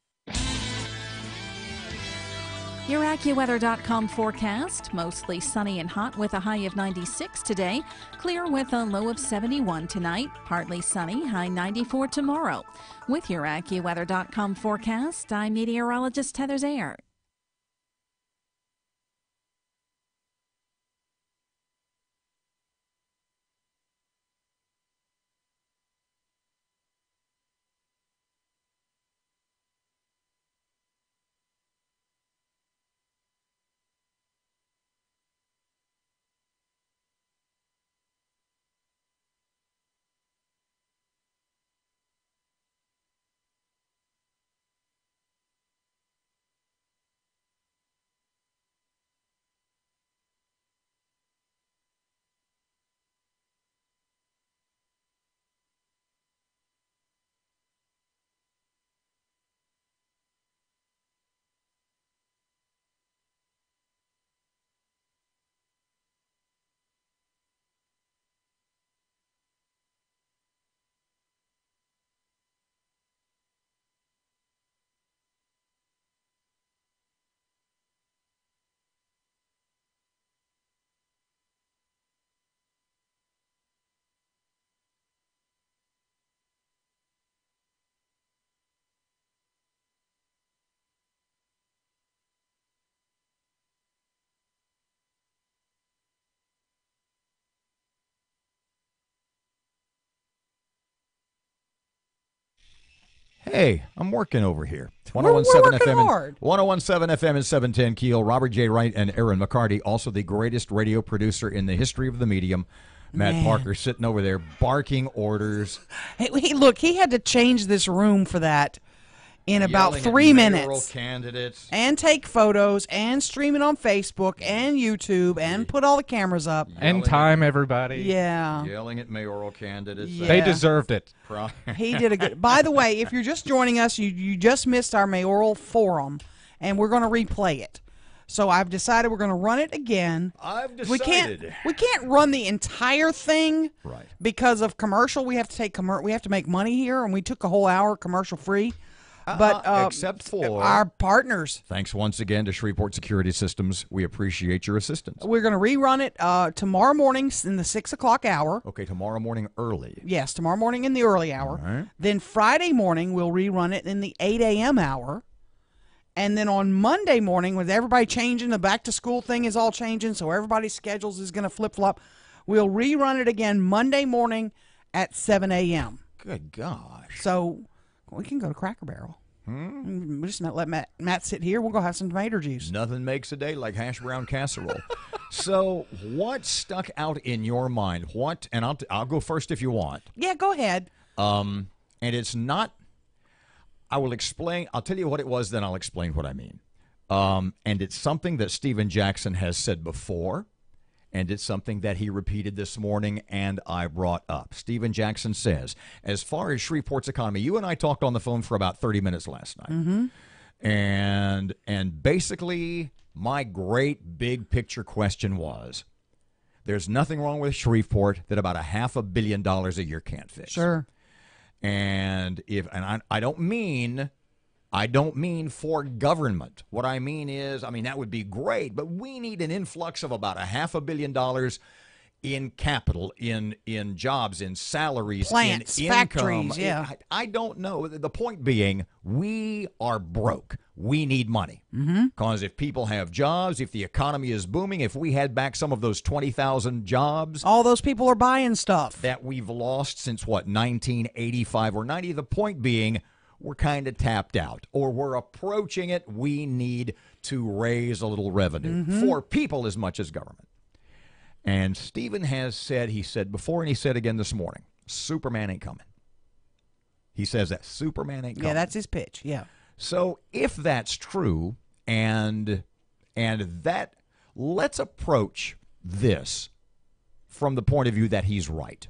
Your AccuWeather.com forecast. Mostly sunny and hot with a high of 96 today. Clear with a low of 71 tonight. Partly sunny, high 94 tomorrow. With your AccuWeather.com forecast, I'm meteorologist Heather Zayer. Hey, I'm working over here. We're 101.7 working FM, hard. 101.7 FM and 710 KEEL. Robert J. Wright and Erin McCarty, also the greatest radio producer in the history of the medium. Matt Man. Parker sitting over there barking orders. Hey, look, he had to change this room for that in about yelling 3 at mayoral minutes. candidates. And take photos and stream it on Facebook and YouTube and put all the cameras up. End time, everybody. Yeah. Yelling at mayoral candidates. Yeah. They deserved it. He did a good. By the way, if you're just joining us, you just missed our mayoral forum, and we're going to replay it. So I've decided we're going to run it again. I've We can't run the entire thing, right? Because of commercial. We have to take we have to make money here, and we took a whole hour commercial free. But except for our partners. Thanks once again to Shreveport Security Systems. We appreciate your assistance. We're going to rerun it tomorrow morning in the 6 o'clock hour. Okay, tomorrow morning early. Yes, tomorrow morning in the early hour. All right. Then Friday morning we'll rerun it in the 8 a.m. hour. And then on Monday morning, with everybody changing, the back to school thing is all changing, so everybody's schedules is going to flip flop. We'll rerun it again Monday morning at 7 a.m. Good gosh. So we can go to Cracker Barrel. We'll just not let Matt sit here. We'll go have some tomato juice. Nothing makes a day like hash brown casserole. So what stuck out in your mind? What? And I'll go first if you want. Yeah, go ahead. And it's not. I will explain. I'll tell you what it was, then I'll explain what I mean. And it's something that Stephen Jackson has said before, And it's something that he repeated this morning and I brought up. Stephen Jackson says, as far as Shreveport's economy, you and I talked on the phone for about 30 minutes last night. Mm-hmm. And basically, my great big picture question was, there's nothing wrong with Shreveport that about $500 million a year can't fix. Sure. And I don't mean for government. What I mean is, that would be great, but we need an influx of about $500 million in capital, in jobs, in salaries, plants, in factories. income. Yeah. I don't know. The point being, we are broke. We need money. Mm-hmm. Because if people have jobs, if the economy is booming, if we had back some of those 20,000 jobs. All those people are buying stuff. That we've lost since, 1985 or 90. The point being, we're kind of tapped out, or we're approaching it. We need to raise a little revenue for people as much as government. And Stephen has said, he said before and he said again this morning, Superman ain't coming. He says that Superman ain't coming. Yeah, that's his pitch. Yeah. So if that's true, and that, let's approach this from the point of view that he's right,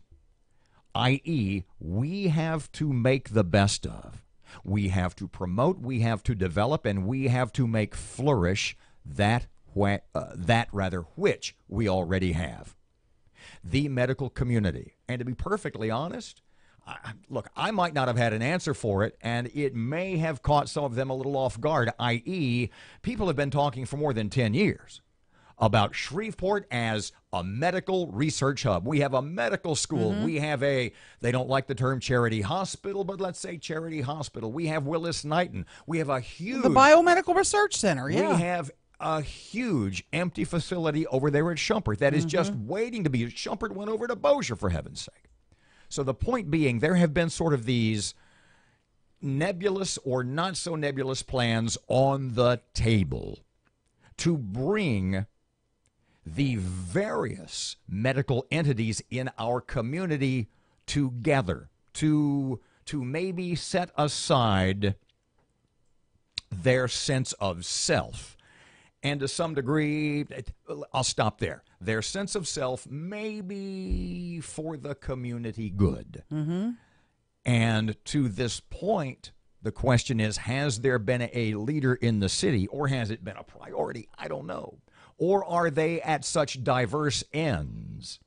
i.e., we have to make the best of. We have to promote, we have to develop, and we have to make flourish that which we already have. The medical community. And to be perfectly honest, look, I might not have had an answer for it, and it may have caught some of them a little off guard, i.e., people have been talking for more than 10 years about Shreveport as a medical research hub. We have a medical school. We have they don't like the term charity hospital, but let's say charity hospital. We have Willis-Knighton. We have a huge... The Biomedical Research Center, yeah. We have a huge empty facility over there at Shumpert that is just waiting to be... Shumpert went over to Bossier, for heaven's sake. So the point being, there have been sort of these nebulous or not so nebulous plans on the table to bring the various medical entities in our community together, to maybe set aside their sense of self. And to some degree, I'll stop there. Their sense of self may be for the community good. And to this point, the question is, has there been a leader in the city, or has it been a priority? I don't know. Or are they at such diverse ends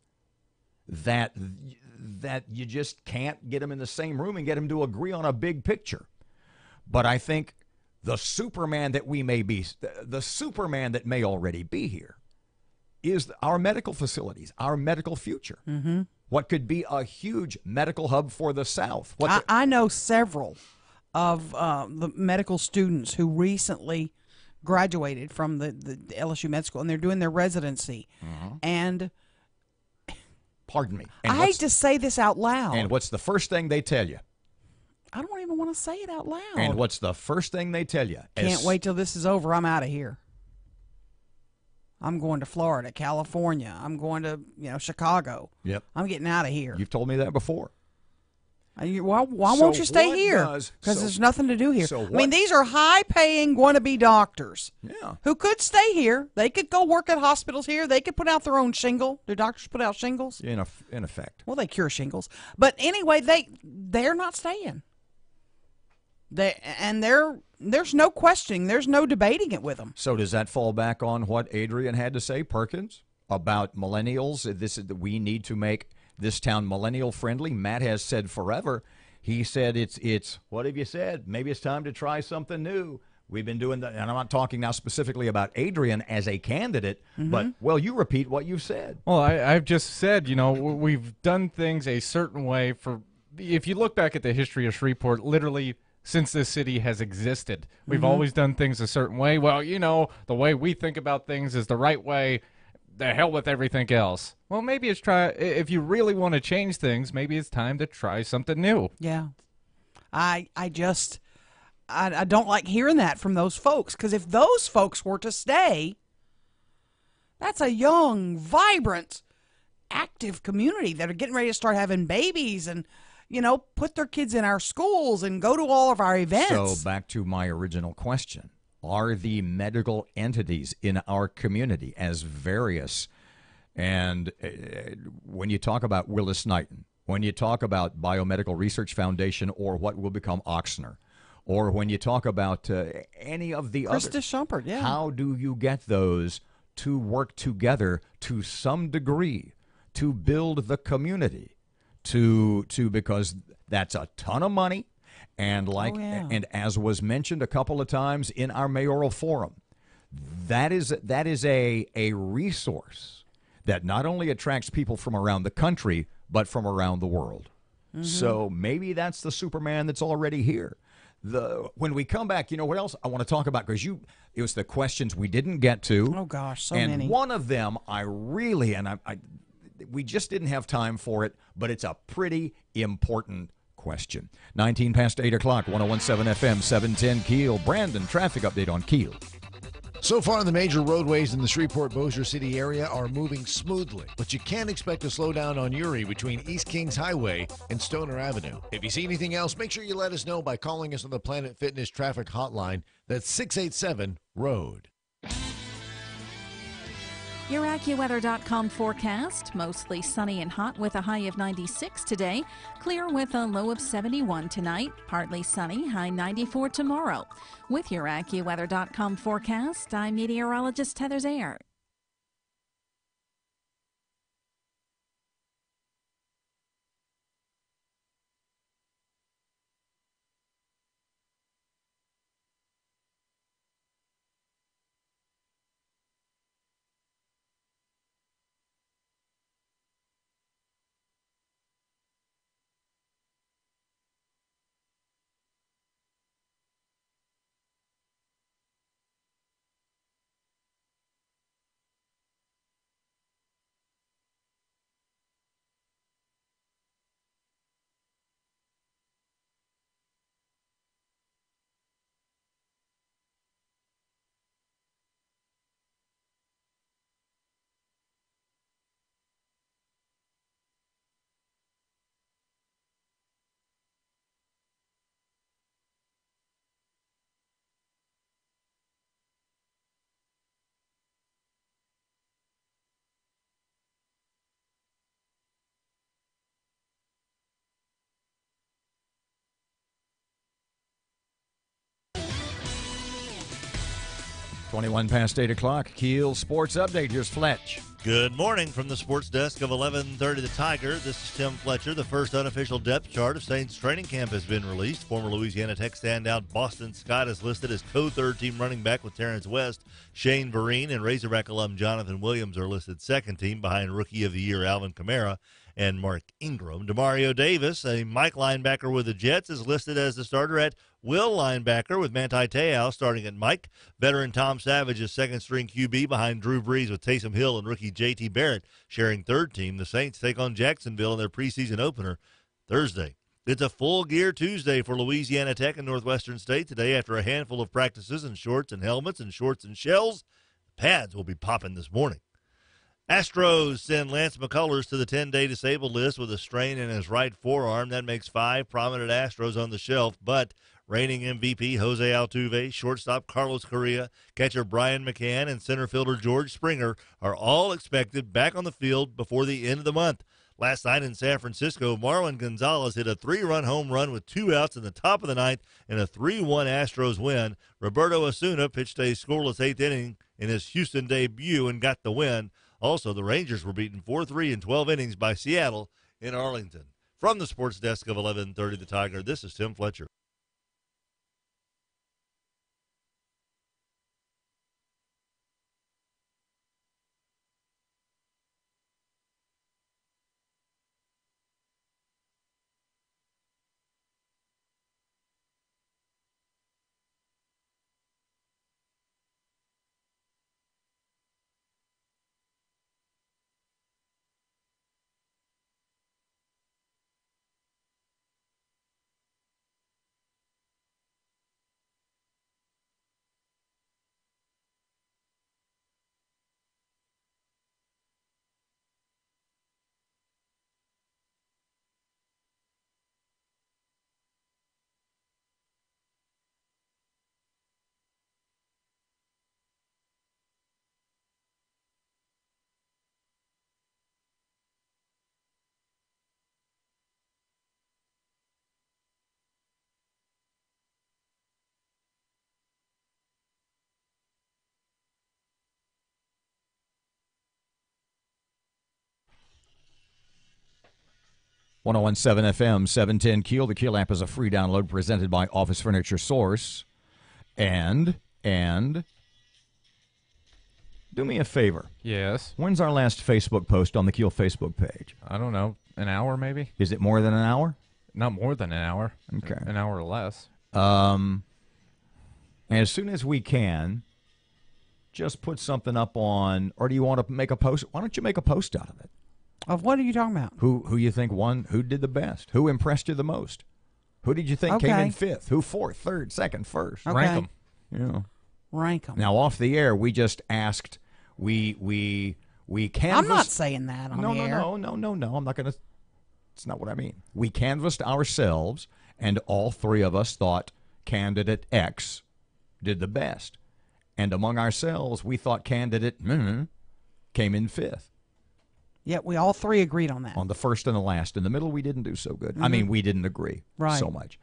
that you just can't get them in the same room and get them to agree on a big picture? But I think the Superman that we may be, the Superman that may already be here, is our medical facilities, our medical future. What could be a huge medical hub for the South. I know several of the medical students who recently graduated from the LSU Med School, and they're doing their residency. And pardon me. I hate to say this out loud. And what's the first thing they tell you? I don't even want to say it out loud. And what's the first thing they tell you? Can't wait till this is over. I'm out of here. I'm going to Florida, California. I'm going to, Chicago. Yep. I'm getting out of here. You've told me that before. Why won't you stay here? Because there's nothing to do here. These are high-paying, wannabe doctors who could stay here. They could go work at hospitals here. They could put out their own shingle. Do doctors put out shingles? In effect. Well, they cure shingles. But anyway, they're not staying. There's no questioning. There's no debating it with them. So does that fall back on what Adrian had to say, Perkins, about millennials? We need to make this town millennial friendly. Matt has said forever. He said it's what have you said? Maybe it's time to try something new. We've been doing that, and I'm not talking now specifically about Adrian as a candidate, but, you repeat what you've said. Well, I've just said, we've done things a certain way if you look back at the history of Shreveport, literally since this city has existed, we've always done things a certain way. Well, the way we think about things is the right way. The hell with everything else. Well, maybe if you really want to change things, maybe it's time to try something new. Yeah. I don't like hearing that from those folks, because if those folks were to stay, that's a young, vibrant, active community that are getting ready to start having babies and, put their kids in our schools and go to all of our events. So back to my original question. Are the medical entities in our community as various And when you talk about Willis Knighton, when you talk about Biomedical Research Foundation or what will become Ochsner, or when you talk about any of the Krista others, Shumpert, yeah. how do you get those to work together to some degree to build the community? Because that's a ton of money, and and as was mentioned a couple of times in our mayoral forum, that is a resource that not only attracts people from around the country but from around the world. Mm-hmm. So maybe that's the Superman that's already here. When we come back, you know what else I want to talk about? Because it was the questions we didn't get to. Oh gosh, so and many. One of them we just didn't have time for it, but it's a pretty important question. 19 past 8 o'clock, 101.7 FM, 710 KEEL. Brandon, traffic update on KEEL. So far, the major roadways in the Shreveport-Bossier City area are moving smoothly, but you can expect a slowdown on Uri between East Kings Highway and Stoner Avenue. If you see anything else, make sure you let us know by calling us on the Planet Fitness traffic hotline. That's 687-ROAD. Your AccuWeather.com forecast. Mostly sunny and hot with a high of 96 today. Clear with a low of 71 tonight. Partly sunny, high 94 tomorrow. With your AccuWeather.com forecast, I'm meteorologist Heather Zayer. Twenty-one past 8 o'clock. KEEL Sports Update. Here's Fletch. Good morning from the sports desk of 1130 The Tiger. This is Tim Fletcher. The first unofficial depth chart of Saints training camp has been released. Former Louisiana Tech standout Boston Scott is listed as co-third team running back with Terrence West. Shane Vereen and Razorback alum Jonathan Williams are listed second team behind Rookie of the Year Alvin Kamara and Mark Ingram. Demario Davis, a Mike linebacker with the Jets, is listed as the starter at will linebacker with Manti Te'o starting at Mike. Veteran Tom Savage is second-string QB behind Drew Brees with Taysom Hill and rookie J.T. Barrett sharing third team. The Saints take on Jacksonville in their preseason opener Thursday. It's a full gear Tuesday for Louisiana Tech and Northwestern State today after a handful of practices in shorts and helmets and shorts and shells. The pads will be popping this morning. Astros send Lance McCullers to the 10-day disabled list with a strain in his right forearm. That makes 5 prominent Astros on the shelf, but reigning MVP Jose Altuve, shortstop Carlos Correa, catcher Brian McCann, and center fielder George Springer are all expected back on the field before the end of the month. Last night in San Francisco, Marwin Gonzalez hit a 3-run home run with 2 outs in the top of the ninth in a 3-1 Astros win. Roberto Osuna pitched a scoreless 8th inning in his Houston debut and got the win. Also, the Rangers were beaten 4-3 in 12 innings by Seattle in Arlington. From the sports desk of 1130 The Tiger, this is Tim Fletcher. 101.7 FM, 710 KEEL. The KEEL app is a free download presented by Office Furniture Source. And do me a favor. Yes. When's our last Facebook post on the KEEL Facebook page? I don't know. An hour, maybe? Is it more than an hour? Not more than an hour. Okay. An hour or less. As soon as we can, just put something up on, or do you want to make a post? Why don't you make a post out of it? Of what are you talking about? Who you think won? Who did the best? Who impressed you the most? Who did you think came in fifth? Who fourth, third, second, first? Okay. Rank them. Yeah. Rank them. Now, off the air, we just asked, we canvassed. I'm not saying that on the air. No. I'm not going to. It's not what I mean. We canvassed ourselves, and all three of us thought candidate X did the best. And among ourselves, we thought candidate came in fifth. Yeah, we all three agreed on that. On the first and the last. In the middle, we didn't do so good. I mean, we didn't agree so much.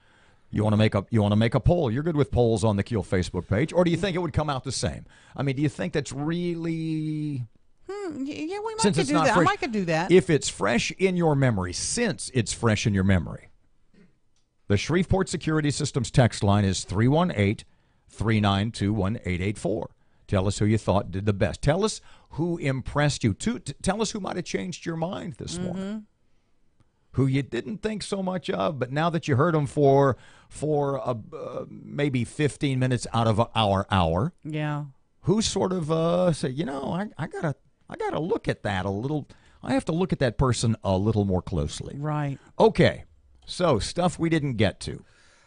You want to make a poll? You're good with polls on the KEEL Facebook page, or do you think it would come out the same? I mean, do you think that's really? Yeah, we might Since could it's do not that. fresh, I might could do that. If it's fresh in your memory, since it's fresh in your memory, the Shreveport Security Systems text line is 318-392-1884. Tell us who you thought did the best. Tell us who impressed you. Tell us who might have changed your mind this morning. Who you didn't think so much of, but now that you heard them for maybe 15 minutes out of our hour, yeah, who sort of said, I gotta look at that a little. I have to look at that person a little more closely. Right. Okay. So stuff we didn't get to.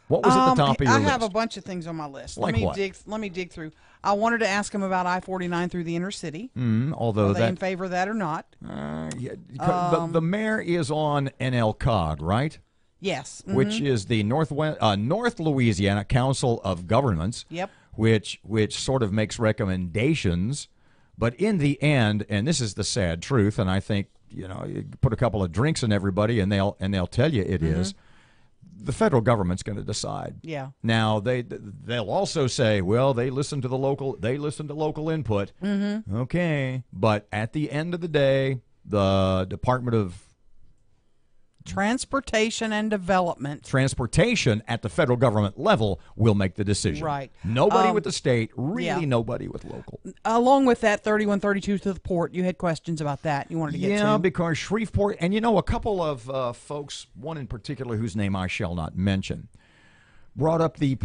What was at the top of your list? I have a bunch of things on my list. Like what? Let me dig through. I wanted to ask him about I-49 through the inner city. Although Are they in favor of that or not? The mayor is on NLCOG, right? Yes. Which is the North Louisiana Council of Governments. Yep. Which sort of makes recommendations, but in the end, and this is the sad truth, and I think you put a couple of drinks in everybody, and they'll tell you it is. The federal government's going to decide. Yeah. Now they'll also say, well, they listen to local input. Okay, but at the end of the day, the Department of Transportation and Development. Transportation at the federal government level will make the decision. Right. Nobody with the state, really nobody with local. Along with that, 3132 to the port, you had questions about that you wanted to get to. Yeah, because Shreveport, and a couple of folks, one in particular whose name I shall not mention, brought up the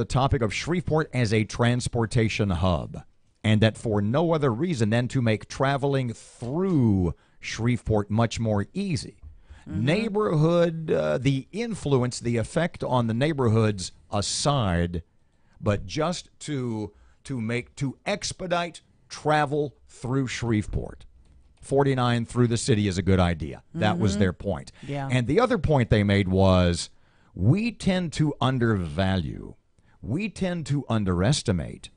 topic of Shreveport as a transportation hub, and that for no other reason than to make traveling through Shreveport much more easy. Neighborhood, the influence, the effect on the neighborhoods aside, but just to expedite travel through Shreveport. 49 through the city is a good idea. That was their point. Yeah. And the other point they made was we tend to undervalue, we tend to underestimate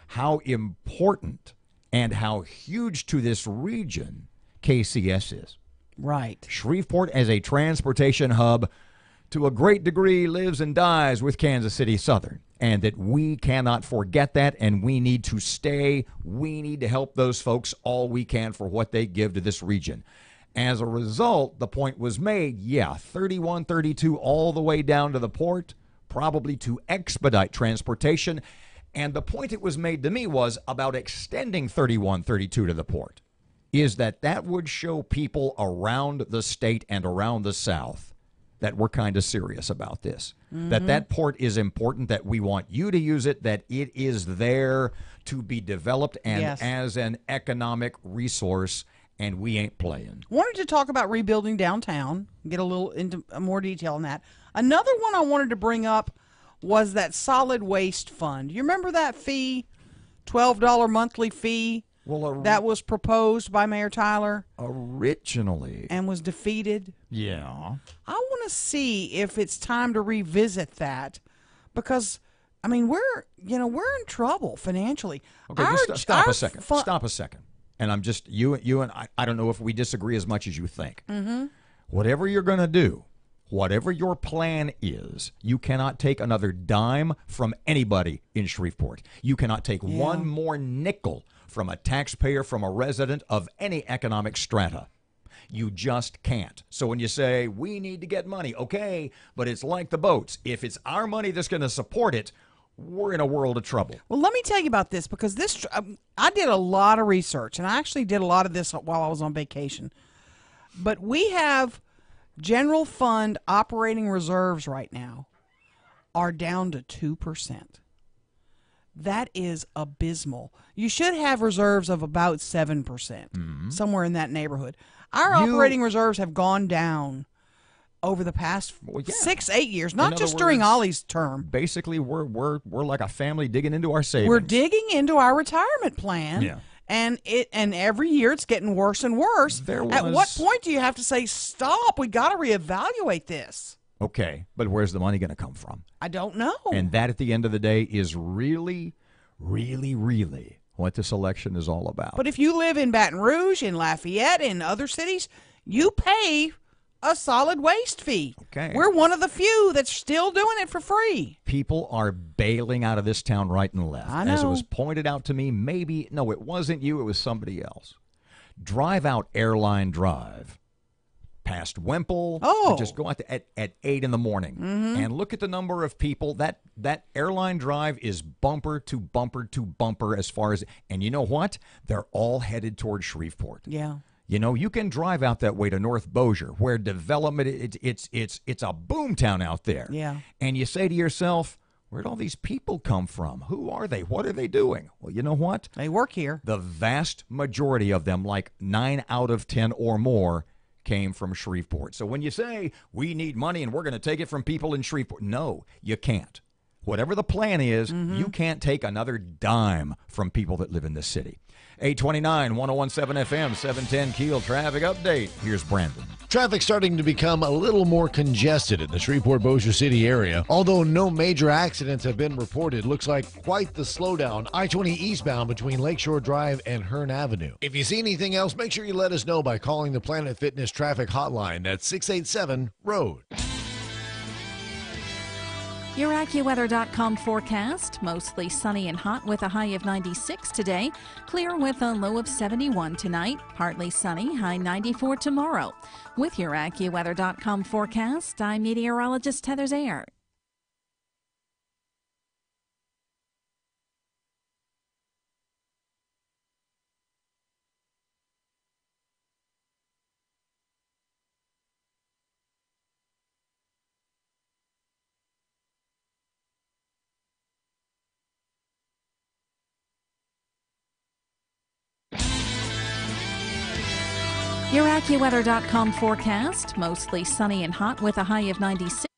how important and how huge to this region KCS is. Right. Shreveport as a transportation hub to a great degree lives and dies with Kansas City Southern, and that we cannot forget that, and we need to stay. We need to help those folks all we can for what they give to this region. As a result, the point was made, 31, 32 all the way down to the port, probably to expedite transportation. And the point it was made to me was about extending 31, 32 to the port, is that would show people around the state and around the South that we're kind of serious about this, that port is important, that we want you to use it, that it is there to be developed and as an economic resource, and we ain't playing. Wanted to talk about rebuilding downtown, get a little into more detail on that. Another one I wanted to bring up was that solid waste fund. You remember that fee, $12 monthly fee? Well, that was proposed by Mayor Tyler originally and was defeated. Yeah. I want to see if it's time to revisit that, because I mean we're in trouble financially. Okay, just stop a second. And I'm just you and I don't know if we disagree as much as you think. Whatever you're going to do, whatever your plan is, you cannot take another dime from anybody in Shreveport. You cannot take one more nickel from a taxpayer, from a resident of any economic strata. You just can't. So when you say, we need to get money, okay, but it's like the boats. If it's our money that's going to support it, we're in a world of trouble. Well, let me tell you about this, because this I did a lot of research, and I actually did a lot of this while I was on vacation. But we have general fund operating reserves right now are down to 2%. That is abysmal. You should have reserves of about 7%, somewhere in that neighborhood. Our operating reserves have gone down over the past 6-8 years, not just during Ollie's term. Basically, we're like a family digging into our savings. We're digging into our retirement plan. Yeah. And every year it's getting worse and worse. At what point do you have to say, stop, we got to reevaluate this? Okay, but where's the money going to come from? I don't know. And that, at the end of the day, is really, really, really what this election is all about. But if you live in Baton Rouge, in Lafayette, in other cities, you pay a solid waste fee. Okay. We're one of the few that's still doing it for free. People are bailing out of this town right and left. I know. As it was pointed out to me, no, it wasn't you, it was somebody else. Drive out Airline Drive past Wemple. Oh. Just go out at 8 in the morning and look at the number of people. That Airline Drive is bumper to bumper to bumper as far as, and you know what? They're all headed toward Shreveport. Yeah. You know, you can drive out that way to North Bossier, where development, it's a boom town out there. Yeah. And you say to yourself, where'd all these people come from? Who are they? What are they doing? Well, you know what? They work here. The vast majority of them, like 9 out of 10 or more, came from Shreveport. So when you say, we need money and we're going to take it from people in Shreveport, no, you can't. Whatever the plan is, you can't take another dime from people that live in this city. 829, 1017 FM, 710 KEEL traffic update. Here's Brandon. Traffic starting to become a little more congested in the Shreveport-Bossier City area. Although no major accidents have been reported, looks like quite the slowdown. I-20 eastbound between Lakeshore Drive and Hearn Avenue. If you see anything else, make sure you let us know by calling the Planet Fitness traffic hotline at 687-ROAD. Your AccuWeather.com forecast. Mostly sunny and hot with a high of 96 today. Clear with a low of 71 tonight. Partly sunny, high 94 tomorrow. With your AccuWeather.com forecast, I'm meteorologist Heather Zayer. Your AccuWeather.com forecast. Mostly sunny and hot with a high of 96.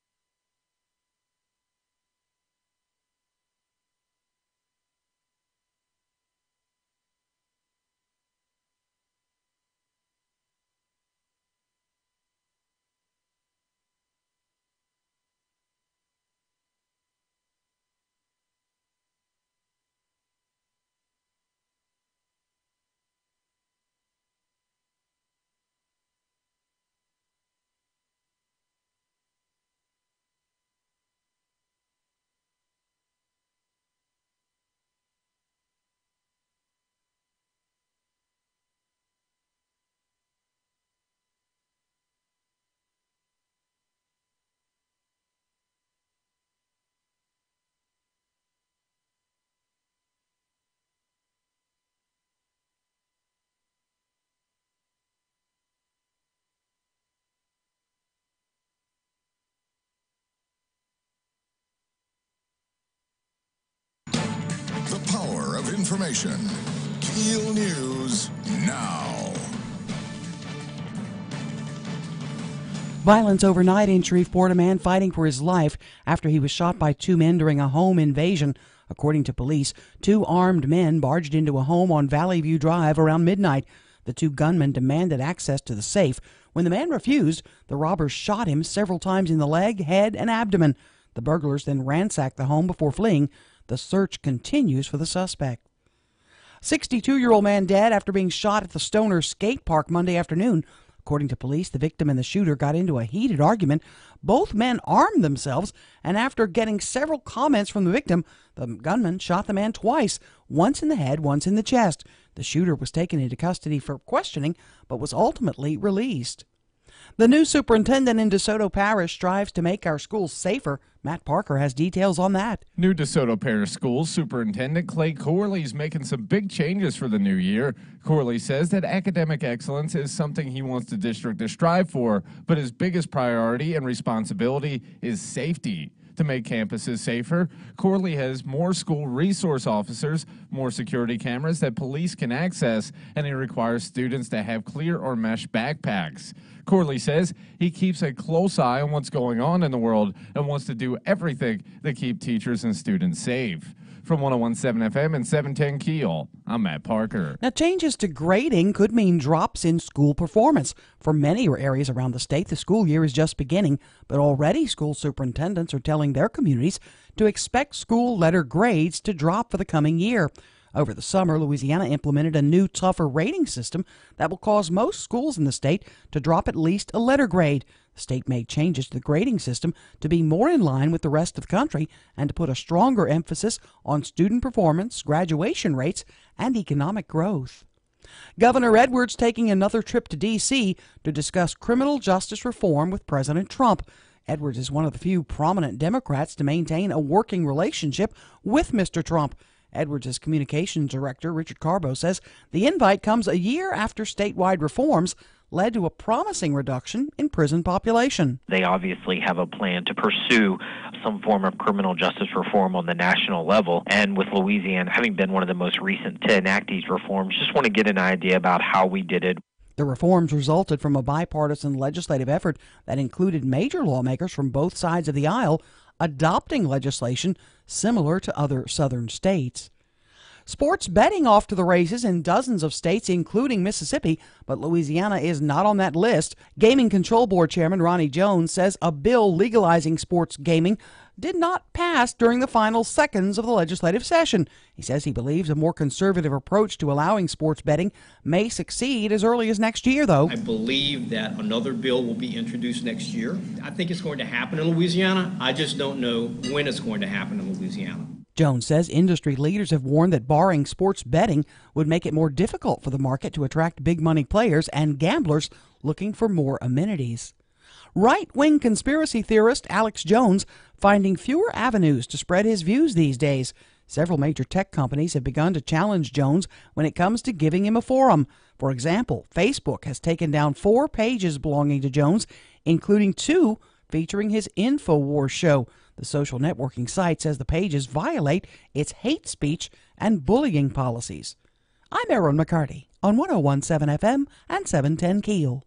The power of information. KEEL News now. Violence overnight in Shreveport. A man fighting for his life after he was shot by 2 men during a home invasion. According to police, 2 armed men barged into a home on Valley View Drive around midnight. The 2 gunmen demanded access to the safe. When the man refused, the robbers shot him several times in the leg, head, and abdomen. The burglars then ransacked the home before fleeing. The search continues for the suspect. 62-year-old man dead after being shot at the Stoner skate park Monday afternoon. According to police, the victim and the shooter got into a heated argument. Both men armed themselves, and after getting several comments from the victim, the gunman shot the man twice, once in the head, once in the chest. The shooter was taken into custody for questioning, but was ultimately released. The new superintendent in DeSoto Parish strives to make our schools safer. Matt Parker has details on that. New DeSoto Parish Schools Superintendent Clay Corley is making some big changes for the new year. Corley says that academic excellence is something he wants the district to strive for, but his biggest priority and responsibility is safety. To make campuses safer, Corley has more school resource officers, more security cameras that police can access, and he requires students to have clear or mesh backpacks. Corley says he keeps a close eye on what's going on in the world and wants to do everything to keep teachers and students safe. From 101.7 FM and 710 KEEL, I'm Matt Parker. Now, changes to grading could mean drops in school performance. For many areas around the state, the school year is just beginning, but already school superintendents are telling their communities to expect school letter grades to drop for the coming year. Over the summer, Louisiana implemented a new, tougher rating system that will cause most schools in the state to drop at least a letter grade. The state made changes to the grading system to be more in line with the rest of the country and to put a stronger emphasis on student performance, graduation rates, and economic growth. Governor Edwards taking another trip to D.C. to discuss criminal justice reform with President Trump. Edwards is one of the few prominent Democrats to maintain a working relationship with Mr. Trump. Edwards' communications director, Richard Carbo, says the invite comes a year after statewide reforms led to a promising reduction in prison population. They obviously have a plan to pursue some form of criminal justice reform on the national level. And with Louisiana having been one of the most recent to enact these reforms, just want to get an idea about how we did it. The reforms resulted from a bipartisan legislative effort that included major lawmakers from both sides of the aisle adopting legislation similar to other southern states. Sports betting off to the races in dozens of states, including Mississippi, but Louisiana is not on that list. Gaming Control Board Chairman Ronnie Jones says a bill legalizing sports gaming did not pass during the final seconds of the legislative session. He says he believes a more conservative approach to allowing sports betting may succeed as early as next year, though. I believe that another bill will be introduced next year. I think it's going to happen in Louisiana. I just don't know when it's going to happen in Louisiana. Jones says industry leaders have warned that barring sports betting would make it more difficult for the market to attract big money players and gamblers looking for more amenities. Right-wing conspiracy theorist Alex Jones finding fewer avenues to spread his views these days. Several major tech companies have begun to challenge Jones when it comes to giving him a forum. For example, Facebook has taken down 4 pages belonging to Jones, including 2 featuring his InfoWars show. The social networking site says the pages violate its hate speech and bullying policies. I'm Erin McCarty on 101.7 FM and 710 KEEL.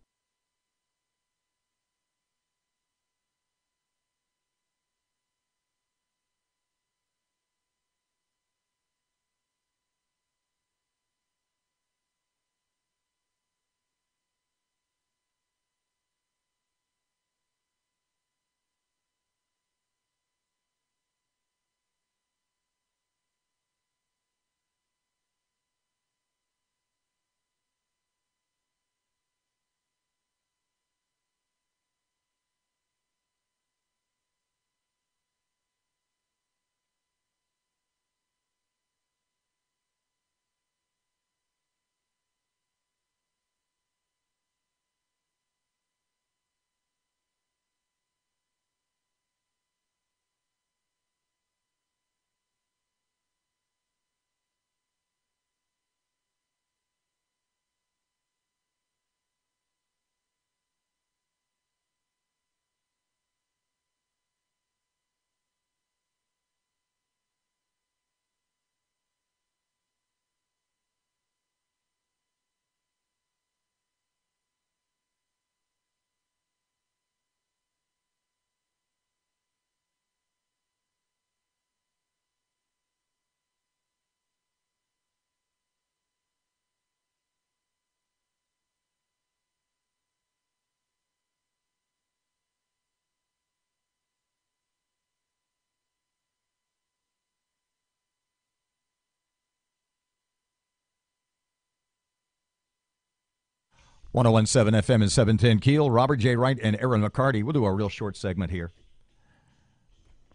.101.7 FM and 710 KEEL. Robert J. Wright and Erin McCarty. We'll do a real short segment here.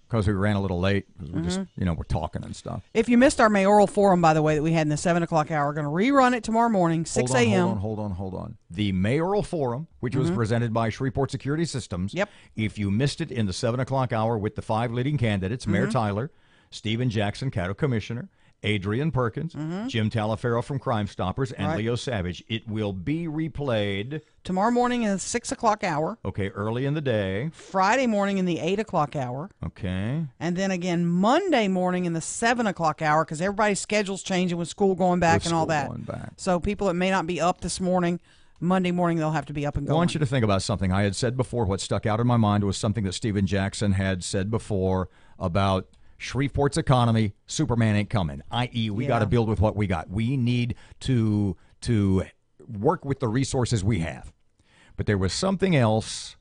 because we ran a little late. 'Cause we're just, we're talking and stuff. If you missed our mayoral forum, by the way, that we had in the 7 o'clock hour, we're going to rerun it tomorrow morning, 6 a.m. Hold on. The mayoral forum, which was presented by Shreveport Security Systems. Yep. If you missed it in the 7 o'clock hour with the 5 leading candidates, Mayor Tyler, Stephen Jackson, Caddo Commissioner, Adrian Perkins, Jim Talaferro from Crime Stoppers, and Leo Savage, it will be replayed tomorrow morning in the 6 o'clock hour. Okay, early in the day. Friday morning in the 8 o'clock hour. Okay. And then again Monday morning in the 7 o'clock hour, because everybody's schedule's changing with school going back and all that. So people that may not be up this morning, Monday morning they'll have to be up and going. I want you to think about something I had said before. What stuck out in my mind was something that Stephen Jackson had said before about Shreveport's economy. Superman ain't coming, i.e. we got to build with what we got. We need to work with the resources we have. But there was something else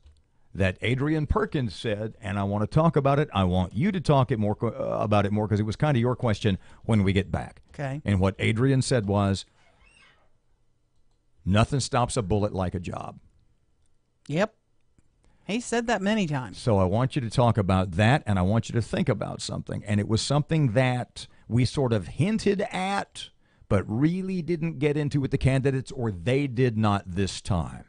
that Adrian Perkins said, and I want to talk about it. I want you to talk about it more because it was kind of your question when we get back. Okay. And what Adrian said was, nothing stops a bullet like a job. Yep. He said that many times. So I want you to talk about that, and I want you to think about something. And it was something that we sort of hinted at, but really didn't get into with the candidates, or they did not this time.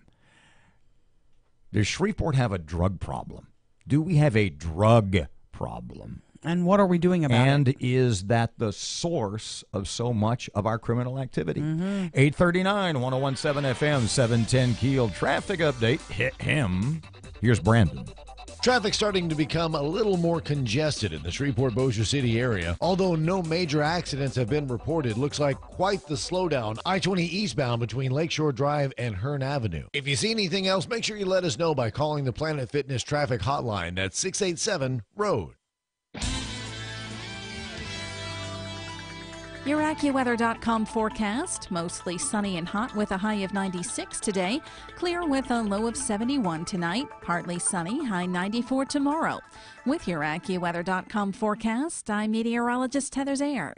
Does Shreveport have a drug problem? Do we have a drug problem? And what are we doing about it? And is that the source of so much of our criminal activity? 839, 101.7 FM, 710 Keel. Traffic update. Hit him. Here's Brandon. Traffic starting to become a little more congested in the Shreveport-Bossier City area. Although no major accidents have been reported, looks like quite the slowdown. I-20 eastbound between Lakeshore Drive and Hearn Avenue. If you see anything else, make sure you let us know by calling the Planet Fitness traffic hotline at 687-ROAD. Your AccuWeather.com forecast. Mostly sunny and hot with a high of 96 today. Clear with a low of 71 tonight. Partly sunny, high 94 tomorrow. With your AccuWeather.com forecast, I'm meteorologist Heather Zayer.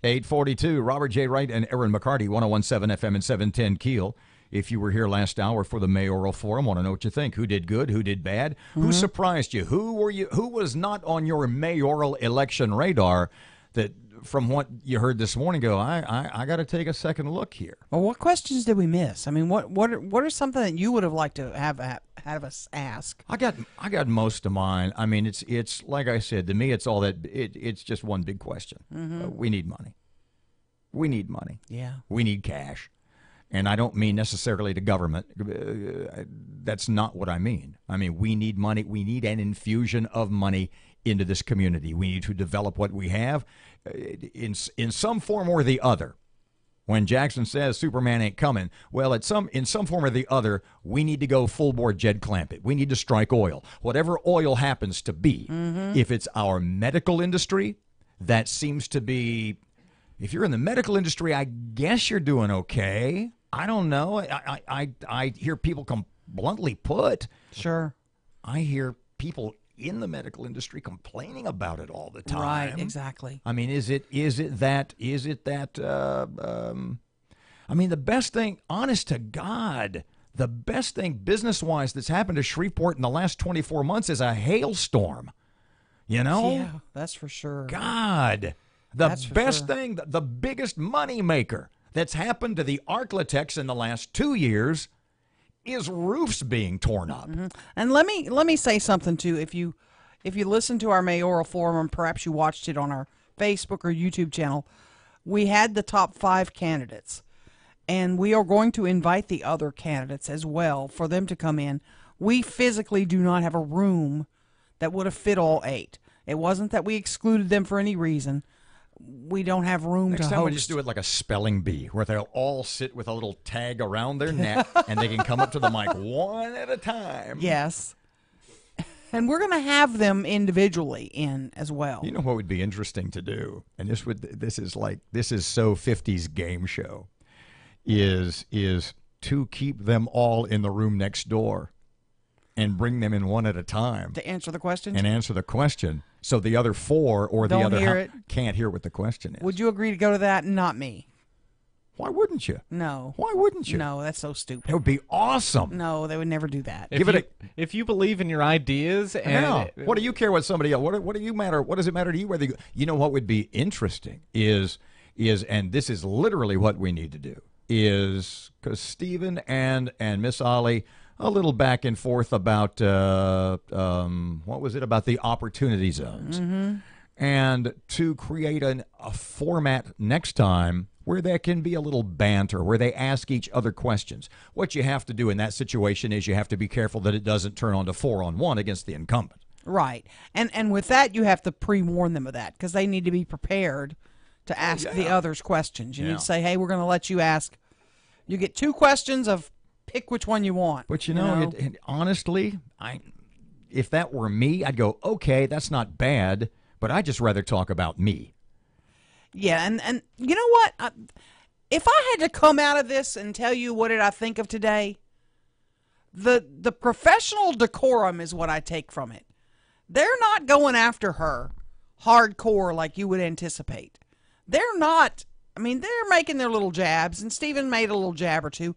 .842, Robert J. Wright and Erin McCarty, 101.7 FM and 710 Keel. If you were here last hour for the mayoral forum, want to know what you think. Who did good? Who did bad? Who surprised you? Who was not on your mayoral election radar that, from what you heard this morning, go, I got to take a second look here? Well, what questions did we miss? I mean, what are something that you would have liked to have us ask? I got most of mine. I mean, it's like I said, to me, it's all that it's just one big question. We need money. We need money. Yeah. We need cash. And I don't mean necessarily to government. That's not what I mean. I mean, we need money. We need an infusion of money into this community. We need to develop what we have in some form or the other. When Jackson says Superman ain't coming, well, in some form or the other, we need to go full board Jed Clampett. We need to strike oil. Whatever oil happens to be. If it's our medical industry, that seems to be, if you're in the medical industry, I guess you're doing okay. I don't know. I hear people come bluntly put. Sure. I hear people in the medical industry complaining about it all the time. Right, exactly. I mean, is it that I mean, the best thing, honest to God, the best thing business-wise that's happened to Shreveport in the last 24 months is a hailstorm. You know? Yeah, that's for sure. God, the best thing, the biggest money maker, that's happened to the Arklatex in the last 2 years is roofs being torn up. And let me say something too. If you listen to our mayoral forum, and perhaps you watched it on our Facebook or YouTube channel, we had the top 5 candidates, and we are going to invite the other candidates as well for them to come in. We physically do not have a room that would have fit all 8. It wasn't that we excluded them for any reason. We don't have room Next to time host. we just do it like a spelling bee, where they'll all sit with a little tag around their neck, and they can come up to the mic one at a time. Yes. And we're going to have them individually in as well. You know what would be interesting to do, and this is so 50s game show, is to keep them all in the room next door and bring them in one at a time To answer the question? and answer the question, so the other 4 or Don't the other hear it. can't hear what the question is. Would you agree to go to that? Not me. Why wouldn't you? No. Why wouldn't you? No, that's so stupid. It would be awesome. No, they would never do that. If you believe in your ideas, and Yeah. What do you care what somebody else? What do you matter? What does it matter to you whether you know what would be interesting is and this is literally what we need to do is because Stephen and Miss Ollie a little back and forth about what was it about the opportunity zones, and to create a format next time where there can be a little banter, where they ask each other questions. What you have to do in that situation is you have to be careful that it doesn't turn on to 4-on-1 against the incumbent. Right. And with that, you have to pre-warn them of that because they need to be prepared to ask the others questions. You need to say, hey, we're going to let you ask. You get 2 questions of pick which one you want. But you know? Honestly, if that were me, I'd go, okay, that's not bad, but I'd just rather talk about me. Yeah, and you know what? If I had to come out of this and tell you what did I think of today, the professional decorum is what I take from it. They're not going after her hardcore like you would anticipate. They're not. I mean, they're making their little jabs, and Stephen made a little jab or two,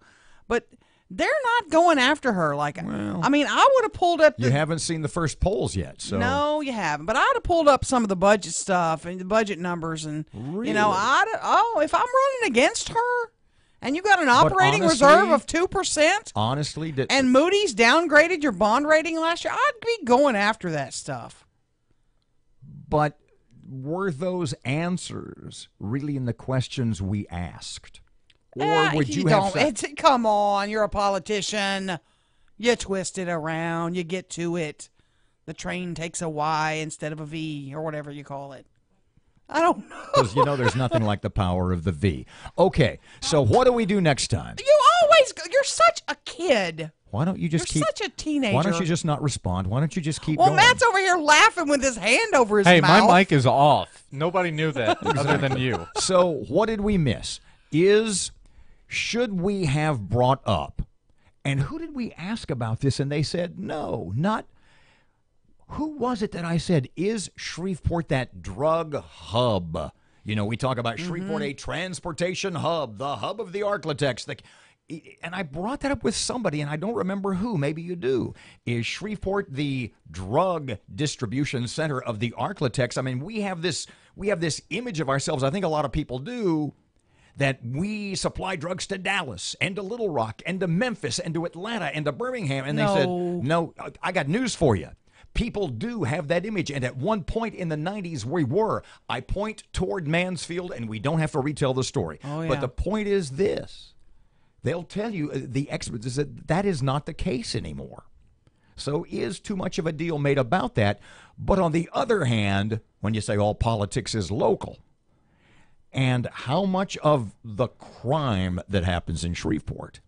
but they're not going after her like. I mean, I would have pulled up. You haven't seen the first polls yet, so no, you haven't. But I'd have pulled up some of the budget stuff and the budget numbers, and you know, if I'm running against her, and you got an operating reserve of 2%, honestly, and Moody's downgraded your bond rating last year, I'd be going after that stuff. But were those answers really in the questions we asked? Or would you have said, come on, you're a politician. You twist it around. You get to it. The train takes a Y instead of a V or whatever you call it. I don't know. Because you know there's nothing like the power of the V. Okay, so what do we do next time? You're such a kid. Why don't you just You're keep... such a teenager. Why don't you just not respond? Why don't you just keep Well, going? Matt's over here laughing with his hand over his Hey, mouth. my mic is off. Nobody knew that other than you. So what did we miss? Should we have brought up, and who did we ask about this? And they said, no, not, who was it that I said, is Shreveport that drug hub? You know, we talk about Shreveport, a transportation hub, the hub of the Arklatex. And I brought that up with somebody, and I don't remember who. Maybe you do. Is Shreveport the drug distribution center of the Arklatex? I mean, we have this image of ourselves, I think a lot of people do, that we supply drugs to Dallas and to Little Rock and to Memphis and to Atlanta and to Birmingham. And they said, no, I got news for you. People do have that image. And at one point in the 90s, we were. I point toward Mansfield, and we don't have to retell the story. Oh, yeah. But the point is this. They'll tell you, the experts, is that is not the case anymore. So is too much of a deal made about that. But on the other hand, when you say all politics is local, and how much of the crime that happens in Shreveport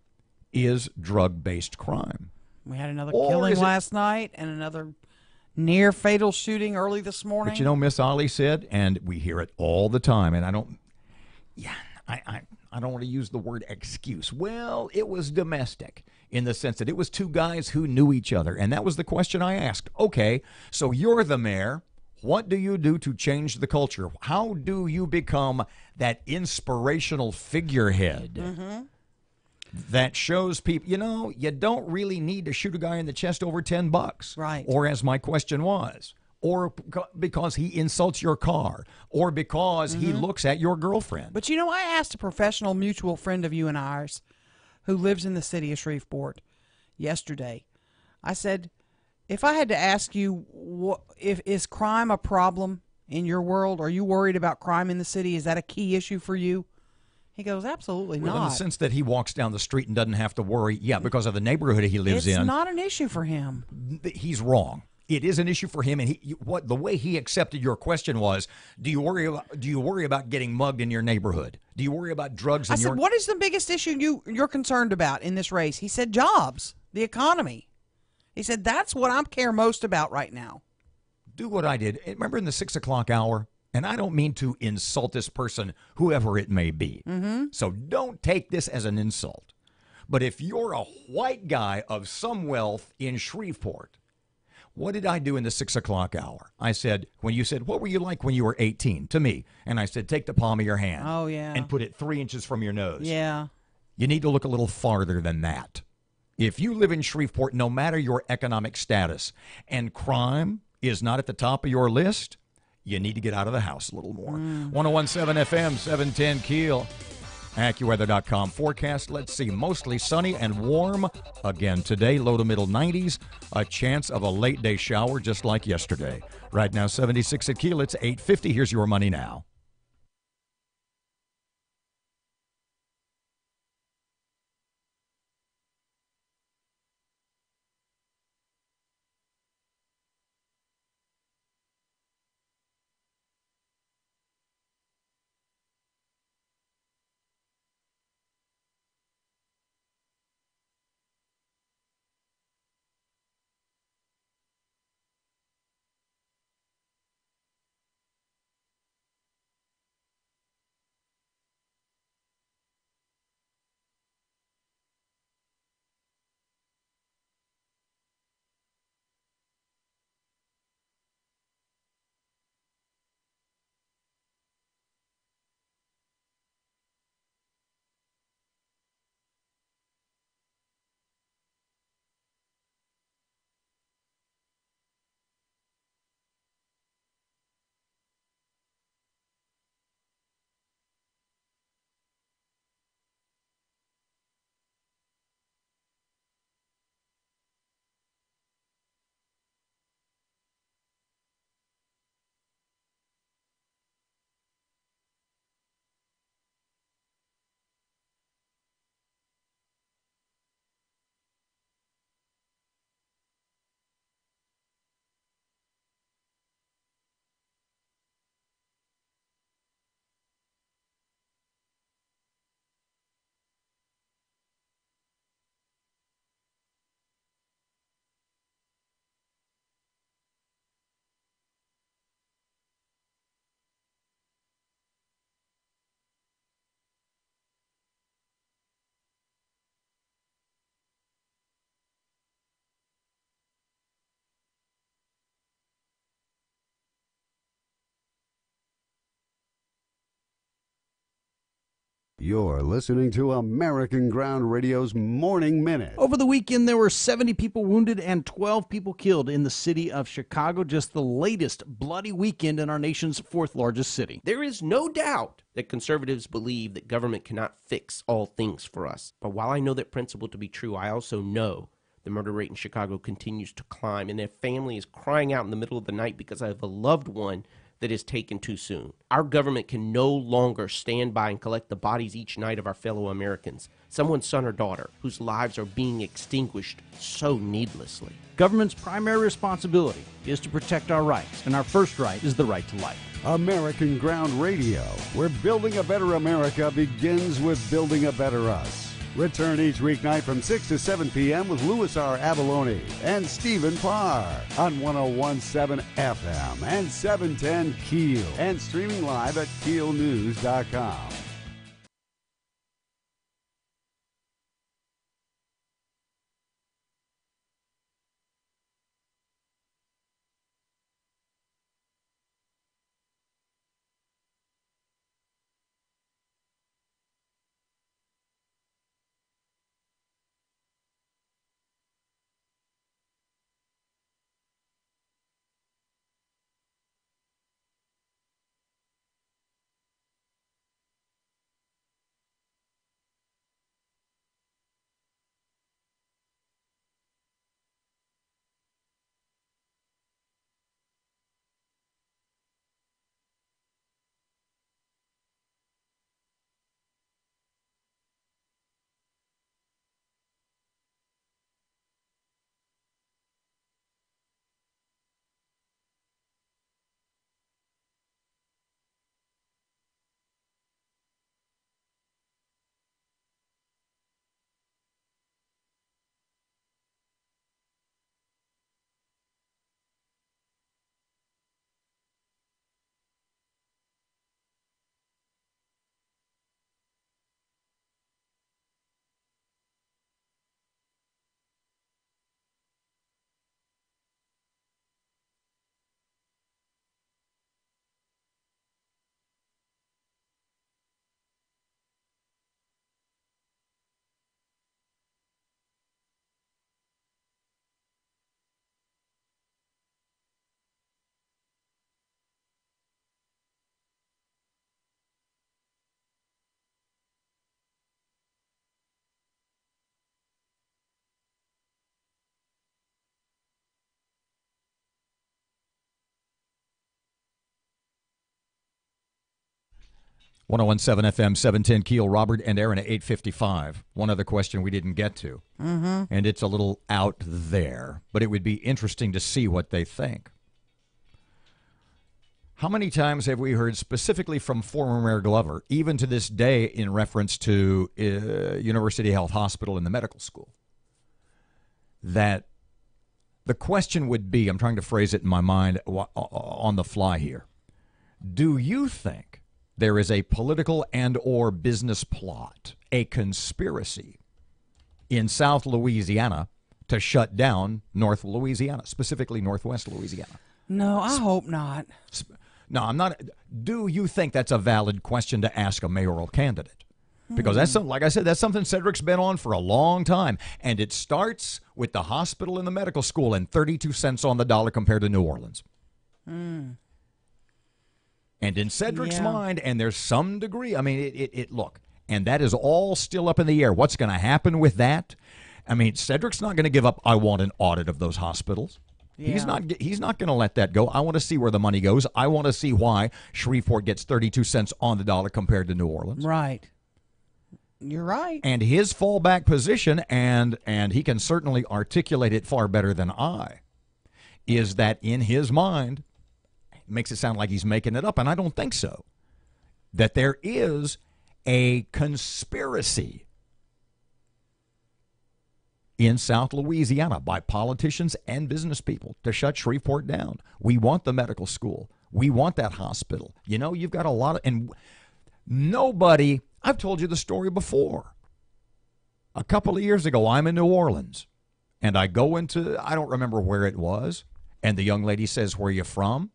is drug-based crime? We had another killing last night and another near-fatal shooting early this morning. But you know, Miss Ollie said, and we hear it all the time, and I don't want to use the word excuse. Well, it was domestic in the sense that it was 2 guys who knew each other, and that was the question I asked. Okay, so you're the mayor. What do you do to change the culture? How do you become that inspirational figurehead that shows people, you know, you don't really need to shoot a guy in the chest over $10. Right. Or as my question was, or because he insults your car, or because he looks at your girlfriend. But I asked a professional mutual friend of you and ours who lives in the city of Shreveport yesterday. I said, if I had to ask you, is crime a problem in your world? Are you worried about crime in the city? Is that a key issue for you? He goes, absolutely not. In the sense that he walks down the street and doesn't have to worry, because of the neighborhood he lives in. It's not an issue for him. He's wrong. It is an issue for him, and the way he accepted your question was, do you worry about getting mugged in your neighborhood? Do you worry about drugs in I said, what is the biggest issue you're concerned about in this race? He said, jobs, the economy. He said, that's what I care most about right now. Do what I did. Remember in the 6 o'clock hour? And I don't mean to insult this person, whoever it may be. So don't take this as an insult. But if you're a white guy of some wealth in Shreveport, what did I do in the 6 o'clock hour? I said, when you said, what were you like when you were 18 to me? And I said, take the palm of your hand. Oh, yeah. And put it 3 inches from your nose. Yeah. You need to look a little farther than that. If you live in Shreveport, no matter your economic status, and crime is not at the top of your list, you need to get out of the house a little more. 101.7 FM, 710 Keel. AccuWeather.com forecast. Let's see. Mostly sunny and warm again today. Low to middle 90s. A chance of a late day shower just like yesterday. Right now, 76 at Keel. It's 8:50. Here's your money now. You're listening to American Ground Radio's Morning Minute. Over the weekend, there were 70 people wounded and 12 people killed in the city of Chicago, just the latest bloody weekend in our nation's fourth largest city. There is no doubt that conservatives believe that government cannot fix all things for us. But while I know that principle to be true, I also know the murder rate in Chicago continues to climb, and their family is crying out in the middle of the night because I have a loved one that is taken too soon. Our government can no longer stand by and collect the bodies each night of our fellow Americans, someone's son or daughter, whose lives are being extinguished so needlessly. Government's primary responsibility is to protect our rights, and our first right is the right to life. American Ground Radio, where building a better America begins with building a better us. Return each weeknight from 6 to 7 p.m. with Louis R. Abalone and Stephen Parr on 101.7 FM and 710 Keel, and streaming live at keelnews.com. 1017 FM, 710 Keel, Robert and Erin at 8:55. One other question we didn't get to, and it's a little out there, but it would be interesting to see what they think. How many times have we heard specifically from former Mayor Glover, even to this day in reference to University Health Hospital and the medical school, that the question would be, I'm trying to phrase it in my mind on the fly here, do you think there is a political and or business plot, a conspiracy in South Louisiana to shut down North Louisiana, specifically Northwest Louisiana? No, I hope not. No, I'm not. Do you think that's a valid question to ask a mayoral candidate? Because that's something, like I said, that's something Cedric's been on for a long time. And it starts with the hospital and the medical school and 32 cents on the dollar compared to New Orleans. And in Cedric's mind, and there's some degree, I mean, it look, and that is all still up in the air. What's going to happen with that? I mean, Cedric's not going to give up, I want an audit of those hospitals. Yeah. He's not going to let that go. I want to see where the money goes. I want to see why Shreveport gets 32 cents on the dollar compared to New Orleans. Right. You're right. And his fallback position, and he can certainly articulate it far better than I, is that in his mind, makes it sound like he's making it up, and I don't think so, that there is a conspiracy in South Louisiana by politicians and business people to shut Shreveport down. We want the medical school. We want that hospital. You know, you've got a lot of, and nobody, I've told you the story before. A couple of years ago, I'm in New Orleans, and I go into, I don't remember where it was, and the young lady says, "Where are you from?"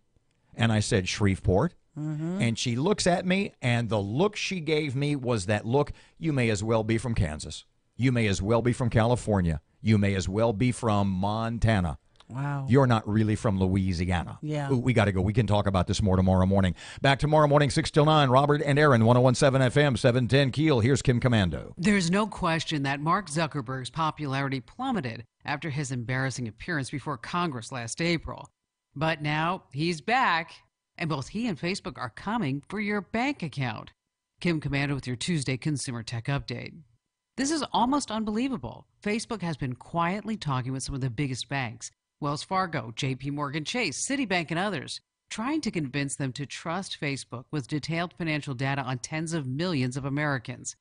And I said, "Shreveport." And she looks at me, and the look she gave me was that look, you may as well be from Kansas. You may as well be from California. You may as well be from Montana. Wow. You're not really from Louisiana. Yeah. Ooh, we got to go. We can talk about this more tomorrow morning. Back tomorrow morning, 6 till 9. Robert and Erin, 1017 FM, 710 Keel. Here's Kim Commando. There's no question that Mark Zuckerberg's popularity plummeted after his embarrassing appearance before Congress last April. But now he's back, and both he and Facebook are coming for your bank account. Kim Commando with your Tuesday Consumer Tech Update. This is almost unbelievable. Facebook has been quietly talking with some of the biggest banks, Wells Fargo, JP Morgan Chase, Citibank, and others, trying to convince them to trust Facebook with detailed financial data on tens of millions of Americans.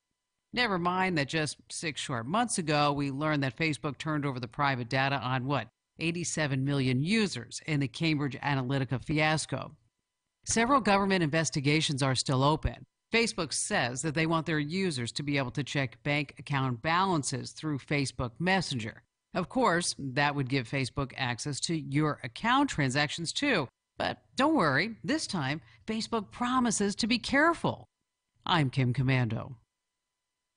Never mind that just 6 short months ago, we learned that Facebook turned over the private data on 87 million users in the Cambridge Analytica fiasco. Several government investigations are still open. Facebook says that they want their users to be able to check bank account balances through Facebook Messenger. Of course, that would give Facebook access to your account transactions too. But don't worry, this time, Facebook promises to be careful. I'm Kim Commando.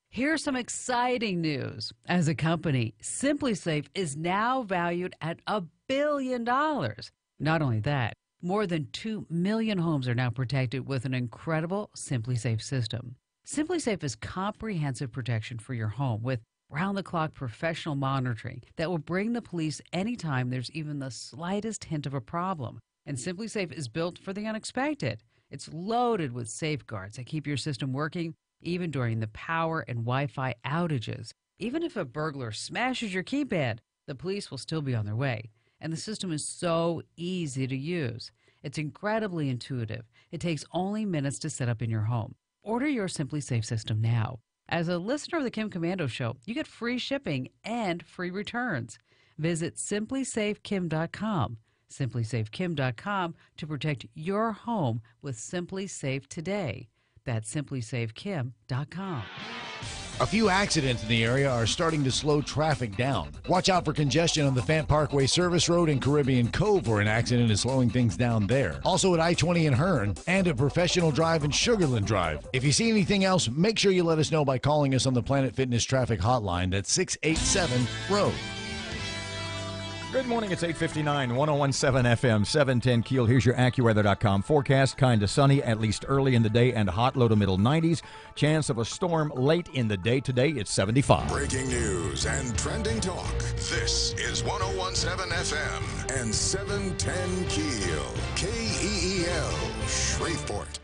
Here's some exciting news. As a company, SimpliSafe is now valued at $1 billion. Not only that, more than 2 million homes are now protected with an incredible SimpliSafe system. SimpliSafe is comprehensive protection for your home with round-the-clock professional monitoring that will bring the police anytime there's even the slightest hint of a problem. And SimpliSafe is built for the unexpected. It's loaded with safeguards that keep your system working even during the power and Wi-Fi outages. Even if a burglar smashes your keypad, the police will still be on their way. And the system is so easy to use. It's incredibly intuitive. It takes only minutes to set up in your home. Order your SimpliSafe system now. As a listener of the Kim Commando Show, you get free shipping and free returns. Visit simplysafekim.com. simplysafekim.com to protect your home with SimpliSafe today. That's simplysafekim.com. A few accidents in the area are starting to slow traffic down. Watch out for congestion on the Fant Parkway Service Road in Caribbean Cove, where an accident is slowing things down there. Also at I-20 in Hearn and at Professional Drive and Sugarland Drive. If you see anything else, make sure you let us know by calling us on the Planet Fitness Traffic Hotline. That's 687-ROAD. Good morning. It's 8:59, 1017 FM, 710 Keel. Here's your AccuWeather.com forecast. Kind of sunny, at least early in the day, and hot, low to middle 90s. Chance of a storm late in the day today. It's 75. Breaking news and trending talk. This is 1017 FM and 710 Keel. KEEL, Shreveport.